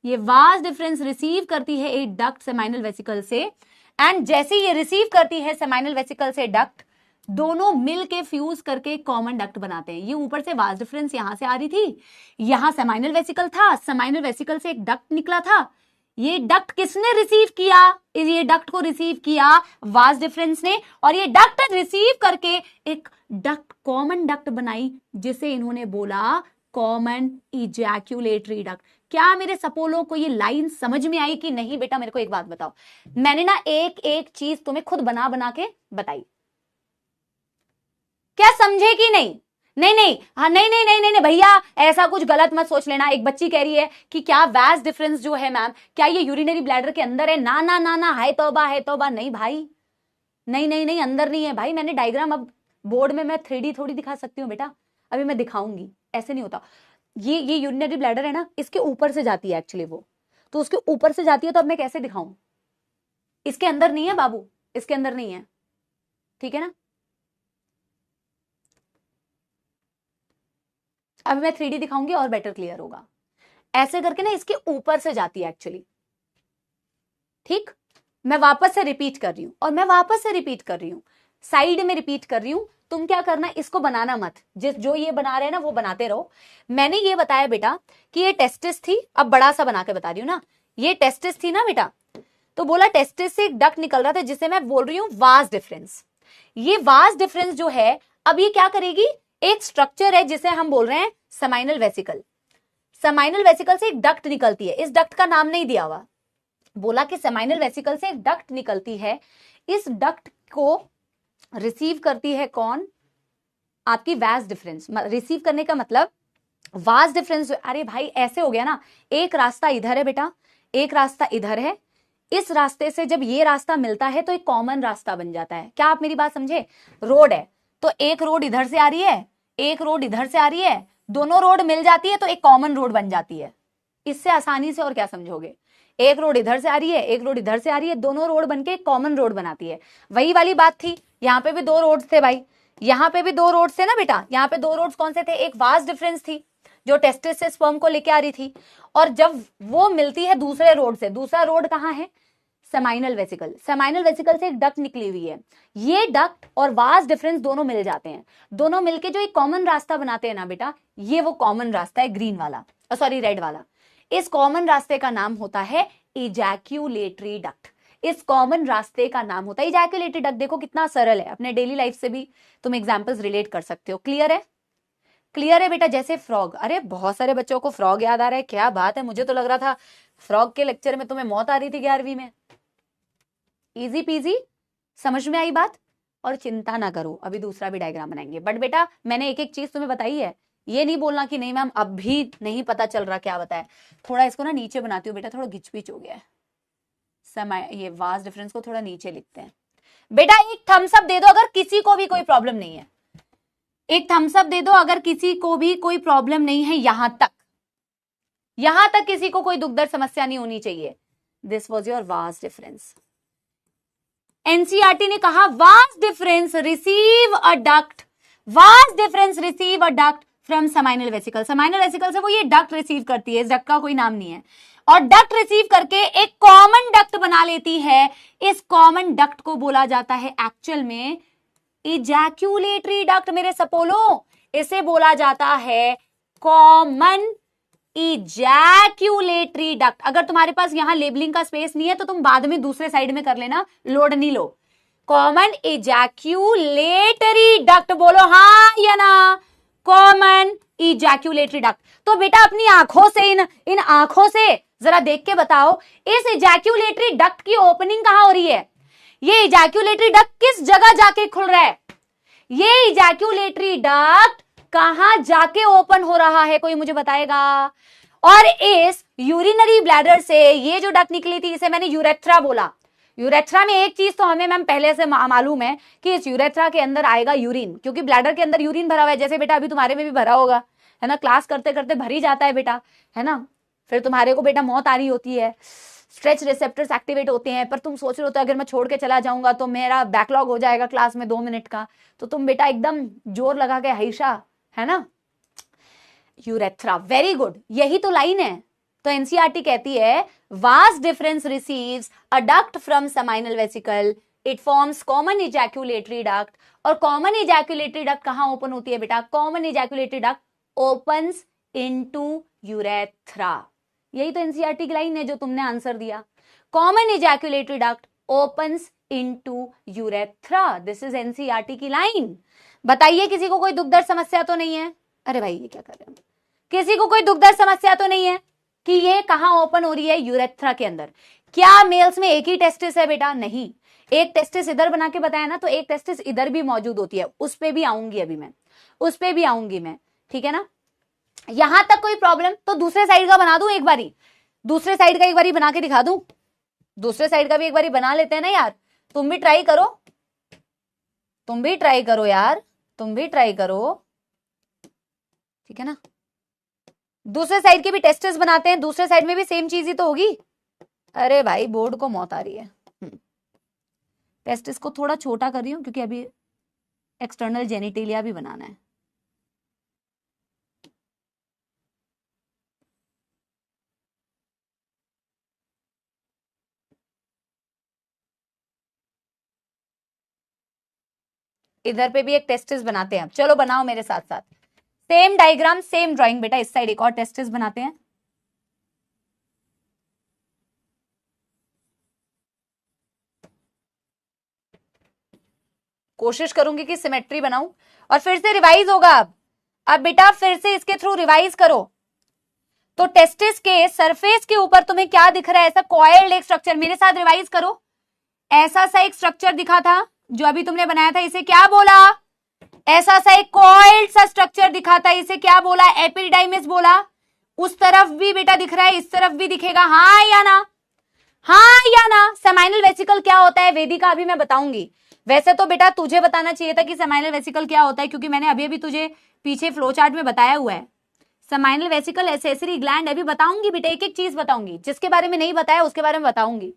ये वास्ट डिफरेंस रिसीव करती है एक डक्ट सेमाइनल वेसिकल से, एंड जैसे ये रिसीव करती है सेमाइनल वेसिकल से डक्ट, दोनों मिलके फ्यूज करके कॉमन डक्ट बनाते हैं। ये ऊपर से वास्ट डिफरेंस यहां से आ रही थी, यहां सेमाइनल वेसिकल था, सेमाइनल वेसिकल से एक डक्ट निकला था। ये डक्ट किसने रिसीव किया? ये डक्ट को रिसीव किया वास्ट डिफरेंस ने, और ये डक्ट रिसीव करके एक डक्ट, कॉमन डक्ट बनाई, जिसे इन्होंने बोला कॉमन इजैक्यूलेटरी डक्ट। क्या मेरे सपोलो को ये लाइन समझ में आई कि नहीं? बेटा मेरे को एक बात बताओ, मैंने ना एक एक चीज तुम्हें खुद बना बना के बताई, क्या समझे कि नहीं? नहीं नहीं, हाँ नहीं नहीं नहीं नहीं, नहीं भैया ऐसा कुछ गलत मत सोच लेना। एक बच्ची कह रही है कि क्या वास्ट डिफरेंस जो है मैम, क्या ये यूरिनरी ब्लैडर के अंदर है? ना ना ना ना, है तौबा है तौबा। नहीं भाई, नहीं नहीं नहीं, अंदर नहीं है भाई। मैंने डायग्राम, अब बोर्ड में मैं 3D थोड़ी दिखा सकती हूँ बेटा, अभी मैं दिखाऊंगी, ऐसे नहीं होता। ये यूरिनरी ब्लैडर है ना, इसके ऊपर से जाती है एक्चुअली वो, तो उसके ऊपर से जाती है, तो अब मैं कैसे दिखाऊं? इसके अंदर नहीं है बाबू, इसके अंदर नहीं है, ठीक है ना। अब मैं 3D दिखाऊंगी और बेटर क्लियर होगा। ऐसे करके ना इसके ऊपर से जाती है एक्चुअली, ठीक। मैं वापस से रिपीट कर रही हूं, और मैं वापस से रिपीट कर रही हूं, साइड में रिपीट कर रही हूं। तुम क्या करना, इसको बनाना मत, जो ये बना रहे हैं ना वो बनाते रहो। मैंने ये बताया बेटा कि ये टेस्टिस थी, अब बड़ा सा बना के बता रही हूं ना, ये टेस्टिस थी ना बेटा, तो बोला टेस्टिस से एक डक्ट निकल रहा था, जिसे मैं बोल रही हूं वास्ट डिफरेंस। ये वास्ट डिफरेंस जो है, अब ये क्या करेगी, एक स्ट्रक्चर है जिसे हम बोल रहे हैं सेमाइनल वेसिकल। सेमाइनल वेसिकल से एक डक्ट निकलती है, इस डक्ट का नाम नहीं दिया हुआ, बोला कि सेमाइनल वेसिकल से एक डक्ट निकलती है। इस डक्ट को रिसीव करती है कौन? आपकी वास्ट डिफरेंस। रिसीव करने का मतलब वास्ट डिफरेंस। अरे भाई ऐसे हो गया ना, एक रास्ता इधर है बेटा, एक रास्ता इधर है, इस रास्ते से जब ये रास्ता मिलता है तो एक कॉमन रास्ता बन जाता है। क्या आप मेरी बात समझे? रोड है, तो एक रोड इधर से आ रही है, एक रोड इधर से आ रही है, दोनों रोड मिल जाती है तो एक कॉमन रोड बन जाती है। इससे आसानी से और क्या समझोगे? एक रोड इधर से आ रही है, एक रोड इधर से आ रही है, दोनों रोड बनके एक कॉमन रोड बनाती है। वही वाली बात थी, यहाँ पे भी दो रोड थे भाई, यहाँ पे भी दो रोड थे ना बेटा। यहाँ पे दो रोड कौन से थे? एक वास्ट डिफरेंस थी जो टेस्टिस से स्पर्म को लेके आ रही थी, और जब वो मिलती है दूसरे रोड से, दूसरा रोड कहाँ है? Seminal vesicle. सेमाइनल वेसिकल से एक डक्ट निकली हुई है, ये डक्ट और वास्ट डिफरेंस दोनों मिल जाते हैं, दोनों मिलके जो एक कॉमन रास्ता बनाते हैं ना बेटा, ये वो कॉमन रास्ता है ग्रीन वाला, सॉरी रेड वाला। इस कॉमन रास्ते का नाम होता है इजैक्यूलेटरी डक्ट। इस कॉमन रास्ते का नाम होता है इजैक्यूलेटरी डक्ट। देखो कितना सरल है, अपने डेली लाइफ से भी तुम एग्जांपल्स रिलेट कर सकते हो। क्लियर है? क्लियर है बेटा? जैसे फ्रॉग, अरे बहुत सारे बच्चों को फ्रॉग याद आ रहा है, क्या बात है, मुझे तो लग रहा था फ्रॉग के लेक्चर में तुम्हें मौत आ रही थी 11वीं में। इजी पीजी, समझ में आई बात? और चिंता ना करो, अभी दूसरा भी डायग्राम बनाएंगे। बट बेटा मैंने एक एक चीज तुम्हें बताई है, ये नहीं बोलना कि नहीं मैम अब भी नहीं पता चल रहा क्या बताया। थोड़ा इसको ना नीचे बनाती हूँ बेटा, थोड़ा घिच पिच हो गया है समय, ये वास्ट डिफरेंस को थोड़ा नीचे लिखते हैं। बेटा एक थम्स अप दे दो अगर किसी को भी कोई प्रॉब्लम नहीं है, एक थम्स अप दे दो अगर किसी को भी कोई प्रॉब्लम नहीं है। यहां तक किसी को कोई दुख दर्द समस्या नहीं होनी चाहिए। This was your vast difference. NCERT ने कहा vast difference receive a duct, vast difference receive a duct from seminal vesicle. Seminal vesicle से वो ये डक्ट रिसीव करती है, इस डक्ट का कोई नाम नहीं है, और डक्ट रिसीव करके एक कॉमन डक्ट बना लेती है। इस कॉमन डक्ट को बोला जाता है एक्चुअल में इजैक्यूलेटरी डक्ट। मेरे सपोलो, इसे बोला जाता है कॉमन इजैक्यूलेटरी डक्ट। अगर तुम्हारे पास यहां लेबलिंग का स्पेस नहीं है तो तुम बाद में दूसरे साइड में कर लेना, लोड नहीं लो। कॉमन इजैक्यूलेटरी डक्ट, बोलो हाँ या ना, कॉमन इजैक्यूलेटरी डक्ट। तो बेटा अपनी आंखों से, इन आंखों से जरा देख के बताओ, इस इजैक्यूलेटरी डक्ट की ओपनिंग कहां हो रही है? ये इजैक्यूलेटरी डक्ट किस जगह जाके खुल रहा है? ये इजैक्यूलेटरी डक्ट कहां जाके ओपन हो रहा है, कोई मुझे बताएगा? और इस यूरिनरी ब्लैडर से ये जो डक्ट निकली थी, इसे मैंने यूरेथ्रा बोला। यूरेथ्रा में एक चीज तो हमें मैम पहले से मालूम है कि इस यूरेथ्रा के अंदर आएगा यूरिन, क्योंकि ब्लैडर के अंदर यूरिन भरा हुआ है। जैसे बेटा अभी तुम्हारे में भी भरा होगा, है ना, क्लास करते करते भर ही जाता है बेटा, है ना, फिर तुम्हारे को बेटा मौत आ रही होती है, स्ट्रेच रिसेप्टर्स एक्टिवेट होते हैं, पर तुम सोच रहे हो तो अगर मैं छोड़ के चला जाऊंगा तो मेरा बैकलॉग हो जाएगा क्लास में 2 मिनट का, तो तुम बेटा एकदम जोर लगा के हईशा, है ना, यूरेथ्रा, वेरी गुड, यही तो लाइन है। तो एनसीईआरटी कहती है vast difference receives a duct from seminal vesicle, it forms common ejaculatory duct. और कॉमन इजैक्यूलेटरी डक्ट कहां ओपन होती है बेटा? Common ejaculatory duct opens into urethra. यही तो एनसीईआरटी की लाइन है जो तुमने आंसर दिया, common ejaculatory duct opens into urethra. This is NCERT की लाइन। बताइए किसी को कोई दुख दर्द समस्या तो नहीं है? अरे भाई ये क्या कर रहे हैं, किसी को कोई दुख दर्द समस्या तो नहीं है कि ये कहां ओपन हो रही है? यूरेथ्रा के अंदर। क्या मेल्स में एक ही टेस्टिस है बेटा? नहीं, एक टेस्टिस इधर बना के बताया ना, तो एक टेस्टिस इधर भी मौजूद होती है, उस पे भी आऊंगी अभी मैं, उस पे भी आऊंगी मैं, ठीक है ना। यहां तक कोई प्रॉब्लम? तो दूसरे साइड का बना दूं एक बारी, दूसरे साइड का एक बारी बना के दिखा दूं, दूसरे साइड का भी एक बारी बना लेते हैं ना यार। तुम भी ट्राई करो, तुम भी ट्राई करो यार, तुम भी ट्राई करो, ठीक है ना। दूसरे साइड के भी टेस्टेस बनाते हैं, दूसरे साइड में भी सेम चीज ही तो होगी। अरे भाई बोर्ड को मौत आ रही है। टेस्टिस को थोड़ा छोटा कर रही हूं क्योंकि अभी एक्सटर्नल जेनिटेलिया भी बनाना है। इधर पे भी एक टेस्टिस बनाते हैं, चलो बनाओ मेरे साथ साथ, सेम डायग्राम सेम ड्राइंग बेटा। इस साइड एक और टेस्टिस बनाते हैं। कोशिश करूंगी कि सिमेट्री बनाऊं और फिर से रिवाइज होगा। अब बेटा फिर से इसके थ्रू रिवाइज करो। तो टेस्टिस के सरफेस के ऊपर तुम्हें क्या दिख रहा है? ऐसा कॉइल्ड एक स्ट्रक्चर, मेरे साथ रिवाइज करो। ऐसा सा एक स्ट्रक्चर दिखा था जो अभी तुमने बनाया था, इसे क्या बोला? ऐसा सा एक कॉइल्ड सा स्ट्रक्चर दिखा था, इसे क्या बोला? एपिडिडाइमिस बोला। उस तरफ भी बेटा दिख रहा है, इस तरफ भी दिखेगा, हाँ या ना? हाँ या ना? सेमाइनल वेसिकल क्या होता है वेदिका? अभी मैं बताऊंगी। वैसे तो बेटा तुझे बताना चाहिए था कि सेमाइनल वेसिकल क्या होता है, क्योंकि मैंने अभी अभी तुझे पीछे फ्लो चार्ट में बताया हुआ है। सेमाइनल वेसिकल एसेसरी ग्लैंड, अभी बताऊंगी बेटा, एक एक चीज बताऊंगी, जिसके बारे में नहीं बताया उसके बारे में बताऊंगी।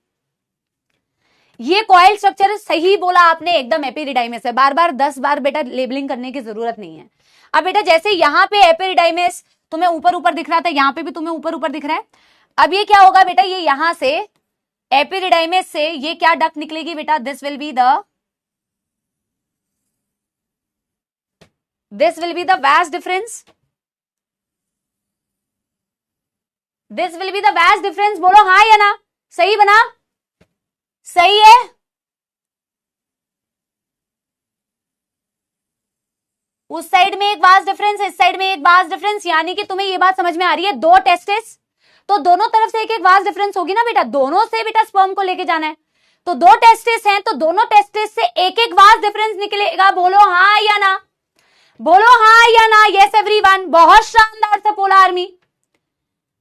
ये कॉइल स्ट्रक्चर सही बोला आपने, एकदम एपिडिडाइमिस है। बार बार 10 बार बेटा लेबलिंग करने की जरूरत नहीं है। अब बेटा जैसे यहां पे एपिडिडाइमिस तुम्हें ऊपर ऊपर दिख रहा था, यहां पे भी तुम्हें ऊपर ऊपर दिख रहा है। अब ये क्या होगा बेटा? ये यहां से एपिडिडाइमिस से ये क्या डक्ट निकलेगी बेटा? दिस विल बी द वास deferens, this will be the vas deferens. बोलो हाँ या ना? सही बना? सही है? उस साइड में एक वास डिफरेंस, इस साइड में एक वास डिफरेंस, यानी कि तुम्हें ये बात समझ में आ रही है, दो टेस्टिस तो दोनों तरफ से एक एक वास डिफरेंस होगी ना बेटा, दोनों से बेटा स्पर्म को लेके जाना है। तो दो टेस्टिस हैं तो दोनों टेस्टिस से एक एक वास डिफरेंस निकलेगा। बोलो हाँ या ना? बोलो हाँ या ना? यस एवरीवन, बहुत शानदार था पोला आर्मी।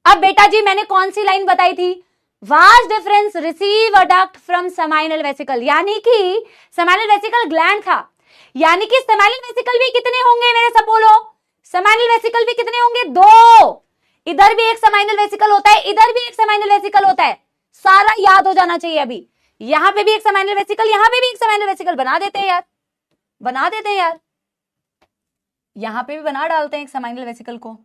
अब बेटा जी मैंने कौन सी लाइन बताई थी? Vas deferens receive a duct from seminal vesicle, यानी कि सेमाइनल वेसिकल ग्लैंड था, यानी कि सेमाइनल वेसिकल भी कितने होंगे मेरे सब बोलो? सेमाइनल वेसिकल भी कितने होंगे? 2। इधर भी एक सेमाइनल वेसिकल होता है, इधर भी एक सेमाइनल वेसिकल होता है, सारा याद हो जाना चाहिए। अभी यहां पे भी एक सेमाइनल वेसिकल, यहां पे भी एक सेमाइनल वेसिकल, बना देते हैं यार, बना देते हैं यार, यहां पे भी बना डालते हैं एक सेमाइनल वेसिकल को।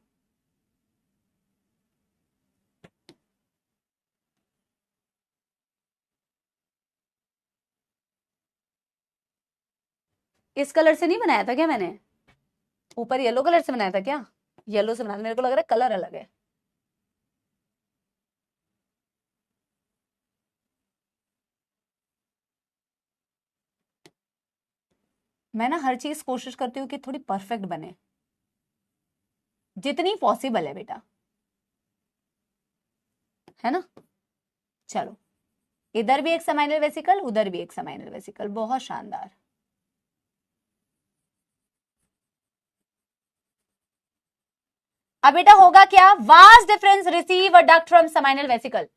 इस कलर से नहीं बनाया था क्या मैंने? ऊपर येलो कलर से बनाया था क्या? येलो से बनाया, मेरे को लग रहा है कलर अलग है। मैं ना हर चीज कोशिश करती हूँ कि थोड़ी परफेक्ट बने, जितनी पॉसिबल है बेटा, है ना। चलो, इधर भी एक सेमाइनल वेसिकल, उधर भी एक सेमाइनल वेसिकल, बहुत शानदार। अब बेटा होगा क्या, vast difference receive a duct from seminal vesicle,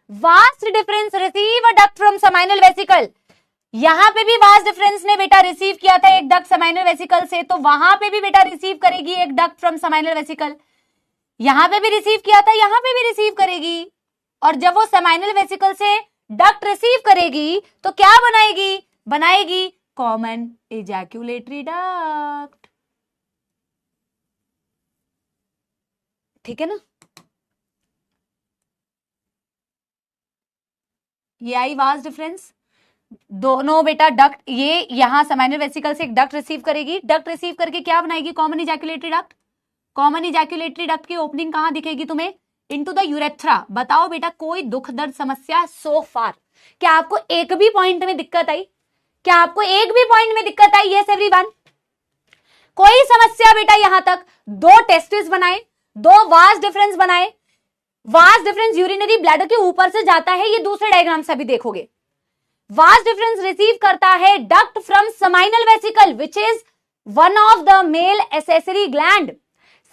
vast difference receive a duct from seminal vesicle. यहां पे भी वास्ट डिफरेंस ने बेटा रिसीव किया था एक डक्ट सेमाइनल वेसिकल से, तो वहां पे भी बेटा रिसीव करेगी एक डक्ट फ्रॉम सेमाइनल वेसिकल। यहां पे भी रिसीव किया था, यहां पे भी रिसीव करेगी। और जब वो सेमाइनल वेसिकल से डक्ट रिसीव करेगी तो क्या बनाएगी, बनाएगी कॉमन इजैक्यूलेटरी डक्ट। ठीक है ना। ये आई वास्ट डिफरेंस, दोनों बेटा डक्ट, ये यहां सेमाइनल वेसिकल से एक डक्ट रिसीव करेगी, डक्ट रिसीव करके क्या बनाएगी, common ejaculatory duct. Common ejaculatory duct की ओपनिंग कहां दिखेगी तुम्हें, इनटू द यूरेथ्रा। बताओ बेटा कोई दुख दर्द समस्या सो फार, क्या आपको एक भी पॉइंट में दिक्कत आई, क्या आपको एक भी पॉइंट में दिक्कत आई, यस एवरीवन, कोई समस्या बेटा यहां तक। दो टेस्टिस बनाए, दो वास्ट डिफरेंस बनाए, वास्ट डिफरेंस यूरिनरी ब्लैडर के ऊपर से जाता है, ये दूसरे डायग्राम से भी देखोगे। वास्ट डिफरेंस रिसीव करता है duct from seminal vesicle which is one of the male accessory gland.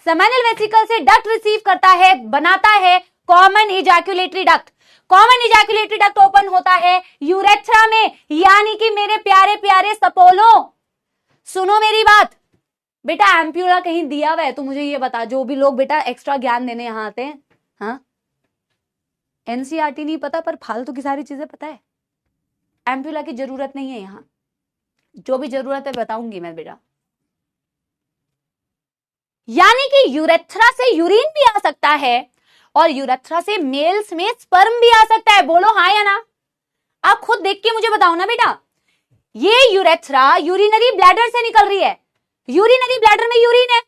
Seminal vesicle से डक्ट रिसीव करता है, बनाता है common ejaculatory duct. Common ejaculatory duct open होता है यूरेथ्रा में, यानी कि मेरे प्यारे प्यारे सपोलो, सुनो मेरी बात बेटा, एम्प्यूला कहीं दिया हुआ है तो मुझे ये बता, जो भी लोग बेटा एक्स्ट्रा ज्ञान देने यहां आते हैं, हाँ एनसीईआरटी नहीं पता पर फालतू की सारी चीजें पता है। एम्प्यूला की जरूरत नहीं है यहां, जो भी जरूरत है बताऊंगी मैं बेटा। यानी कि यूरेथ्रा से यूरिन भी आ सकता है और यूरेथ्रा से मेल्स में स्पर्म भी आ सकता है, बोलो हाँ या ना। आप खुद देख के मुझे बताओ ना बेटा, ये यूरेथ्रा यूरिनरी ब्लैडर से निकल रही है, यूरिनरी ब्लैडर में यूरिन है,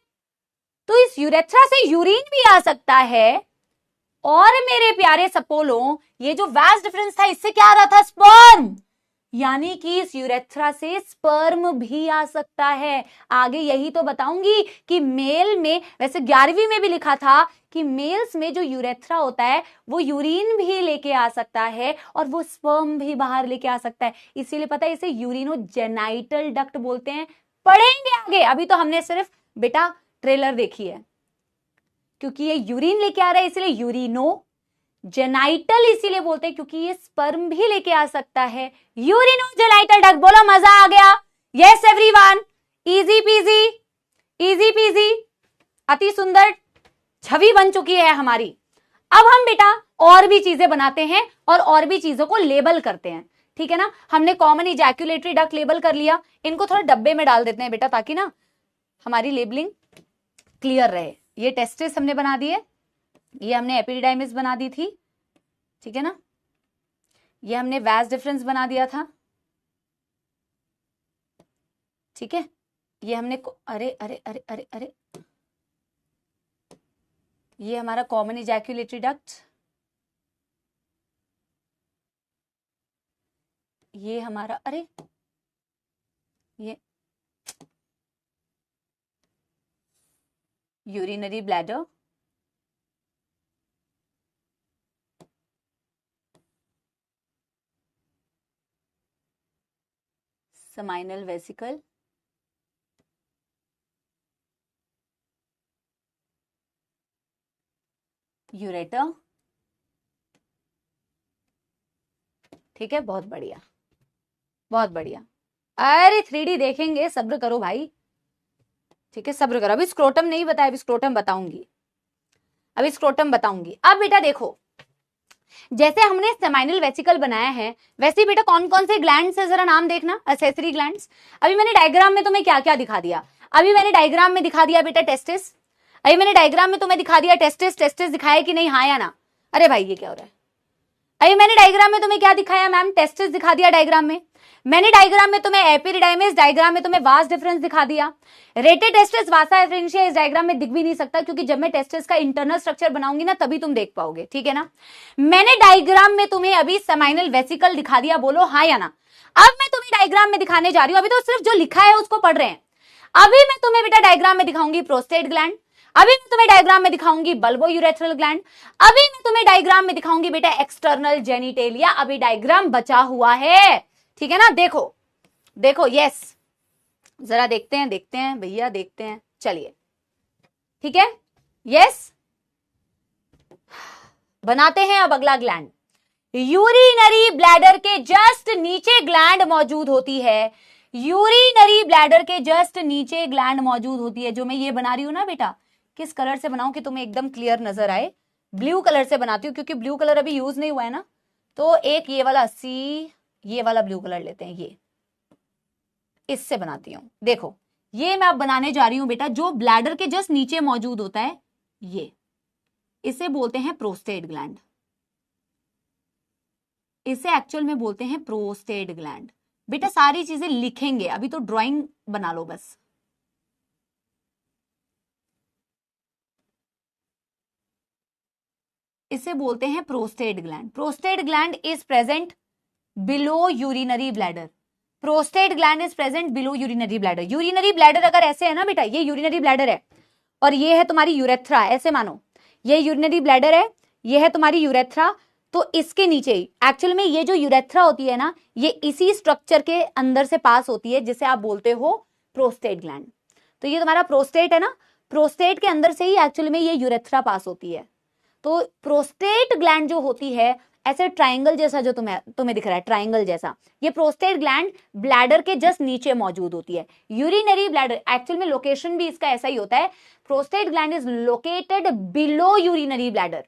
तो इस यूरेथ्रा से यूरिन भी आ सकता है। और मेरे प्यारे सपोलो, ये जो वास्ट डिफरेंस था इससे क्या आ रहा था, स्पर्म, यानी कि इस यूरेथ्रा से स्पर्म भी आ सकता है। आगे यही तो बताऊंगी कि मेल में, वैसे 11वीं में भी लिखा था कि मेल्स में जो यूरेथ्रा होता है वो यूरिन भी लेके आ सकता है और वो स्पर्म भी बाहर लेके आ सकता है, इसीलिए पता है इसे यूरिनोजेनाइटल डक्ट बोलते हैं। पढ़ेंगे आगे, अभी तो हमने सिर्फ बेटा ट्रेलर देखी है। क्योंकि ये यूरिन लेके आ रहा है इसलिए यूरिनो जेनाइटल इसीलिए बोलते हैं, क्योंकि ये स्पर्म भी लेके आ सकता है। यूरिनोजेनाइटल डक्ट, बोलो मजा आ गया, yes everyone, easy PG, easy PG, अति सुंदर छवि बन चुकी है हमारी। अब हम बेटा और भी चीजें बनाते हैं और भी चीजों को लेबल करते हैं, ठीक है ना। हमने कॉमन इजैक्यूलेटरी डक्ट लेबल कर लिया, इनको थोड़ा डब्बे में डाल देते हैं बेटा ताकि ना हमारी लेबलिंग क्लियर रहे। ये टेस्टिस हमने बना दिए, ये हमने एपिडिडाइमिस बना दी थी, ठीक है ना। ये हमने वास्ट डिफरेंस बना दिया था, ठीक है। ये हमने अरे अरे अरे अरे अरे ये हमारा कॉमन इजैक्यूलेटरी डक्ट, ये हमारा अरे ये urinary bladder, seminal vesicle, ureter, ठीक है। बहुत बढ़िया, बहुत बढ़िया। अरे 3D देखेंगे, सब्र करो भाई, ठीक है, सब्र करो। अभी स्क्रोटम नहीं बताया, अभी स्क्रोटम बताऊंगी, अभी स्क्रोटम बताऊंगी। अब बेटा देखो, जैसे हमने सेमाइनल वेसिकल बनाया है वैसे ही बेटा कौन कौन से ग्लैंड्स है जरा नाम देखना, एसेसरी ग्लैंड्स। अभी मैंने डायग्राम में तुम्हें क्या क्या दिखा दिया, अभी मैंने डायग्राम में दिखा दिया बेटा टेस्टिस, अभी मैंने डायग्राम में तुम्हें दिखा दिया टेस्टिस, टेस्टिस दिखाया कि नहीं, हाँ या ना। अरे भाई ये क्या हो रहा है, अभी मैंने डायग्राम में तुम्हें क्या दिखाया मैम, टेस्टिस दिखा दिया डायग्राम में। मैंने डायग्राम में तुम्हें एपिडिडाइमिस, डायग्राम में तुम्हें वास डिफरेंस दिखा दिया। रेटे टेस्टिस वासा एफरेंशिया इस डायग्राम में दिख भी नहीं सकता, क्योंकि जब मैं टेस्टिस का इंटरनल स्ट्रक्चर बनाऊंगी ना तभी तुम देख पाओगे, ठीक है ना। मैंने डायग्राम में तुम्हें अभी सेमाइनल वेसिकल दिखा दिया, बोलो हाँ या ना। अब मैं तुम्हें डायग्राम में दिखाने जा रही हूं, अभी तो सिर्फ जो लिखा है उसको पढ़ रहे हैं। अभी मैं तुम्हें बेटा डायग्राम में दिखाऊंगी प्रोस्टेट ग्लैंड, अभी मैं तुम्हें डायग्राम में दिखाऊंगी बल्बो यूरेथ्रल ग्लैंड, अभी मैं तुम्हें डायग्राम में दिखाऊंगी बेटा एक्सटर्नल जेनिटेलिया। अभी डायग्राम बचा हुआ है, ठीक है ना। देखो देखो, यस, जरा देखते हैं भैया, देखते हैं, चलिए ठीक है, यस। बनाते हैं अब अगला ग्लैंड। यूरिनरी ब्लैडर के जस्ट नीचे ग्लैंड मौजूद होती है, यूरिनरी ब्लैडर के जस्ट नीचे ग्लैंड मौजूद होती है। जो मैं ये बना रही हूं ना बेटा, किस कलर से बनाऊं कि तुम्हें एकदम क्लियर नजर आए, ब्लू कलर से बनाती हूँ, क्योंकि ब्लू कलर अभी यूज नहीं हुआ है ना। तो एक ये वाला ये वाला ब्लू कलर लेते हैं, ये इससे बनाती हूं। देखो ये मैं अब बनाने जा रही हूं बेटा, जो ब्लैडर के जस्ट नीचे मौजूद होता है, ये इसे बोलते हैं प्रोस्टेट ग्लैंड, इसे एक्चुअल में बोलते हैं प्रोस्टेट ग्लैंड। बेटा सारी चीजें लिखेंगे, अभी तो ड्राइंग बना लो बस। इसे बोलते हैं prostate gland. Prostate gland is present below urinary bladder, prostate gland is present below urinary bladder. Urinary bladder अगर ऐसे है ना बेटा, ये यूरिनरी ब्लैडर है और ये है तुम्हारी यूरेथ्रा, ऐसे मानो ये यूरिनरी ब्लैडर है, ये है तुम्हारी यूरेथ्रा। तो इसके नीचे ही एक्चुअल में ये जो यूरेथ्रा होती है ना, ये इसी स्ट्रक्चर के अंदर से पास होती है, जिसे आप बोलते हो प्रोस्टेट ग्लैंड। तो ये तुम्हारा प्रोस्टेट है ना, प्रोस्टेट के अंदर से ही एक्चुअल में ये यूरेथ्रा पास होती है। तो प्रोस्टेट ग्लैंड जो होती है ऐसे ट्राइंगल जैसा, जो तुम्हें दिख रहा है ट्राइंगल जैसा, ये प्रोस्टेट ग्लैंड ब्लैडर के जस्ट नीचे मौजूद होती है। यूरिनरी ब्लैडर एक्चुअल में लोकेशन भी इसका ऐसा ही होता है, prostate gland is located below urinary bladder,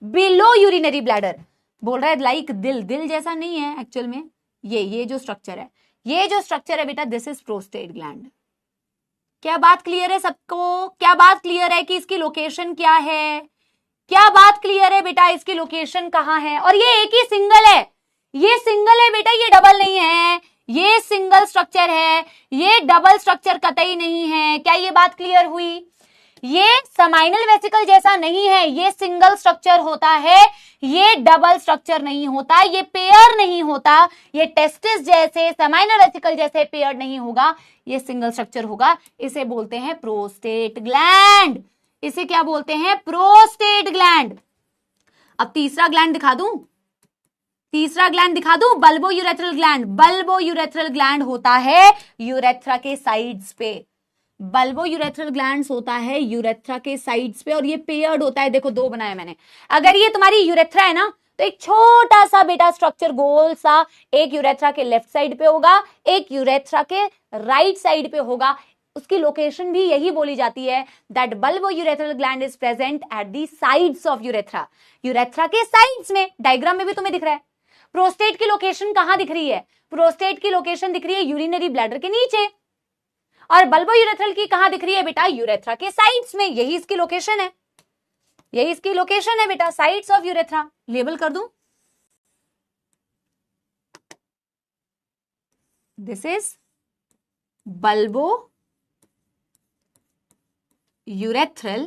below urinary bladder. बोल रहा है लाइक दिल, दिल जैसा नहीं है एक्चुअल में, ये जो स्ट्रक्चर है, ये जो स्ट्रक्चर है बेटा, दिस इज प्रोस्टेट ग्लैंड। क्या बात क्लियर है सबको? क्या बात क्लियर है कि इसकी लोकेशन क्या है? क्या बात क्लियर है बेटा, इसकी लोकेशन कहां है? और ये एक ही सिंगल है, ये सिंगल है बेटा, ये डबल नहीं है, ये सिंगल स्ट्रक्चर है, ये डबल स्ट्रक्चर कतई नहीं है। क्या ये बात क्लियर हुई? ये सेमाइनल वेसिकल जैसा नहीं है, ये सिंगल स्ट्रक्चर होता है, ये डबल स्ट्रक्चर नहीं होता, ये पेयर नहीं होता, ये टेस्टिस जैसे सेमाइनल वेसिकल जैसे पेयर नहीं होगा, ये सिंगल स्ट्रक्चर होगा। इसे बोलते हैं प्रोस्टेट ग्लैंड, इसे क्या बोलते हैं? Prostate gland. अब तीसरा ग्लैंड दिखा दूं, तीसरा ग्लैंड दिखा दूं, bulbo urethral gland. Bulbo urethral gland होता है यूरेथ्रा के साइड्स पे, बल्बो यूरेथ्रल ग्लैंड्स होता है यूरेथ्रा के साइड्स पे, और ये पेयर्ड होता है। देखो दो बनाया मैंने, अगर ये तुम्हारी यूरेथ्रा है ना, तो एक छोटा सा बेटा स्ट्रक्चर गोल सा, एक यूरेथ्रा के लेफ्ट साइड पे होगा, एक यूरेथ्रा के राइट साइड पे होगा। उसकी लोकेशन भी यही बोली जाती है, that bulbo urethral gland is present at the sides of urethra, urethra के साइड्स में। डायग्राम में भी तुम्हें दिख रहा है। प्रोस्टेट की लोकेशन कहां दिख रही है? प्रोस्टेट की लोकेशन दिख रही है यूरिनरी ब्लैडर के नीचे, और बल्बो यूरेथ्रल की कहां दिख रही है बेटा? यूरेथ्रा के साइड्स में। यही इसकी लोकेशन है, यही इसकी लोकेशन है बेटा, साइड्स ऑफ यूरेथ्रा। लेबल कर दूं, this is bulbo urethral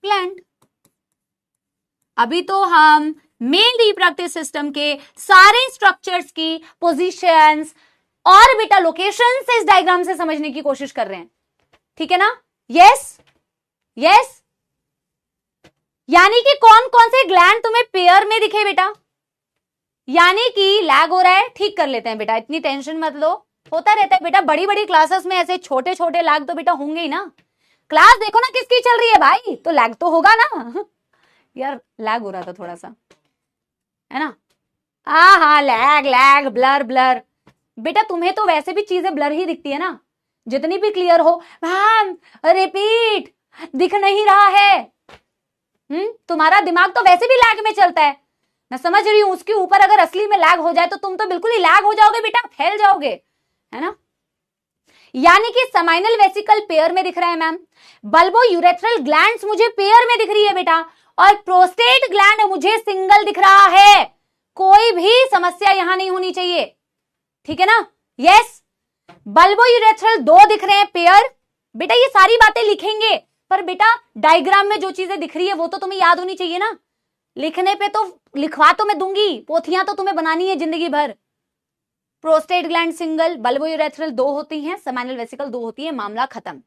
gland. अभी तो हम मेल रिप्रोडक्टिव सिस्टम के सारे स्ट्रक्चर्स की पोजीशंस और बेटा लोकेशंस इस डायग्राम से समझने की कोशिश कर रहे हैं, ठीक है ना? Yes yes. यानी कि कौन कौन से ग्लैंड तुम्हें पेयर में दिखे बेटा? यानी कि लैग हो रहा है, ठीक कर लेते हैं बेटा, इतनी टेंशन मत लो, होता रहता है बेटा। बड़ी बड़ी क्लासेस में ऐसे छोटे छोटे लैग तो बेटा होंगे ही ना। क्लास देखो ना किसकी चल रही है भाई, तो लैग तो होगा ना। यार लैग हो रहा था थोड़ा सा, है ना? हाँ लैग लैग, ब्लर ब्लर। बेटा तुम्हें तो वैसे भी चीजें ब्लर ही दिखती है ना, जितनी भी क्लियर हो। मैम रिपीट दिख नहीं रहा है। तुम्हारा दिमाग तो वैसे भी लैग में चलता है, मैं समझ रही हूं। उसके ऊपर अगर असली में लैग हो जाए तो तुम तो बिल्कुल ही लैग हो जाओगे बेटा, फैल जाओगे, है ना? यानी कि सेमाइनल वेसिकल पेयर में दिख रहा है मैम, बल्बो यूरेथ्रल ग्लैंड्स मुझे पेयर में दिख रही है बेटा, और प्रोस्टेट ग्लैंड मुझे सिंगल दिख रहा है। कोई भी समस्या यहां नहीं होनी चाहिए, ठीक है ना। यस, बल्बो यूरेथ्रल 2 दिख रहे हैं पेयर, बेटा ये सारी बातें लिखेंगे, पर बेटा डायग्राम में जो चीजें दिख रही है वो तो तुम्हें याद होनी चाहिए ना। लिखने पे तो लिखवा तो मैं दूंगी, पोथियां तो तुम्हें बनानी है जिंदगी भर। Prostate gland single, bulbo urethral 2 होती हैं, सेमिनल वेसिकल 2 होती है, मामला खत्म।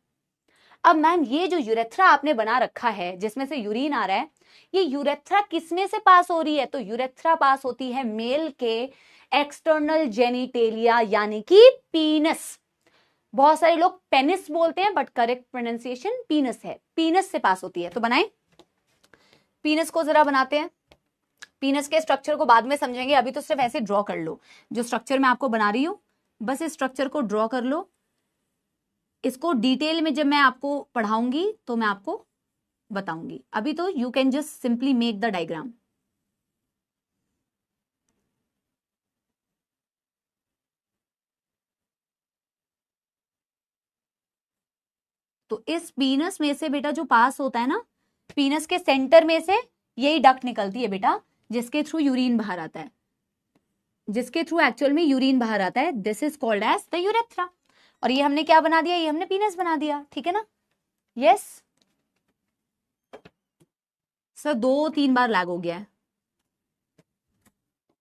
अब मैम ये जो यूरेथ्रा आपने बना रखा है जिसमें से यूरिन आ रहा है, ये यूरेथ्रा किसमें से पास हो रही है? तो यूरेथ्रा पास होती है मेल के एक्सटर्नल जेनिटेलिया यानी कि पीनस। बहुत सारे लोग पेनिस बोलते हैं बट करेक्ट प्रोनाउंसिएशन पीनस है, पीनस से पास होती है। तो बनाएं, पीनस को जरा बनाते हैं। पीनस के स्ट्रक्चर को बाद में समझेंगे, अभी तो सिर्फ ऐसे ड्रॉ कर लो। जो स्ट्रक्चर मैं आपको बना रही हूं बस इस स्ट्रक्चर को ड्रॉ कर लो। इसको डिटेल में जब मैं आपको पढ़ाऊंगी तो मैं आपको बताऊंगी, अभी तो you can just simply make the diagram. तो इस पीनस में से बेटा जो पास होता है ना, पीनस के सेंटर में से यही डक्ट निकलती है बेटा, जिसके थ्रू यूरिन बाहर आता है, जिसके थ्रू एक्चुअल में यूरिन बाहर आता है। This is called as the urethra. और ये हमने क्या बना दिया? ये हमने पीनस बना दिया, ठीक है ना। यस सर, 2-3 बार लैग हो गया है,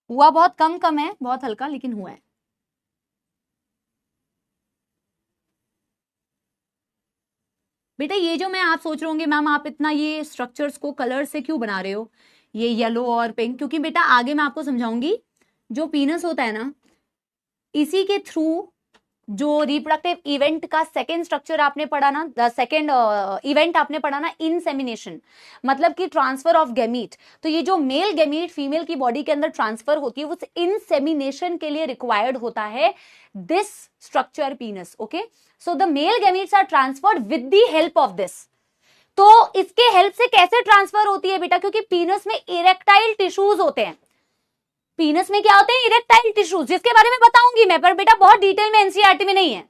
हुआ बहुत कम कम है, बहुत हल्का लेकिन हुआ है। बेटा ये जो मैं आप सोच रहे होंगे मैम आप इतना ये स्ट्रक्चर्स को कलर से क्यों बना रहे हो, ये येलो और पिंक, क्योंकि बेटा आगे मैं आपको समझाऊंगी जो पीनस होता है ना, इसी के थ्रू जो रिप्रोडक्टिव इवेंट का सेकेंड स्ट्रक्चर आपने पढ़ा ना, सेकेंड इवेंट आपने पढ़ा ना, इंसेमिनेशन, मतलब कि ट्रांसफर ऑफ गैमीट। तो ये जो मेल गैमीट फीमेल की बॉडी के अंदर ट्रांसफर होती है, उस इंसेमिनेशन के लिए रिक्वायर्ड होता है this structure penis. Okay, so the male gametes are transferred with the help of this. तो इसके हेल्प से कैसे ट्रांसफर होती है बेटा? क्योंकि पीनस में इरेक्टाइल टिश्यूज होते हैं। पीनस में क्या होते हैं? इरेक्टाइल टिश्यूज, जिसके बारे में बताऊंगी मैं, पर बेटा बहुत डिटेल में एनसीईआरटी में नहीं है,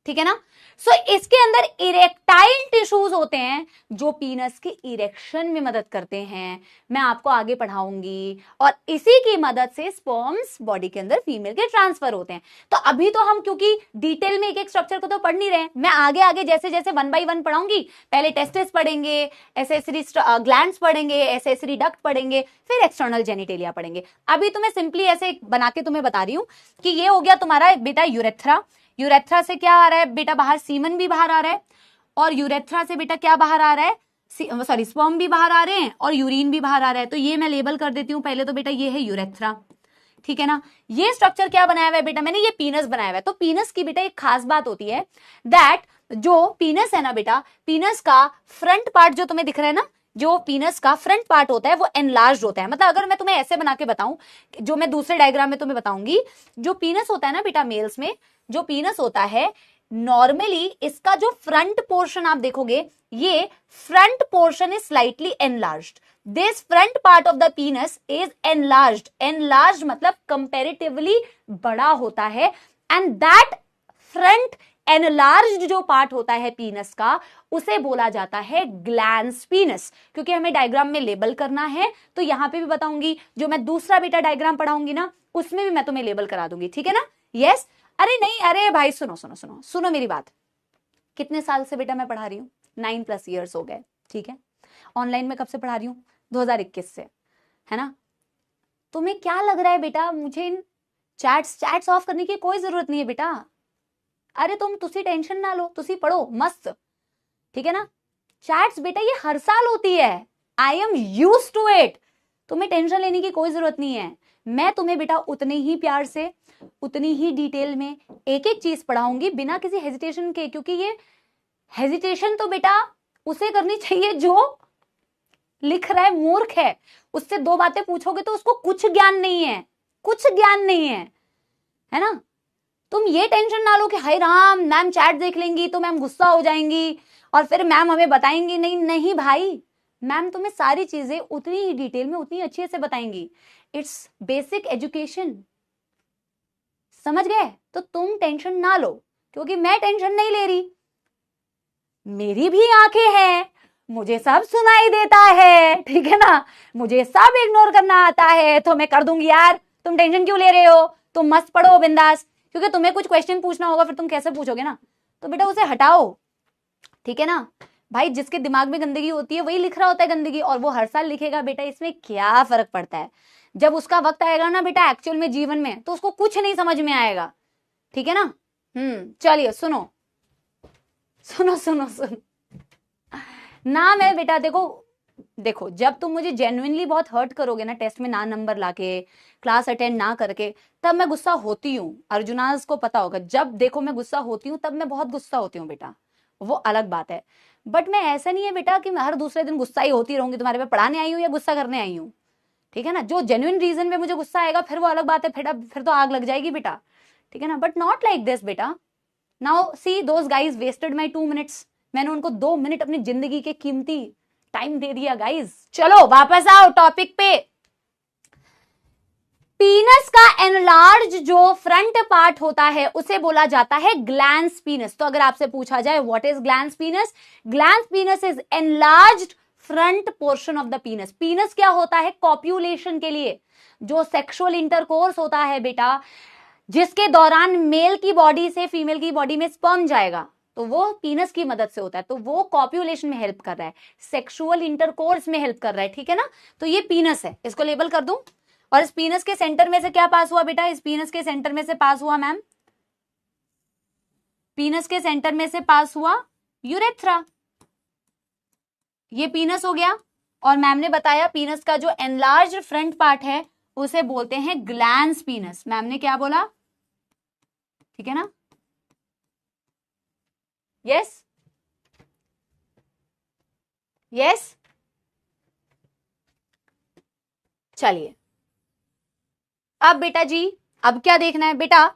ठीक है ना। सो इसके अंदर इरेक्टाइल टिश्यूज होते हैं जो पीनस के इरेक्शन में मदद करते हैं, मैं आपको आगे पढ़ाऊंगी। और इसी की मदद से स्पर्म्स बॉडी के अंदर फीमेल के ट्रांसफर होते हैं। तो अभी तो हम क्योंकि डिटेल में एक एक स्ट्रक्चर को तो पढ़ नहीं रहे, मैं आगे आगे जैसे जैसे 1 by 1 पढ़ाऊंगी। पहले टेस्टिस पढ़ेंगे, एसेसरी ग्लैंड्स पढ़ेंगे, एसेसरी डक्ट पढ़ेंगे, फिर एक्सटर्नल जेनिटेलिया पढ़ेंगे। अभी तो मैं सिंपली ऐसे बना के तुम्हें बता रही हूं कि ये हो गया तुम्हारा बेटा यूरेथ्रा। यूरेथ्रा से क्या आ रहा है बेटा? बाहर सीमन भी बाहर आ रहा है, और यूरेथ्रा से बेटा क्या बाहर आ रहा है? सॉरी, स्पर्म भी बाहर आ रहे हैं और यूरिन भी बाहर आ रहा है। तो ये मैं लेबल कर देती हूं पहले। तो बेटा ये है यूरेथ्रा, ठीक है ना। ये स्ट्रक्चर क्या बनाया हुआ है बेटा? मैंने ये पीनस बनाया हुआ है। तो पीनस की बेटा एक खास बात होती है दैट जो पीनस है ना बेटा, पीनस का फ्रंट पार्ट जो तुम्हें दिख रहा है ना, जो पीनस का फ्रंट पार्ट होता है वो एनलार्ज होता है। मतलब अगर मैं तुम्हें ऐसे बना के बताऊं, जो मैं दूसरे डायग्राम में तुम्हें बताऊंगी, जो पीनस होता है ना बेटा मेल्स में, जो पीनस होता है नॉर्मली इसका जो फ्रंट पोर्शन आप देखोगे, ये front portion is slightly enlarged. This front part of the पीनस is enlarged. Enlarged मतलब कंपैरेटिवली बड़ा होता है, एंड दैट फ्रंट एनलार्ज्ड जो पार्ट होता है पीनस का, उसे बोला जाता है ग्लैंस पीनस। क्योंकि हमें डायग्राम में लेबल करना है, तो यहां पे भी बताऊंगी, जो मैं दूसरा बेटा डायग्राम पढ़ाऊंगी ना, उसमें भी मैं तुम्हें लेबल करा दूंगी, ठीक है ना। यस, अरे नहीं, अरे भाई सुनो सुनो सुनो सुनो मेरी बात। कितने साल से बेटा मैं पढ़ा रही हूँ? 9+ years हो गए, ठीक है। ऑनलाइन में कब से पढ़ा रही हूँ? 2021 से, है ना। तुम्हें क्या लग रहा है बेटा मुझे इन चैट्स ऑफ करने की कोई जरूरत नहीं है बेटा। अरे तुसी टेंशन ना लो, तुसी पढ़ो मस्त, ठीक है ना। चैट्स बेटा ये हर साल होती है, I am used to it. तुम्हें टेंशन लेने की कोई जरूरत नहीं है। मैं तुम्हें बेटा उतने ही प्यार से, उतनी ही डिटेल में एक एक चीज पढ़ाऊंगी बिना किसी हेजिटेशन के। क्योंकि ये हेजिटेशन तो बेटा उसे करनी चाहिए जो लिख रहा है, मूर्ख है। उससे 2 बातें पूछोगे तो उसको कुछ ज्ञान नहीं है, कुछ ज्ञान नहीं है ना। तुम ये टेंशन ना लो कि हाय राम मैम चैट देख लेंगी तो मैम गुस्सा हो जाएंगी और फिर मैम हमें बताएंगी नहीं। नहीं भाई, मैम तुम्हें सारी चीजें उतनी ही डिटेल में, उतनी अच्छे से बताएंगी। इट्स बेसिक एजुकेशन, समझ गए। तो तुम टेंशन ना लो, क्योंकि मैं टेंशन नहीं ले रही। मेरी भी आंखें हैं, मुझे सब सुनाई देता है, ठीक है ना, मुझे सब इग्नोर करना आता है, तो मैं कर दूंगी यार, तुम टेंशन क्यों ले रहे हो, तुम मस्त पढ़ो बिंदास। क्योंकि तुम्हें कुछ क्वेश्चन पूछना होगा, फिर तुम कैसे पूछोगे ना, तो बेटा उसे हटाओ, ठीक है ना। भाई जिसके दिमाग में गंदगी होती है वही लिख रहा होता है गंदगी, और वो हर साल लिखेगा बेटा, इसमें क्या फर्क पड़ता है। जब उसका वक्त आएगा ना बेटा एक्चुअल में जीवन में, तो उसको कुछ नहीं समझ में आएगा, ठीक है ना। चलिए सुनो सुनो सुनो सुनो ना, मैं बेटा देखो जब तुम मुझे जेन्युइनली बहुत हर्ट करोगे ना, टेस्ट में ना नंबर लाके, क्लास अटेंड ना करके, तब मैं गुस्सा होती हूँ। अर्जुनाज को पता होगा, जब देखो मैं गुस्सा होती हूँ तब मैं बहुत गुस्सा होती हूँ बेटा, वो अलग बात है। बट मैं ऐसा नहीं है बेटा कि मैं हर दूसरे दिन गुस्सा ही होती रहूंगी, तुम्हारे पे पढ़ाने आई हूँ या गुस्सा करने आई हूँ, ठीक है ना। जो जेन्युइन रीजन में मुझे गुस्सा आएगा फिर वो अलग बात है, फिर तो आग लग जाएगी बेटा, ठीक है ना। बट नॉट लाइक दिस बेटा। Now see those guys wasted my 2 minutes, मैंने उनको 2 मिनट अपनी जिंदगी के कीमती टाइम दे दिया गाइज। चलो वापस आओ टॉपिक पे। पीनस का एनलार्ज जो फ्रंट पार्ट होता है उसे बोला जाता है ग्लैंस पीनस। तो अगर आपसे पूछा जाए what is glans penis, glans penis is enlarged front portion of the penis. Penis क्या होता है, कॉप्यूलेशन के लिए जो सेक्सुअल इंटरकोर्स होता है बेटा, जिसके दौरान मेल की बॉडी से फीमेल की बॉडी में स्पर्म जाएगा, तो वो पीनस की मदद से होता है। तो वो कॉप्यूलेशन में हेल्प कर रहा है, सेक्सुअल इंटरकोर्स में हेल्प कर रहा है, ठीक है ना। तो ये पीनस है, इसको लेबल कर दूं। और इस पीनस के सेंटर में से क्या पास हुआ बेटा, इस पीनस के सेंटर में से पास हुआ मैम, पीनस के सेंटर में से पास हुआ यूरेथ्रा। ये पीनस हो गया। और मैम ने बताया पीनस का जो एनलार्ज फ्रंट पार्ट है उसे बोलते हैं ग्लैंस पीनस। मैम ने क्या बोला, ठीक है ना, यस यस। चलिए अब बेटा जी, अब क्या देखना है बेटा,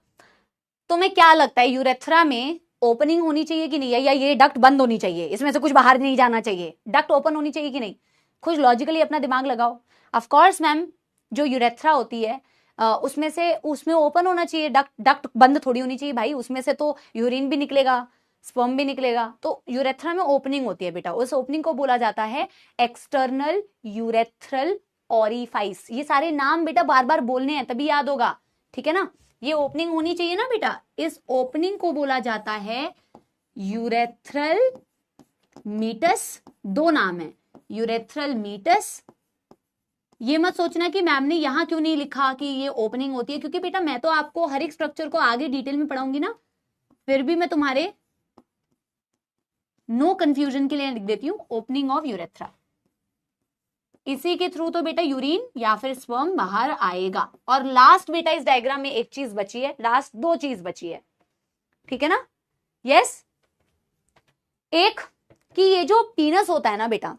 तुम्हें क्या लगता है यूरेथ्रा में ओपनिंग होनी चाहिए कि नहीं, या ये डक्ट बंद होनी चाहिए, इसमें से कुछ बाहर नहीं जाना चाहिए, डक्ट ओपन होनी चाहिए कि नहीं, कुछ लॉजिकली अपना दिमाग लगाओ। ऑफ कोर्स मैम, जो यूरेथ्रा होती है उसमें ओपन होना चाहिए, डक्ट बंद थोड़ी होनी चाहिए भाई, उसमें से तो यूरिन भी निकलेगा, स्पर्म भी निकलेगा। तो यूरेथ्रा में ओपनिंग होती है बेटा, उस ओपनिंग को बोला जाता है एक्सटर्नल यूरेथ्रल ऑरिफाइस। ये सारे नाम बेटा बार बार बोलने हैं तभी याद होगा, ठीक है ना। ये ओपनिंग होनी चाहिए ना बेटा, इस ओपनिंग को बोला जाता है यूरेथ्रल मीटस। 2 नाम है, यूरेथ्रल मीटस। ये मत सोचना कि मैम ने यहां क्यों नहीं लिखा कि ये ओपनिंग होती है, क्योंकि बेटा मैं तो आपको हर एक स्ट्रक्चर को आगे डिटेल में पढ़ाऊंगी ना, फिर भी मैं तुम्हारे नो कंफ्यूजन के लिए लिख देती हूं ओपनिंग ऑफ यूरेथ्रा। इसी के थ्रू तो बेटा यूरिन या फिर स्पर्म बाहर आएगा। और लास्ट बेटा इस डायग्राम में एक चीज बची है, लास्ट 2 चीज बची है, ठीक है ना, यस। एक कि ये जो पीनस होता है ना बेटा,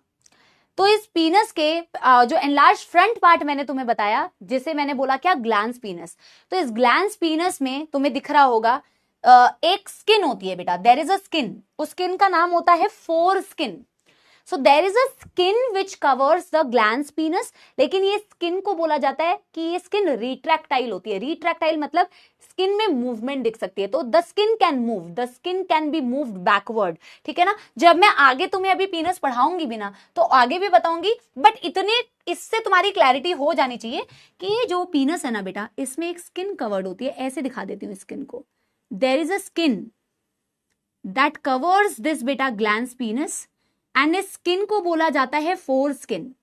तो इस पीनस के जो एनलार्ज फ्रंट पार्ट मैंने तुम्हें बताया, जिसे मैंने बोला क्या, ग्लैंस पीनस। तो इस ग्लैंस पीनस में तुम्हें दिख रहा होगा एक स्किन होती है बेटा, देयर इज अ स्किन, उस स्किन का नाम होता है foreskin. So there is a skin which covers the glans penis. लेकिन ये स्किन को बोला जाता है कि ये स्किन रिट्रैक्टाइल होती है। रिट्रैक्टाइल मतलब स्किन में मूवमेंट दिख सकती है, तो the skin can move, the skin can be moved backward, ठीक है ना। जब मैं आगे तुम्हें अभी पीनस पढ़ाऊंगी भी ना, तो आगे भी बताऊंगी, बट इतने इससे तुम्हारी क्लैरिटी हो जानी चाहिए कि ये जो पीनस है ना बेटा, इसमें एक स्किन कवर्ड होती है। ऐसे दिखा देती हूँ स्किन को, there is a skin that covers this बेटा ग्लैंस पीनस, एंड इस स्किन को बोला जाता है फोर स्किन।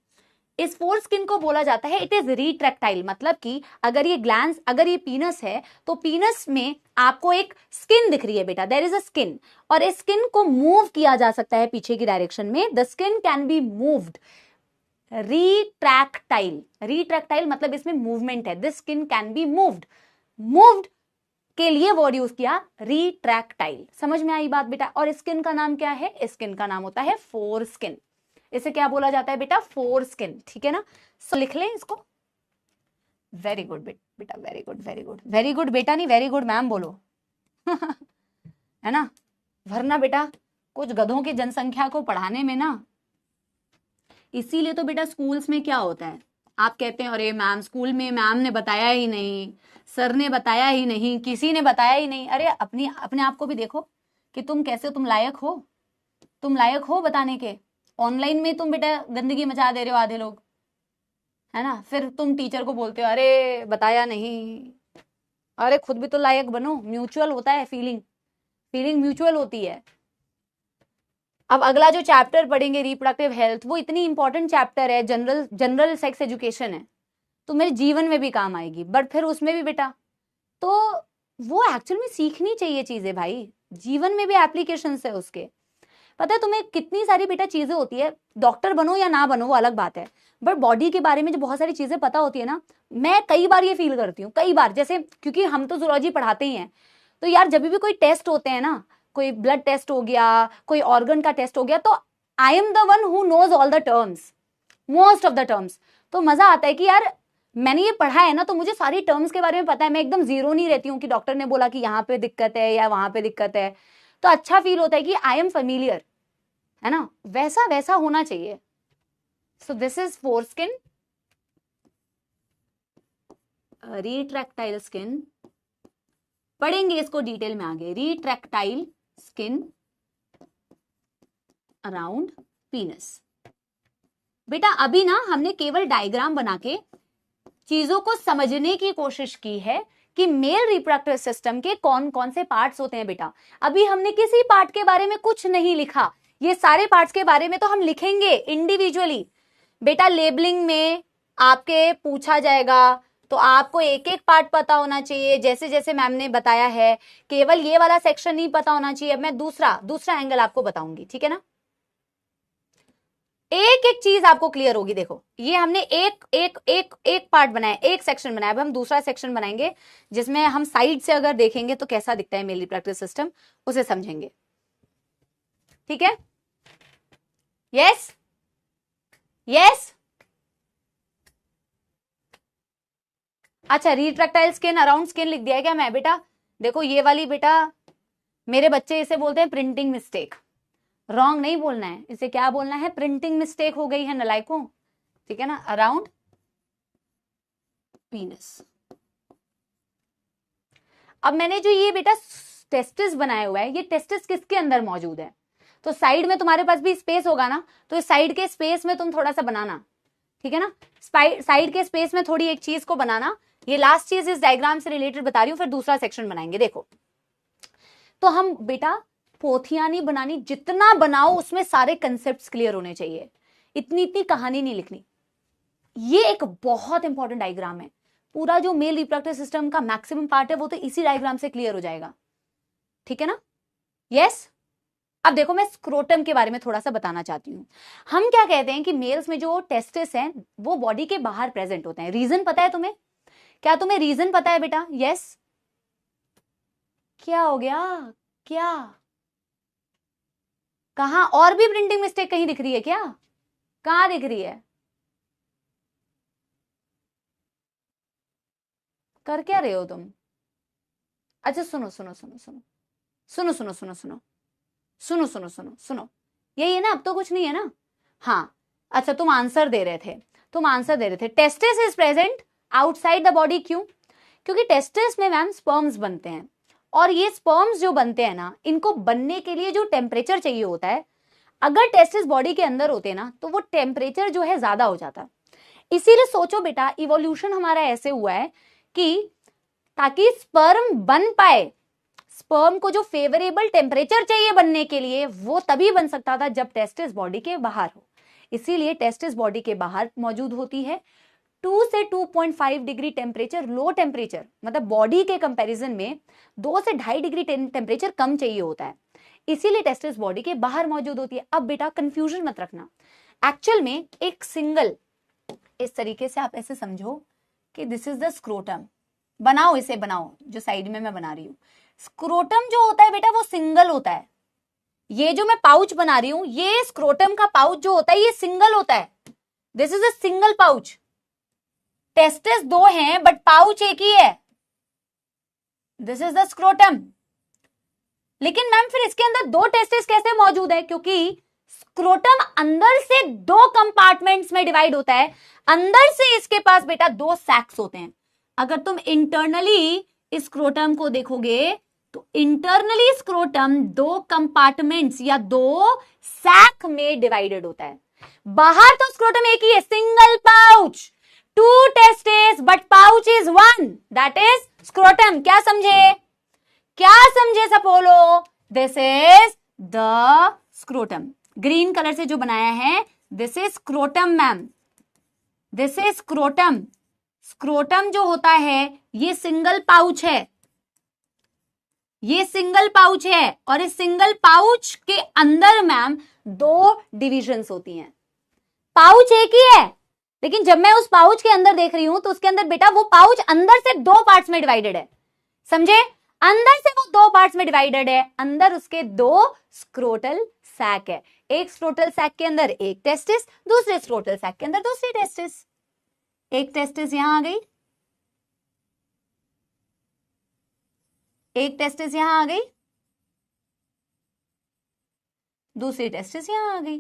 इस फोर स्किन को बोला जाता है इट इज रिट्रैक्टाइल। मतलब कि अगर ये ग्लैंस, अगर ये पीनस है, तो पीनस में आपको एक स्किन दिख रही है बेटा, देयर इज अ स्किन, और इस स्किन को मूव किया जा सकता है पीछे की डायरेक्शन में। The skin can be moved, retractile. Retractile मतलब इसमें मूवमेंट है, this skin can be moved. Moved के लिए वर्ड यूज किया रिट्रैक्टाइल। समझ में आई बात बेटा। और स्किन का नाम क्या है, स्किन का नाम होता है फोर स्किन। इसे क्या बोला जाता है बेटा, फोर स्किन, ठीक है ना। सो लिख लें इसको। वेरी गुड बेटा, very good very good very good बेटा, नहीं वेरी गुड मैम बोलो है ना, वरना बेटा कुछ गधों की जनसंख्या को पढ़ाने में ना, इसीलिए तो बेटा स्कूल्स में क्या होता है, आप कहते हैं अरे मैम स्कूल में मैम ने बताया ही नहीं, सर ने बताया ही नहीं, किसी ने बताया ही नहीं। अरे अपने आप को भी देखो कि तुम कैसे, तुम लायक हो बताने के, ऑनलाइन में तुम बेटा गंदगी मचा दे रहे हो आधे लोग, है ना, फिर तुम टीचर को बोलते हो अरे बताया नहीं। अरे खुद भी तो लायक बनो, म्यूचुअल होता है, फीलिंग म्यूचुअल होती है। अब अगला जो चैप्टर पढ़ेंगे रिप्रोडक्टिव हेल्थ, वो इतनी इंपॉर्टेंट चैप्टर है, जनरल सेक्स एजुकेशन है, तो मेरे जीवन में भी काम आएगी, बट फिर उसमें भी बेटा तो वो एक्चुअल में सीखनी चाहिए चीजें भाई, जीवन में भी एप्लीकेशंस है उसके। पता है तुम्हें कितनी सारी बेटा चीजें होती है, डॉक्टर बनो या ना बनो वो अलग बात है, बट बॉडी के बारे में जो बहुत सारी चीजें पता होती है ना, मैं कई बार ये फील करती हूँ, कई बार, जैसे क्योंकि हम तो जूलॉजी पढ़ाते ही हैं, तो यार जब भी कोई टेस्ट होते हैं ना, कोई ब्लड टेस्ट हो गया, कोई ऑर्गन का टेस्ट हो गया, तो I am the one who knows all the terms, most of the terms. तो मजा आता है कि यार मैंने ये पढ़ा है ना, तो मुझे सारी टर्म्स के बारे में पता है, मैं एकदम जीरो नहीं रहती हूँ कि डॉक्टर ने बोला कि यहाँ पे दिक्कत है या वहां पे दिक्कत है, तो अच्छा फील होता है कि आई एम फेमिलियर, है ना, वैसा वैसा होना चाहिए। So this is foreskin, retractile skin, पढ़ेंगे इसको डिटेल में आगे, रिट्रैक्टाइल स्किन अराउंड पीनस। बेटा अभी ना हमने केवल डायग्राम बना के चीजों को समझने की कोशिश की है कि मेल रिप्रोडक्टिव सिस्टम के कौन कौन से पार्ट्स होते हैं। बेटा अभी हमने किसी पार्ट के बारे में कुछ नहीं लिखा, ये सारे पार्ट्स के बारे में तो हम लिखेंगे इंडिविजुअली। बेटा लेबलिंग में आपके पूछा जाएगा, तो आपको एक एक पार्ट पता होना चाहिए, जैसे जैसे मैम ने बताया है, केवल ये वाला सेक्शन नहीं पता होना चाहिए। अब मैं दूसरा एंगल आपको बताऊंगी, ठीक है ना, एक एक चीज आपको क्लियर होगी। देखो ये हमने एक पार्ट बनाया, एक सेक्शन बनाया, अब हम दूसरा सेक्शन बनाएंगे जिसमें हम साइड से अगर देखेंगे तो कैसा दिखता है मेल रिप्रोडक्टिव सिस्टम, उसे समझेंगे, ठीक है। यस यस, अच्छा रिट्रैक्टाइल स्किन अराउंड स्किन लिख दिया है क्या मैं? बेटा देखो ये वाली, बेटा मेरे बच्चे इसे बोलते हैं प्रिंटिंग मिस्टेक, रॉन्ग नहीं बोलना है, इसे क्या बोलना है, प्रिंटिंग मिस्टेक हो गई है नलायकों, ठीक है ना, अराउंड पीनस। अब मैंने जो ये बेटा टेस्टिस बनाया हुआ है, ये टेस्टिस किसके अंदर मौजूद है, तो साइड में तुम्हारे पास भी स्पेस होगा ना, तो इस साइड के स्पेस में तुम थोड़ा सा बनाना, ठीक है ना, साइड के स्पेस में थोड़ी एक चीज को बनाना। ये लास्ट चीज इस डायग्राम से रिलेटेड बता रही हूं, फिर दूसरा सेक्शन बनाएंगे। देखो तो हम बेटा पोथियां नहीं बनानी, जितना बनाओ उसमें सारे कंसेप्ट्स क्लियर होने चाहिए, इतनी कहानी नहीं लिखनी। ये एक बहुत इंपॉर्टेंट डायग्राम है, पूरा जो मेल रिप्रोडक्टिव सिस्टम का मैक्सिमम पार्ट है वो तो इसी डायग्राम से क्लियर हो जाएगा, ठीक है ना। यस अब देखो मैं स्क्रोटम के बारे में थोड़ा सा बताना चाहती हूँ। हम क्या कहते हैं कि मेल्स में जो टेस्टिस हैं वो बॉडी के बाहर प्रेजेंट होते हैं। रीजन पता है तुम्हें? क्या तुम्हें रीजन पता है बेटा? यस क्या हो गया? क्या कहां और भी प्रिंटिंग मिस्टेक कहीं दिख रही है क्या? कहां दिख रही है? कर क्या रहे हो तुम? अच्छा सुनो सुनो सुनो सुनो सुनो सुनो सुनो सुनो सुनो सुनो सुनो सुनो, यही है ना, अब तो कुछ नहीं है ना। हाँ अच्छा तुम आंसर दे रहे थे, testis is present outside the body. क्यों? क्योंकि टेस्टिस में मैम स्पर्म्स बनते हैं, और ये स्पर्म्स जो बनते हैं ना, इनको बनने के लिए जो टेम्परेचर चाहिए होता है, अगर टेस्टिस बॉडी के अंदर होते ना तो वो टेम्परेचर जो है ज्यादा हो जाता। इसीलिए सोचो बेटा इवोल्यूशन हमारा ऐसे हुआ है कि ताकि स्पर्म बन पाए, स्पर्म को जो फेवरेबल टेम्परेचर चाहिए बनने के लिए वो तभी बन सकता था जब टेस्टिस बॉडी के बाहर हो। इसीलिए टेस्टिस बॉडी के बाहर मौजूद होती है। 2 से 2.5 डिग्री टेम्परेचर, लो टेम्परेचर, मतलब बॉडी के कंपैरिजन में 2 से 2.5 डिग्री टेम्परेचर कम चाहिए होता है, इसीलिए टेस्टिस बॉडी के बाहर मौजूद होती है। अब बेटा कंफ्यूजन मत रखना, एक्चुअल में एक सिंगल, इस तरीके से आप ऐसे समझो कि दिस इज द स्क्रोटम, बनाओ इसे, बनाओ जो साइड में मैं बना रही हूं। स्क्रोटम जो होता है बेटा वो सिंगल होता है, ये जो मैं पाउच बना रही हूं, ये स्क्रोटम का पाउच जो होता है ये सिंगल होता है, this is a single pouch. Testis 2 हैं बट पाउच एक ही है, दिस इज द स्क्रोटम। लेकिन मैम फिर इसके अंदर 2 टेस्टिस कैसे मौजूद है? क्योंकि स्क्रोटम अंदर से 2 कंपार्टमेंट्स में डिवाइड होता है, अंदर से इसके पास बेटा 2 सैक्स होते हैं। अगर तुम इंटरनली स्क्रोटम को देखोगे तो इंटरनली स्क्रोटम दो कंपार्टमेंट्स या दो सैक में डिवाइडेड होता है। बाहर तो स्क्रोटम एक ही है, single pouch, two testis, but pouch is one, that is scrotum. क्या समझे, क्या समझे सपोलो, this is the scrotum. Green colour से जो बनाया है this is scrotum ma'am, this is scrotum. Scrotum जो होता है ये सिंगल पाउच है, ये सिंगल पाउच है, और इस सिंगल पाउच के अंदर मैम दो डिविजन्स होती हैं। पाउच एक ही है, लेकिन जब मैं उस पाउच के अंदर देख रही हूं तो उसके अंदर बेटा वो पाउच अंदर से दो पार्ट्स में डिवाइडेड है, समझे, अंदर से वो दो पार्ट्स में डिवाइडेड है, अंदर उसके दो स्क्रोटल सैक है। एक स्क्रोटल सैक के अंदर एक टेस्टिस, दूसरे स्क्रोटल सैक के अंदर दूसरी टेस्टिस। एक टेस्टिस यहां आ गई, एक टेस्टिस यहां आ गई, दूसरी टेस्टिस यहां आ गई।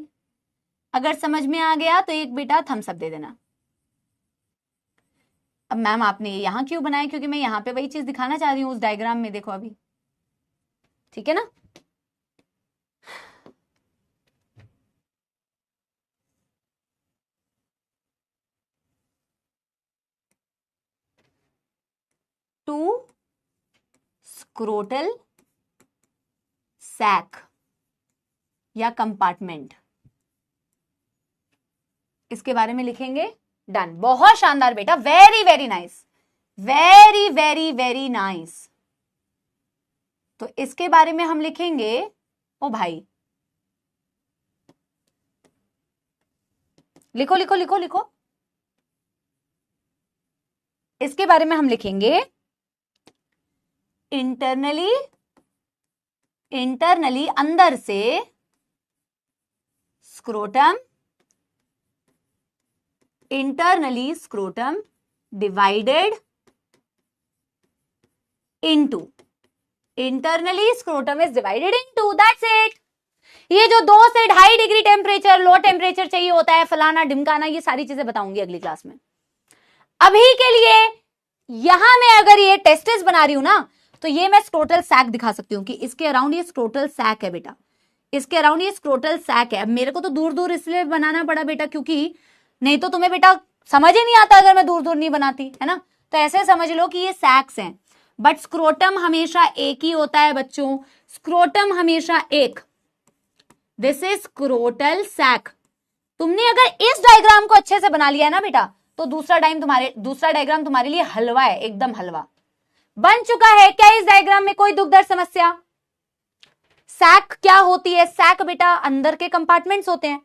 अगर समझ में आ गया तो एक बेटा थम्स अप दे देना। अब मैम आपने ये यहां क्यों बनाया, क्योंकि मैं यहां पे वही चीज दिखाना चाह रही हूं उस डायग्राम में, देखो अभी, ठीक है ना। टू स्क्रोटल सैक या कंपार्टमेंट, इसके बारे में लिखेंगे। डन, बहुत शानदार बेटा, very very nice, very very very nice. तो इसके बारे में हम लिखेंगे, ओ भाई लिखो लिखो लिखो लिखो, इसके बारे में हम लिखेंगे इंटरनली, इंटरनली अंदर से scrotum, internally scrotum divided into, internally scrotum is divided into, that's it. ये जो 2 से 2.5 डिग्री टेम्परेचर, लो टेम्परेचर चाहिए होता है, फलाना ढिमकाना, ये सारी चीजें बताऊंगी अगली क्लास में। अभी के लिए यहां मैं अगर ये टेस्टिस बना रही हूं ना, तो ये मैं स्क्रोटल सैक दिखा सकती हूँ कि इसके अराउंड ये स्क्रोटल सैक है बेटा, इसके अराउंड ये स्क्रोटल सैक है। अब मेरे को तो दूर दूर इसलिए बनाना पड़ा बेटा, क्योंकि नहीं तो तुम्हें बेटा समझ ही नहीं आता अगर मैं दूर दूर नहीं बनाती, है ना। तो ऐसे समझ लो कि ये सैक्स हैं, बट स्क्रोटम हमेशा एक ही होता है बच्चों, स्क्रोटम हमेशा एक, दिस इज स्क्रोटल सैक। तुमने अगर इस डायग्राम को अच्छे से बना लिया है ना बेटा, तो दूसरा डायग्राम तुम्हारे लिए हलवा है, एकदम हलवा बन चुका है। क्या इस डायग्राम में कोई दुख दर्द समस्या? सैक क्या होती है? सैक बेटा अंदर के कंपार्टमेंट्स होते हैं।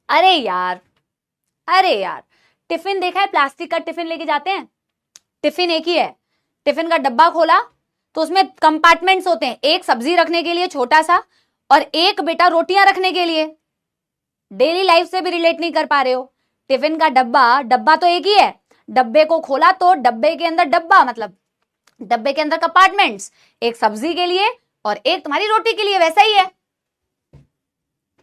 अरे यार, अरे यार, टिफिन देखा है, प्लास्टिक का टिफिन लेके जाते हैं, टिफिन एक ही है, टिफिन का डब्बा खोला तो उसमें कंपार्टमेंट्स होते हैं, एक सब्जी रखने के लिए छोटा सा, और एक बेटा रोटियां रखने के लिए। डेली लाइफ से भी रिलेट नहीं कर पा रहे हो? टिफिन का डब्बा, डब्बा तो एक ही है, डब्बे को खोला तो डब्बे के अंदर डब्बा, मतलब डब्बे के अंदर कंपार्टमेंट्स, एक सब्जी के लिए और एक तुम्हारी रोटी के लिए, वैसा ही है।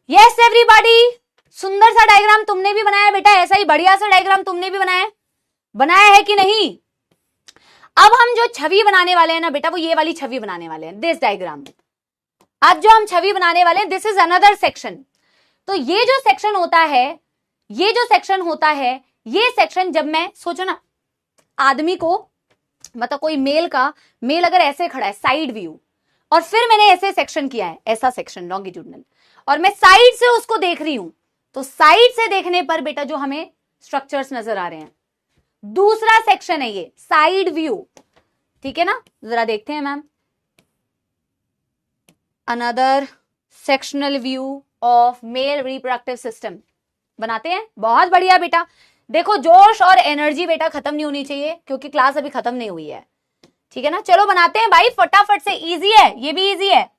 यस एवरीबॉडी, सुंदर सा डायग्राम तुमने भी बनाया बेटा, ऐसा ही बढ़िया सा डायग्राम तुमने भी बनाया है कि नहीं? अब हम जो छवि बनाने वाले हैं ना बेटा, वो ये वाली छवि बनाने वाले हैं, दिस डायग्राम। अब जो हम छवि बनाने वाले हैं, दिस इज अनदर सेक्शन। तो ये जो सेक्शन होता है, ये जो सेक्शन होता है, ये सेक्शन जब मैं सोचो ना, आदमी को, मतलब कोई मेल अगर ऐसे खड़ा है साइड व्यू, और फिर मैंने ऐसे सेक्शन किया है, ऐसा सेक्शन लॉन्गिट्यूडनल, और मैं साइड से उसको देख रही हूं, तो साइड से देखने पर बेटा जो हमें स्ट्रक्चर्स नजर आ रहे हैं, दूसरा सेक्शन है ये साइड व्यू, ठीक है ना। जरा देखते हैं ma'am, another sectional view of male reproductive system बनाते हैं। बहुत बढ़िया बेटा, देखो जोश और एनर्जी बेटा खत्म नहीं होनी चाहिए, क्योंकि क्लास अभी खत्म नहीं हुई है, ठीक है ना। चलो बनाते हैं भाई फटाफट से, इजी है, ये भी इजी है।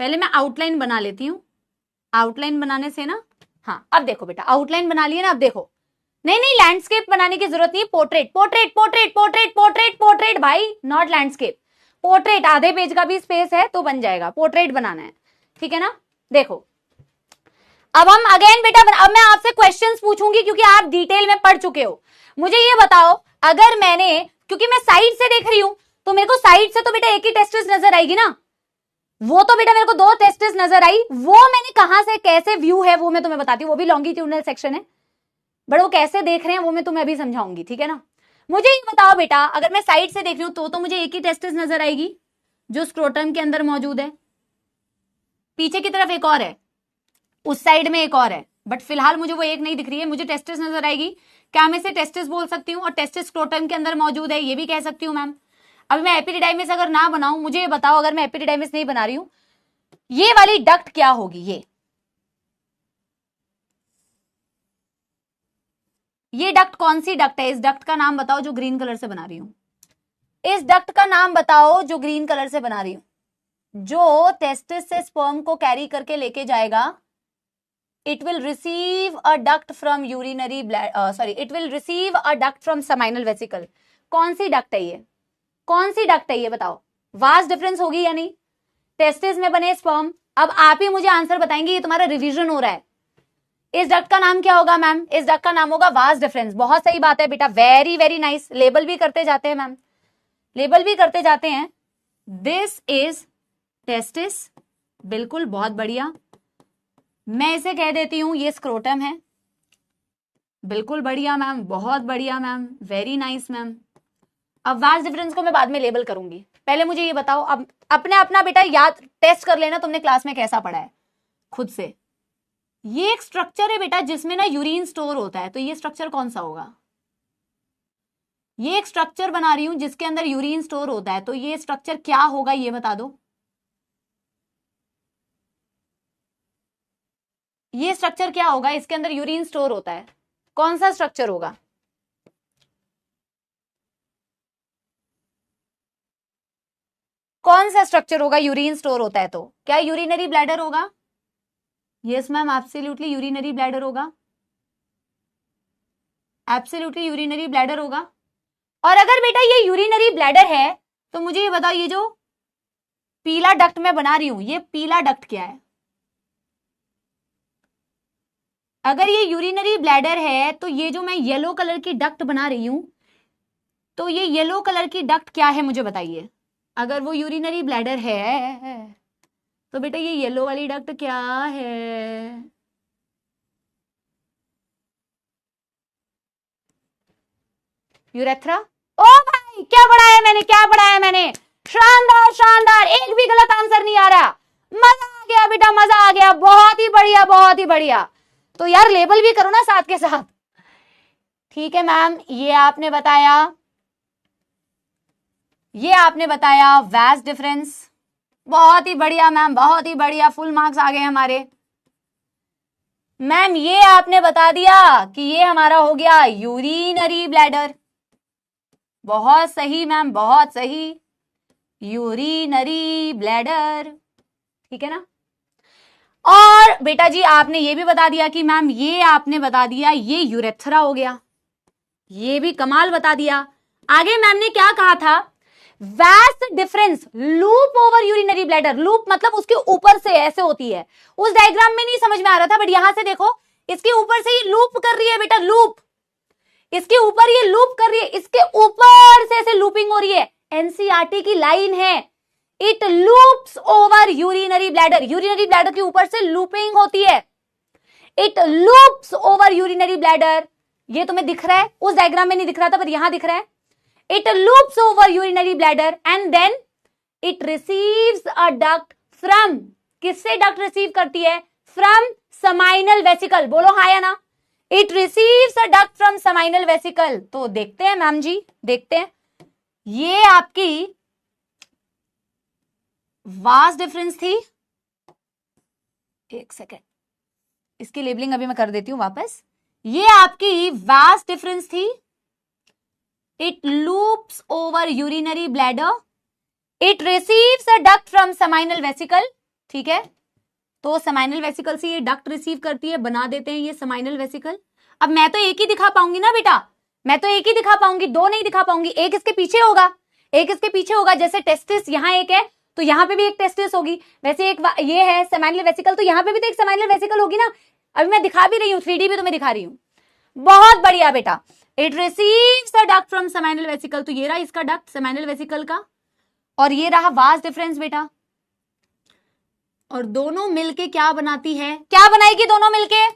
पहले मैं आउटलाइन बना लेती हूँ, आउटलाइन बनाने से ना, हाँ अब देखो बेटा आउटलाइन बना लिया ना, अब देखो नहीं नहीं लैंडस्केप बनाने की जरूरत नहीं, portrait portrait portrait portrait portrait portrait भाई, नॉट लैंडस्केप, पोर्ट्रेट, आधे पेज का भी स्पेस है तो बन जाएगा, पोर्ट्रेट बनाना है, ठीक है ना। देखो अब हम अगेन बेटा, अब मैं आपसे क्वेश्चंस पूछूंगी क्योंकि आप डिटेल में पढ़ चुके हो। मुझे ये बताओ, अगर मैंने, क्योंकि मैं साइड से देख रही हूं तो मेरे को साइड से तो बेटा एक ही टेस्टिस नजर आएगी ना, वो तो बेटा मेरे को 2 टेस्टिस नजर आई, वो मैंने कहां से कैसे व्यू है वो मैं तुम्हें बताती हूँ, वो भी लॉन्गिट्यूडनल सेक्शन है, बट वो कैसे देख रहे हैं वो मैं तुम्हें अभी समझाऊंगी, ठीक है ना। मुझे ये बताओ बेटा, अगर मैं साइड से देख रही हूं तो मुझे एक ही टेस्टिस नजर आएगी जो स्क्रोटम के अंदर मौजूद है, पीछे की तरफ एक और है, उस साइड में एक और है, बट फिलहाल मुझे वो एक नहीं दिख रही है, मुझे टेस्टिस नजर आएगी। क्या मैं इसे टेस्टिस बोल सकती हूँ और टेस्टिस स्क्रोटम के अंदर मौजूद है ये भी कह सकती हूँ मैम। अभी मैं एपिडिडाइमिस अगर ना बनाऊं, मुझे ये बताओ अगर मैं एपिडिडाइमिस नहीं बना रही हूं, ये वाली डक्ट क्या होगी, ये डक्ट कौन सी डक्ट है, इस डक्ट का नाम बताओ जो ग्रीन कलर से बना रही हूं, इस डक्ट का नाम बताओ जो ग्रीन कलर से बना रही हूं, जो टेस्टिस से स्पर्म को कैरी करके लेके जाएगा, it will receive a duct from urinary it will receive a duct from seminal vesicle। कौन सी डक्ट है ये, कौन सी डक्ट है ये बताओ, वास्ट डिफरेंस होगी या नहीं, टेस्टिस में बने स्पर्म। अब आप ही मुझे आंसर बताएंगे, ये तुम्हारा रिवीजन हो रहा है। इस डक्ट का नाम क्या होगा मैम, इस डक्ट का नाम होगा वास्ट डिफरेंस। बहुत सही बात है बेटा, वेरी वेरी नाइस, लेबल भी करते जाते हैं मैम, लेबल भी करते जाते हैं। दिस इज टेस्टिस, बिल्कुल बहुत बढ़िया। मैं इसे कह देती हूं ये स्क्रोटम है, बिल्कुल बढ़िया मैम, बहुत बढ़िया मैम, वेरी नाइस मैम। अब वास्ट डिफरेंस को मैं बाद में लेबल करूंगी, पहले मुझे ये बताओ, अब अपने अपना बेटा याद टेस्ट कर लेना तुमने क्लास में कैसा पढ़ा है खुद से। ये एक स्ट्रक्चर है बेटा जिसमें ना यूरिन स्टोर होता है, तो ये स्ट्रक्चर कौन सा होगा, ये एक स्ट्रक्चर बना रही हूं जिसके अंदर यूरिन स्टोर होता है, तो ये स्ट्रक्चर क्या होगा ये बता दो, ये स्ट्रक्चर क्या होगा, इसके अंदर यूरिन स्टोर होता है, कौन सा स्ट्रक्चर होगा, कौन सा स्ट्रक्चर होगा यूरिन स्टोर होता है, तो क्या यूरिनरी ब्लैडर होगा, yes ma'am absolutely urinary bladder होगा, एब्सोल्युटली यूरिनरी ब्लैडर होगा। और अगर बेटा ये यूरिनरी ब्लैडर है तो मुझे ये बताओ, ये जो पीला डक्ट मैं बना रही हूं, ये पीला डक्ट क्या है, अगर ये यूरिनरी ब्लैडर है तो ये जो मैं येलो कलर की डक्ट बना रही हूं, तो ये येलो कलर की डक्ट क्या है मुझे बताइए। अगर वो यूरिनरी ब्लैडर है तो बेटा ये येलो वाली डक्ट क्या है, यूरेथ्रा। ओ भाई क्या पढ़ाया मैंने, क्या पढ़ाया मैंने, शानदार शानदार, एक भी गलत आंसर नहीं आ रहा, मजा आ गया बेटा, मजा आ गया, बहुत ही बढ़िया बहुत ही बढ़िया। तो यार लेबल भी करो ना साथ के साथ, ठीक है मैम। ये आपने बताया, ये आपने बताया वास्ट डिफरेंस, बहुत ही बढ़िया मैम, बहुत ही बढ़िया, फुल मार्क्स आ गए हमारे। मैम ये आपने बता दिया कि ये हमारा हो गया यूरिनरी ब्लैडर, बहुत सही मैम, बहुत सही, यूरिनरी ब्लैडर, ठीक है ना। और बेटा जी आपने ये भी बता दिया कि मैम ये आपने बता दिया ये यूरेथ्रा हो गया, ये भी कमाल बता दिया। आगे मैम ने क्या कहा था, vast difference loop over urinary bladder, loop मतलब उसके ऊपर से ऐसे होती है, उस डायग्राम में नहीं समझ में आ रहा था, बट यहां से देखो इसके ऊपर से ये लूप कर रही है बेटा, लूप, इसके ऊपर ये लूप कर रही है, इसके ऊपर से ऐसे लूपिंग हो रही है, एनसीईआरटी की लाइन है, it loops over urinary bladder, urinary bladder के ऊपर से लूपिंग होती है, it loops over urinary bladder. ये तुम्हें दिख रहा है, उस डायग्राम में नहीं दिख रहा था पर यहां दिख रहा है, it loops over urinary bladder and then it receives a duct from, किससे डक्ट रिसीव करती है, फ्रॉम सेमाइनल वेसिकल, बोलो हाँ या ना, it receives a duct from seminal vesicle. तो देखते हैं मैम जी, देखते हैं, ये आपकी वास्ट डिफरेंस थी, एक सेकेंड इसकी लेबलिंग अभी मैं कर देती हूं वापस, ये आपकी वास्ट डिफरेंस थी, it loops over urinary bladder, it receives a duct from seminal vesicle, ठीक है, तो सेमाइनल वेसिकल से ये डक्ट रिसीव करती है, बना देते हैं ये सेमाइनल वेसिकल। अब मैं तो एक ही दिखा पाऊंगी ना बेटा, मैं तो एक ही दिखा पाऊंगी, दो नहीं दिखा पाऊंगी। एक इसके पीछे होगा, एक इसके पीछे होगा, जैसे टेस्टिस यहाँ एक है तो यहाँ पे भी एक टेस्टिस होगी, वैसे एक ये है सेमाइनल वेसिकल, तो यहाँ पे भी तो एक सेमाइनल वेसिकल होगी ना। अभी मैं दिखा भी रही हूँ, 3D भी तुम्हें दिखा रही हूँ। बहुत बढ़िया बेटा, it receives the duct from seminal vesicle, तो ये रहा इसका डक्ट सेमाइनल वेसिकल का, और ये रहा वास डिफरेंस बेटा। और दोनों मिलके क्या बनाती है, क्या बनाएगी दोनों मिलके,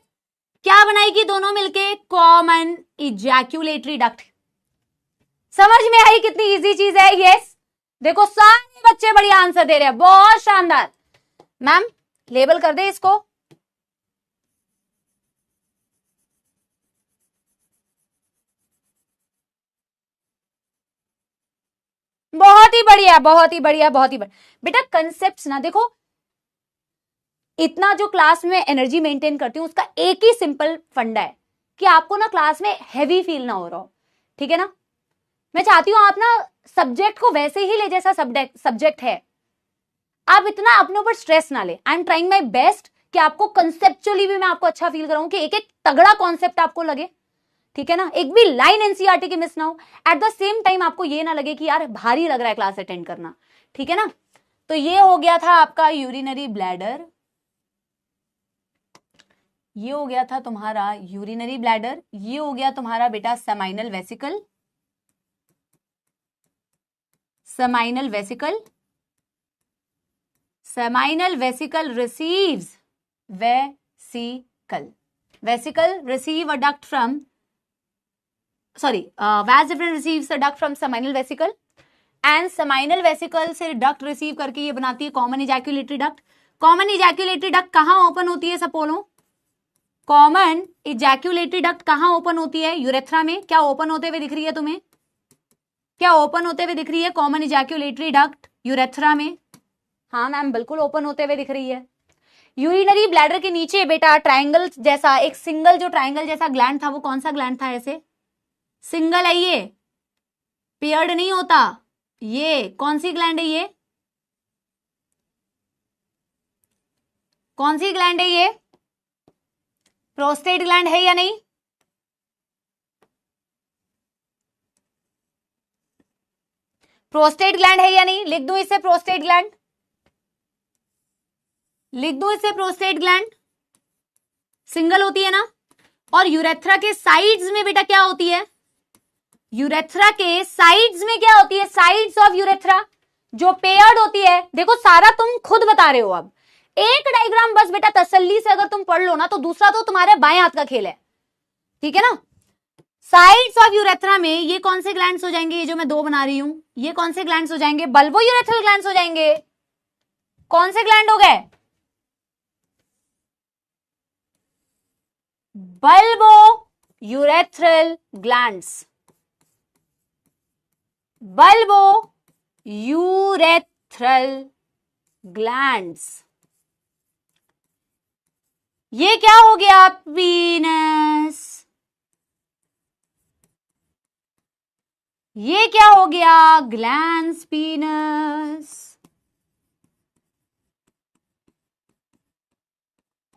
क्या बनाएगी दोनों मिलके, कॉमन इजैक्यूलेटरी डक्ट। समझ में आई कितनी इजी चीज है। यस, देखो सारे बच्चे बढ़िया आंसर दे रहे हैं, बहुत शानदार। मैम लेबल कर दे इसको। बहुत ही बढ़िया, बहुत ही बढ़िया, बहुत ही बढ़िया बेटा। कंसेप्ट्स ना देखो, इतना जो क्लास में एनर्जी मेंटेन करती हूं उसका एक ही सिंपल फंडा है कि आपको ना क्लास में हैवी फील ना हो रहा हो, ठीक है ना। मैं चाहती हूं आप ना सब्जेक्ट को वैसे ही ले जैसा सब्जेक्ट है, आप इतना अपने ऊपर स्ट्रेस ना ले। I am trying my best कि आपको कंसेप्चुअली भी मैं आपको अच्छा फील कराऊं, कि एक एक तगड़ा कॉन्सेप्ट आपको लगे, ठीक है ना, एक भी लाइन एनसीईआरटी की मिस ना हो। एट द सेम टाइम आपको ये ना लगे कि यार भारी लग रहा है क्लास अटेंड करना, ठीक है ना। तो ये हो गया था आपका यूरिनरी ब्लैडर, ये हो गया था तुम्हारा यूरिनरी ब्लैडर, ये हो गया तुम्हारा बेटा seminal vesicle, seminal vesicle, seminal vesicle receives vesicle, vesicle receive a duct from vas deferens receives the duct from seminal vesicle and seminal vesicle से डक्ट रिसीव करके ये बनाती है common ejaculatory duct. Common ejaculatory duct कहां open होती है सपोलो, common ejaculatory duct कहां open होती है, यूरेथ्रा में। क्या ओपन होते हुए दिख रही है तुम्हें, क्या ओपन होते हुए दिख रही है कॉमन इजैक्यूलेटरी डक्ट यूरेथ्रा में। हाँ मैम बिल्कुल ओपन होते हुए दिख रही है। यूरिनरी ब्लैडर के नीचे बेटा ट्राइंगल जैसा एक सिंगल जो ट्राइंगल जैसा ग्लैंड था, वो कौन सा ग्लैंड था, ऐसे सिंगल है ये, पेयर्ड नहीं होता। ये कौन सी ग्लैंड है, ये कौन सी ग्लैंड है, ये प्रोस्टेट ग्लैंड है या नहीं, प्रोस्टेट ग्लैंड है या नहीं, लिख दूं इससे प्रोस्टेट ग्लैंड, लिख दूं इससे प्रोस्टेट ग्लैंड, सिंगल होती है ना। और यूरेथ्रा के साइड्स में बेटा क्या होती है, यूरेथ्रा के साइड्स में क्या होती है, साइड्स ऑफ यूरेथ्रा जो पेयर्ड होती है। देखो सारा तुम खुद बता रहे हो, अब एक डायग्राम बस बेटा तसल्ली से अगर तुम पढ़ लो ना, तो दूसरा तो तुम्हारे बाएं हाथ का खेल है, ठीक है ना। साइड्स ऑफ यूरेथ्रा में ये कौन से ग्लैंड्स हो जाएंगे, ये जो मैं दो बना रही हूं, ये कौन से ग्लैंड्स हो जाएंगे, बल्बो यूरेथ्रल ग्लैंड्स हो जाएंगे। कौन से ग्लैंड हो गए, bulbo urethral glands, bulbo urethral glands. ये क्या हो गया, पीनस, ये क्या हो गया, ग्लैंड्स पीनस।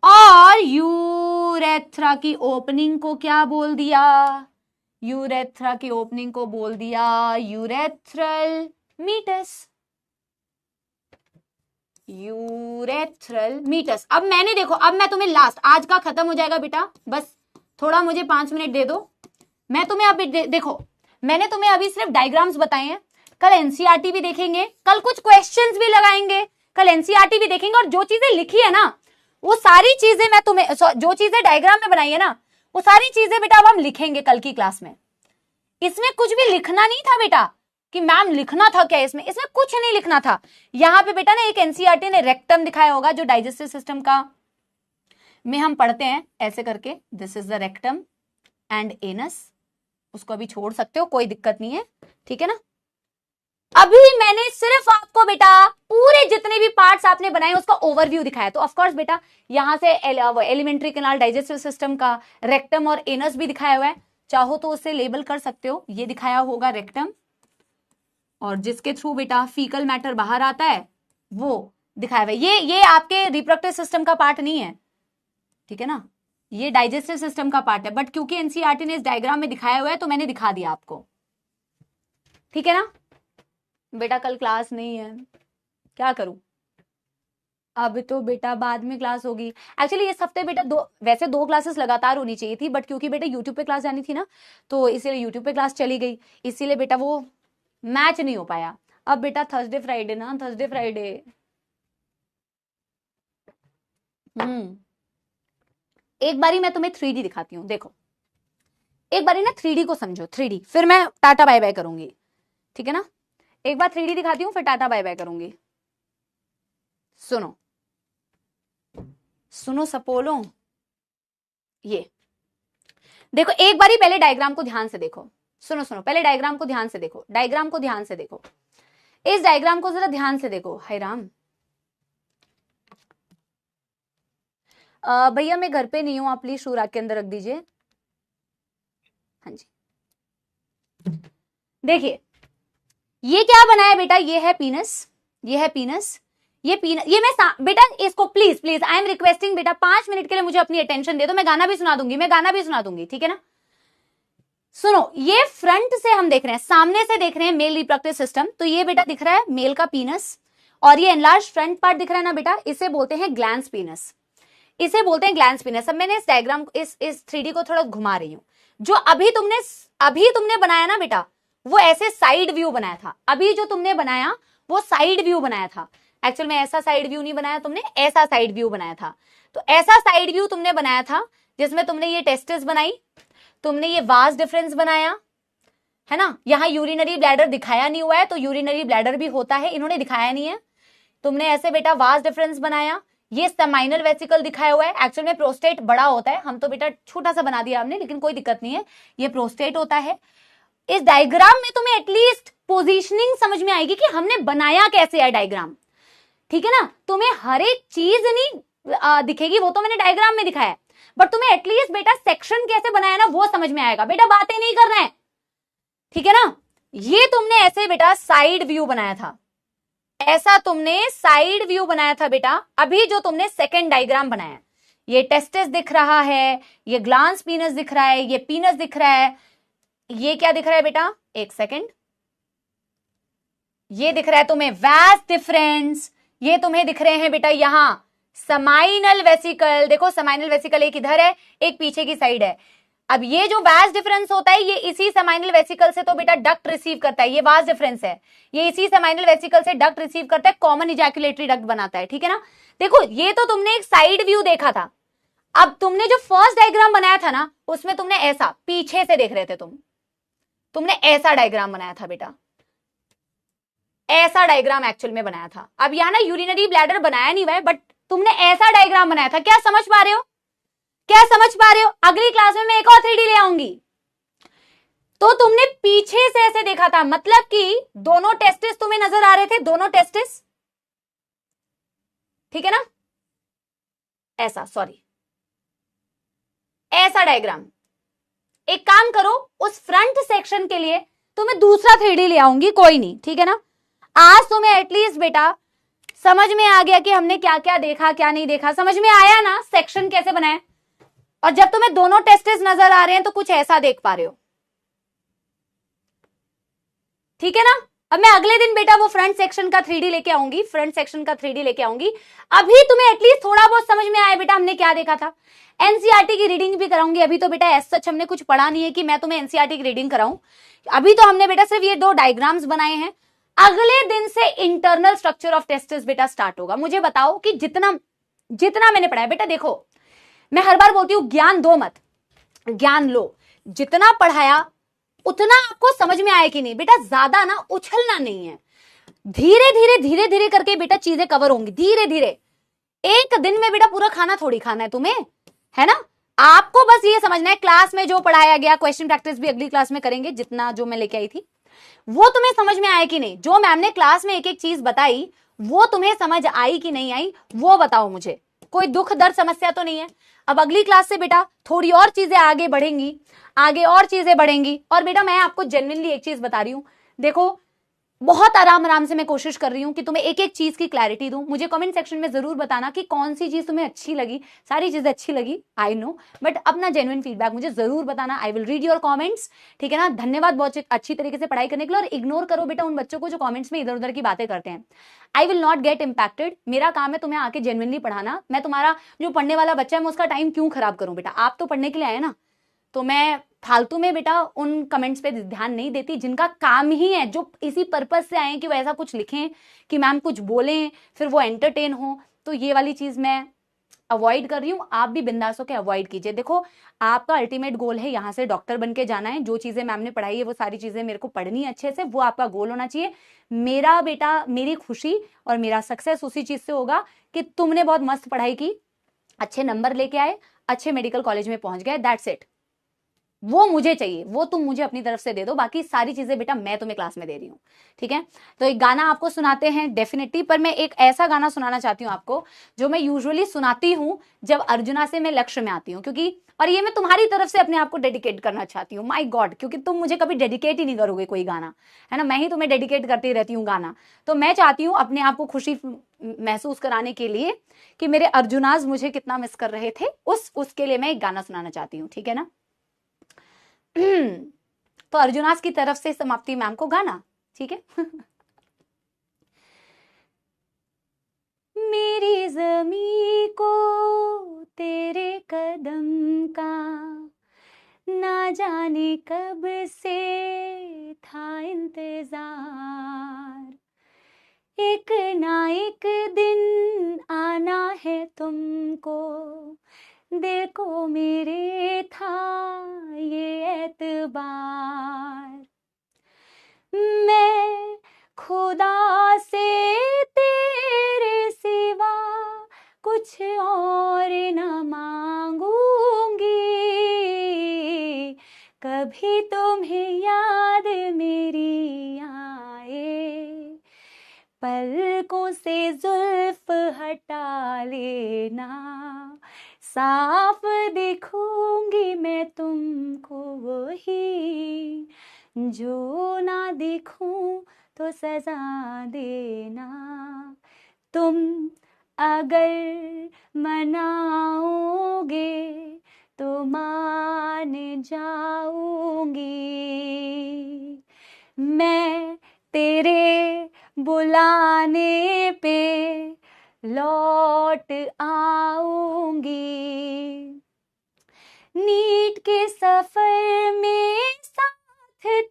और यूरेथ्रा की ओपनिंग को क्या बोल दिया, यूरेथ्रा की ओपनिंग को बोल दिया यूरेथ्रल मीटस, यूरेथ्रल मीटस। अब मैंने देखो, अब मैं तुम्हें लास्ट, आज का खत्म हो जाएगा बेटा, बस थोड़ा मुझे 5 मिनट दे दो। मैं तुम्हें अभी देखो, मैंने तुम्हें अभी सिर्फ डायग्राम्स बताए हैं, कल एनसीईआरटी भी देखेंगे, कल कुछ क्वेश्चंस भी लगाएंगे, कल एनसीईआरटी भी देखेंगे, और जो चीजें लिखी है ना वो सारी चीजें मैं तुम्हें, जो चीजें डायग्राम में बनाई है ना वो सारी चीजें बेटा अब हम लिखेंगे कल की क्लास में। इसमें कुछ भी लिखना नहीं था बेटा कि मैम लिखना था क्या, इसमें कुछ नहीं लिखना था। यहां पे बेटा ना एक एनसीईआरटी ने रेक्टम दिखाया होगा, जो डाइजेस्टिव सिस्टम का में हम पढ़ते हैं ऐसे करके, this is the rectum and anus, उसको अभी छोड़ सकते हो, कोई दिक्कत नहीं है, ठीक है ना। अभी मैंने सिर्फ आपको बेटा पूरे जितने भी पार्ट्स आपने बनाए उसका ओवरव्यू दिखाया। तो ऑफ कोर्स बेटा यहां से एलिमेंट्री कैनाल, डाइजेस्टिव सिस्टम का रेक्टम और एनस भी दिखाया हुआ है, चाहो तो उससे लेबल कर सकते हो। ये दिखाया होगा रेक्टम, और जिसके थ्रू बेटा फीकल मैटर बाहर आता है वो दिखाया हुआ है। ये आपके रिप्रोडक्टिव सिस्टम का पार्ट नहीं है, ठीक है ना, ये डाइजेस्टिव सिस्टम का पार्ट है, बट क्योंकि एनसीईआरटी ने इस डायग्राम में दिखाया हुआ है तो मैंने दिखा दिया आपको, ठीक है ना। बेटा कल क्लास नहीं है, क्या करूं, अब तो बेटा बाद में क्लास होगी। एक्चुअली इस हफ्ते बेटा वैसे 2 क्लासेस लगातार होनी चाहिए थी, बट क्योंकि बेटा यूट्यूब पे क्लास जानी थी ना, तो इसीलिए यूट्यूब पे क्लास चली गई, इसीलिए बेटा वो मैच नहीं हो पाया। अब बेटा थर्सडे फ्राइडे ना, थर्सडे फ्राइडे एक बारी मैं तुम्हें 3D दिखाती हूँ, देखो एक बारी ना 3D को समझो, 3D, फिर मैं टाटा बाय बाय करूंगी, ठीक है ना। एक बार 3D दिखाती हूँ, फिर टाटा बाय बाय करूंगी। सुनो सुनो सपोलो, ये देखो एक बारी पहले डायग्राम को ध्यान से देखो, सुनो सुनो पहले डायग्राम को ध्यान से देखो, डायग्राम को ध्यान से देखो, इस डायग्राम को जरा ध्यान से देखो। हाय राम, भैया मैं घर पे नहीं हूं, आप प्लीज शू रैक के अंदर रख दीजिए। हाँ जी, देखिए ये क्या बनाया बेटा, ये है पीनस, ये है पीनस, ये मैं बेटा इसको please please I am requesting बेटा 5 मिनट के लिए मुझे अपनी अटेंशन दे दो, मैं गाना भी सुना दूंगी, मैं गाना भी सुना दूंगी, ठीक है ना। सुनो, ये फ्रंट से हम देख रहे हैं, सामने से देख रहे हैं मेल रिप्रोडक्टिव सिस्टम, तो ये बेटा दिख रहा है मेल का पीनस, और ये एनलार्ज फ्रंट पार्ट दिख रहा है ना बेटा, इसे बोलते हैं ग्लैंस पीनस, इसे बोलते हैं ग्लैंस पीनस। अब मैंने इस डायग्राम इस 3D को थोड़ा घुमा रही हूं, जो अभी तुमने बनाया ना बेटा, वो ऐसे साइड व्यू बनाया था, अभी जो तुमने बनाया वो साइड व्यू बनाया था, एक्चुअल में ऐसा साइड व्यू नहीं बनाया तुमने, ऐसा साइड व्यू बनाया था। तो ऐसा साइड व्यू तुमने बनाया था जिसमें तुमने ये टेस्टिस बनाई, तुमने ये वास डिफरेंस बनाया, है ना। यहाँ यूरिनरी ब्लैडर दिखाया नहीं हुआ है, तो यूरिनरी ब्लैडर भी होता है, इन्होंने दिखाया नहीं है। तुमने ऐसे बेटा वास डिफरेंस बनाया, ये सेमाइनल वेसिकल दिखाया हुआ है, एक्चुअल में प्रोस्टेट बड़ा होता है, हम तो बेटा छोटा सा बना दिया हमने, लेकिन कोई दिक्कत नहीं है, ये प्रोस्टेट होता है। इस डायग्राम में तुम्हें एटलीस्ट पोजीशनिंग समझ में आएगी कि हमने बनाया कैसे है डायग्राम, ठीक है ना। तुम्हें हर एक चीज नहीं दिखेगी, वो तो मैंने डायग्राम में दिखाया है, बट तुम्हें एटलीस्ट बेटा सेक्शन कैसे बनाया ना वो समझ में आएगा। बेटा बातें नहीं करना है, ठीक है ना। ये तुमने ऐसे बेटा साइड व्यू बनाया था, ऐसा तुमने साइड व्यू बनाया था बेटा। अभी जो तुमने सेकंड डायग्राम बनाया, ये टेस्टिस दिख रहा है, ये ग्लांस पीनस दिख रहा है, ये पीनस दिख रहा है, ये क्या दिख रहा है बेटा, एक सेकंड, ये दिख रहा है तुम्हें वास डिफरेंस, ये तुम्हें दिख रहे हैं बेटा यहां समाइनल वेसिकल, देखो समाइनल वेसिकल एक इधर है एक पीछे की साइड है। अब ये जो वास डिफरेंस होता है, ये इसी समाइनल वेसिकल से तो बेटा डक्ट रिसीव करता है, ये वास डिफरेंस है, ये इसी समाइनल वेसिकल से डक्ट रिसीव करता है, कॉमन इजैकुलेटरी डक्ट बनाता है, ठीक है ना। देखो ये तो तुमने एक साइड व्यू देखा था, अब तुमने जो फर्स्ट डायग्राम बनाया था ना, उसमें तुमने ऐसा पीछे से देख रहे थे, तुमने ऐसा डायग्राम बनाया था बेटा, ऐसा डायग्राम एक्चुअल में बनाया था। अब यहां ना यूरिनरी ब्लैडर बनाया नहीं हुआ है, बट तुमने ऐसा डायग्राम बनाया था। क्या समझ पा रहे हो, क्या समझ पा रहे हो। अगली क्लास में मैं एक और 3D ले आऊंगी। तो तुमने पीछे से ऐसे देखा था, मतलब कि दोनों टेस्टिस तुम्हें नजर आ रहे थे, दोनों टेस्टिस, ठीक है ना, ऐसा, सॉरी ऐसा डायग्राम। एक काम करो, उस फ्रंट सेक्शन के लिए तुम्हें दूसरा 3D ले आऊंगी, कोई नहीं, ठीक है ना। आज तुम्हें एटलीस्ट बेटा समझ में आ गया कि हमने क्या क्या देखा क्या नहीं देखा, समझ में आया ना सेक्शन कैसे बनाए। और जब तुम्हें दोनों टेस्टिस नजर आ रहे हैं तो कुछ ऐसा देख पा रहे हो, ठीक है ना। अब मैं अगले दिन बेटा वो फ्रंट सेक्शन का 3D लेके आऊंगी, फ्रंट सेक्शन का 3D लेके आऊंगी। अभी तुम्हें एटलीस्ट थोड़ा बहुत समझ में आया बेटा हमने क्या देखा था। एनसीईआरटी की रीडिंग भी कराऊंगी, अभी तो बेटा एज सच हमने कुछ पढ़ा नहीं है कि मैं तुम्हें एनसीईआरटी की रीडिंग कराऊं, अभी तो हमने बेटा सिर्फ ये 2 डायग्राम्स बनाए हैं। अगले दिन से इंटरनल स्ट्रक्चर ऑफ टेस्टिस बेटा स्टार्ट होगा। मुझे बताओ कि जितना मैंने पढ़ाया बेटा, देखो मैं हर बार बोलती हूं ज्ञान दो मत, ज्ञान लो। जितना पढ़ाया उतना आपको समझ में आया कि नहीं बेटा, ज्यादा ना उछलना नहीं है, धीरे धीरे करके बेटा चीजें कवर होंगी, धीरे धीरे। एक दिन में बेटा पूरा खाना थोड़ी खाना है तुम्हें, है ना। आपको बस ये समझना है क्लास में जो पढ़ाया गया, क्वेश्चन प्रैक्टिस भी अगली क्लास में करेंगे, जितना जो मैं लेके आई थी वो तुम्हें समझ में आया कि नहीं। जो मैम ने क्लास में एक एक चीज बताई वो तुम्हें समझ आई कि नहीं आई, वो बताओ मुझे। कोई दुख दर्द समस्या तो नहीं है। अब अगली क्लास से बेटा थोड़ी और चीजें आगे बढ़ेंगी, आगे और चीजें बढ़ेंगी। और बेटा मैं आपको जेन्युइनली एक चीज बता रही हूं, देखो बहुत आराम से मैं कोशिश कर रही हूँ कि तुम्हें एक एक चीज की क्लैरिटी दूं। मुझे कमेंट सेक्शन में जरूर बताना कि कौन सी चीज तुम्हें अच्छी लगी। सारी चीजें अच्छी लगी आई नो, बट अपना जेन्युइन फीडबैक मुझे जरूर बताना। I will read your comments, ठीक है ना। धन्यवाद बहुत अच्छी तरीके से पढ़ाई करने के लिए, और इग्नोर करो बेटा उन बच्चों को जो कॉमेंट्स में इधर उधर की बातें करते हैं। I will not gate impacted. मेरा काम है तुम्हें आके जेन्युइनली पढ़ाना। मैं तुम्हारा जो पढ़ने वाला बच्चा है मैं उसका टाइम क्यों खराब करूं बेटा, आप तो पढ़ने के लिए आए ना। तो मैं फालतू में बेटा उन कमेंट्स पे ध्यान नहीं देती जिनका काम ही है, जो इसी पर्पस से आए कि वो ऐसा कुछ लिखें कि मैम कुछ बोलें फिर वो एंटरटेन हो। तो ये वाली चीज मैं अवॉइड कर रही हूँ। आप भी बिंदास होकर अवॉइड कीजिए। देखो आपका अल्टीमेट गोल है यहाँ से डॉक्टर बन के जाना है। जो चीजें मैम ने पढ़ाई है वो सारी चीजें मेरे को पढ़नी है अच्छे से, वो आपका गोल होना चाहिए। मेरा बेटा, मेरी खुशी और मेरा सक्सेस उसी चीज से होगा कि तुमने बहुत मस्त पढ़ाई की, अच्छे नंबर लेके आए, अच्छे मेडिकल कॉलेज में पहुंच गए, दैट्स इट। वो मुझे चाहिए, वो तुम मुझे अपनी तरफ से दे दो। बाकी सारी चीजें बेटा मैं तुम्हें क्लास में दे रही हूँ, ठीक है। तो एक गाना आपको सुनाते हैं डेफिनेटली, पर मैं एक ऐसा गाना सुनाना चाहती हूँ आपको जो मैं यूजुअली सुनाती हूँ जब अर्जुना से मैं लक्ष्य में आती हूँ, क्योंकि और ये मैं तुम्हारी तरफ से अपने आप को डेडिकेट करना चाहती हूँ। माय गॉड, क्योंकि तुम मुझे कभी डेडिकेट ही नहीं करोगे कोई गाना, है ना। मैं ही तुम्हें डेडिकेट करती रहती हूँ गाना। तो मैं चाहती हूँ अपने आप को खुशी महसूस कराने के लिए कि मेरे अर्जुनाज मुझे कितना मिस कर रहे थे, उसके लिए मैं एक गाना सुनाना चाहती हूँ, ठीक है ना। तो अर्जुनास की तरफ से समाप्ति मैम को गाना, ठीक है। मेरी ज़मीं को तेरे कदम का ना जाने कब से था इंतजार, एक ना एक दिन आना है तुमको, दिल को मेरे था ये एतबार। मैं खुदा से तेरे सिवा कुछ और न मांगूंगी, कभी तुम्हें याद मेरी आए, पलकों से जुल्फ हटा लेना, साफ दिखूंगी मैं तुमको वही, जो ना दिखूं तो सजा देना, तुम अगर मनाओगे तो मान जाऊंगी, मैं तेरे बुलाने पे लौट आऊंगी, नीट के सफर में साथ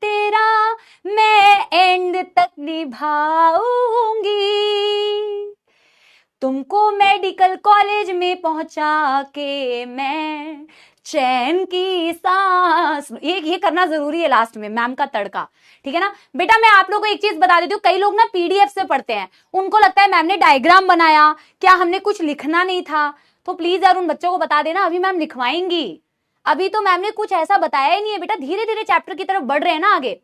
तेरा मैं एंड तक निभाऊंगी, तुमको मेडिकल कॉलेज में पहुंचा के मैं चैन की सांस, ये करना जरूरी है लास्ट में मैम का तड़का, ठीक है ना बेटा। मैं आप लोगों को एक चीज बता देती हूँ, कई लोग ना पीडीएफ से पढ़ते हैं, उनको लगता है मैम ने डायग्राम बनाया, क्या हमने कुछ लिखना नहीं था। तो प्लीज यार उन बच्चों को बता देना, अभी मैम लिखवाएंगी, अभी तो मैम ने कुछ ऐसा बताया ही नहीं है बेटा। धीरे धीरे चैप्टर की तरफ बढ़ रहे हैं ना आगे,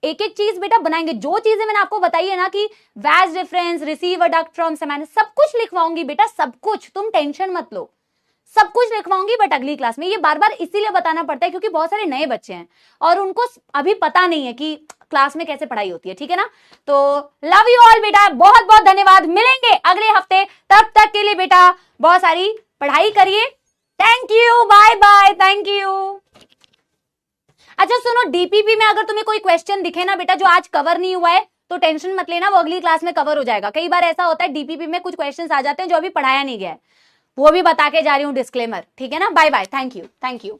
एक एक चीज बेटा बनाएंगे। जो चीजें मैंने आपको बताई है ना कि वैज डिफरेंस, रिसीव अडक्ट फ्रॉम सेमान, सब कुछ लिखवाऊंगी बेटा, सब कुछ, तुम टेंशन मत लो, सब कुछ लिखवाऊंगी। बट अगली क्लास में, ये बार बार इसीलिए बताना पड़ता है क्योंकि बहुत सारे नए बच्चे हैं और उनको अभी पता नहीं है कि क्लास में कैसे पढ़ाई होती है, ठीक है ना। तो लव यू ऑल बेटा, बहुत बहुत धन्यवाद, मिलेंगे अगले हफ्ते, तब तक के लिए बेटा बहुत सारी पढ़ाई करिए। Thank you, bye bye, thank you. अच्छा सुनो, डीपीपी में अगर तुम्हें कोई क्वेश्चन दिखे ना बेटा जो आज कवर नहीं हुआ है तो टेंशन मत लेना, वो अगली क्लास में कवर हो जाएगा। कई बार ऐसा होता है डीपीपी में कुछ क्वेश्चंस आ जाते हैं जो अभी पढ़ाया नहीं गया है, वो भी बता के जा रही हूँ डिस्क्लेमर, ठीक है ना। Bye bye, thank you, thank you.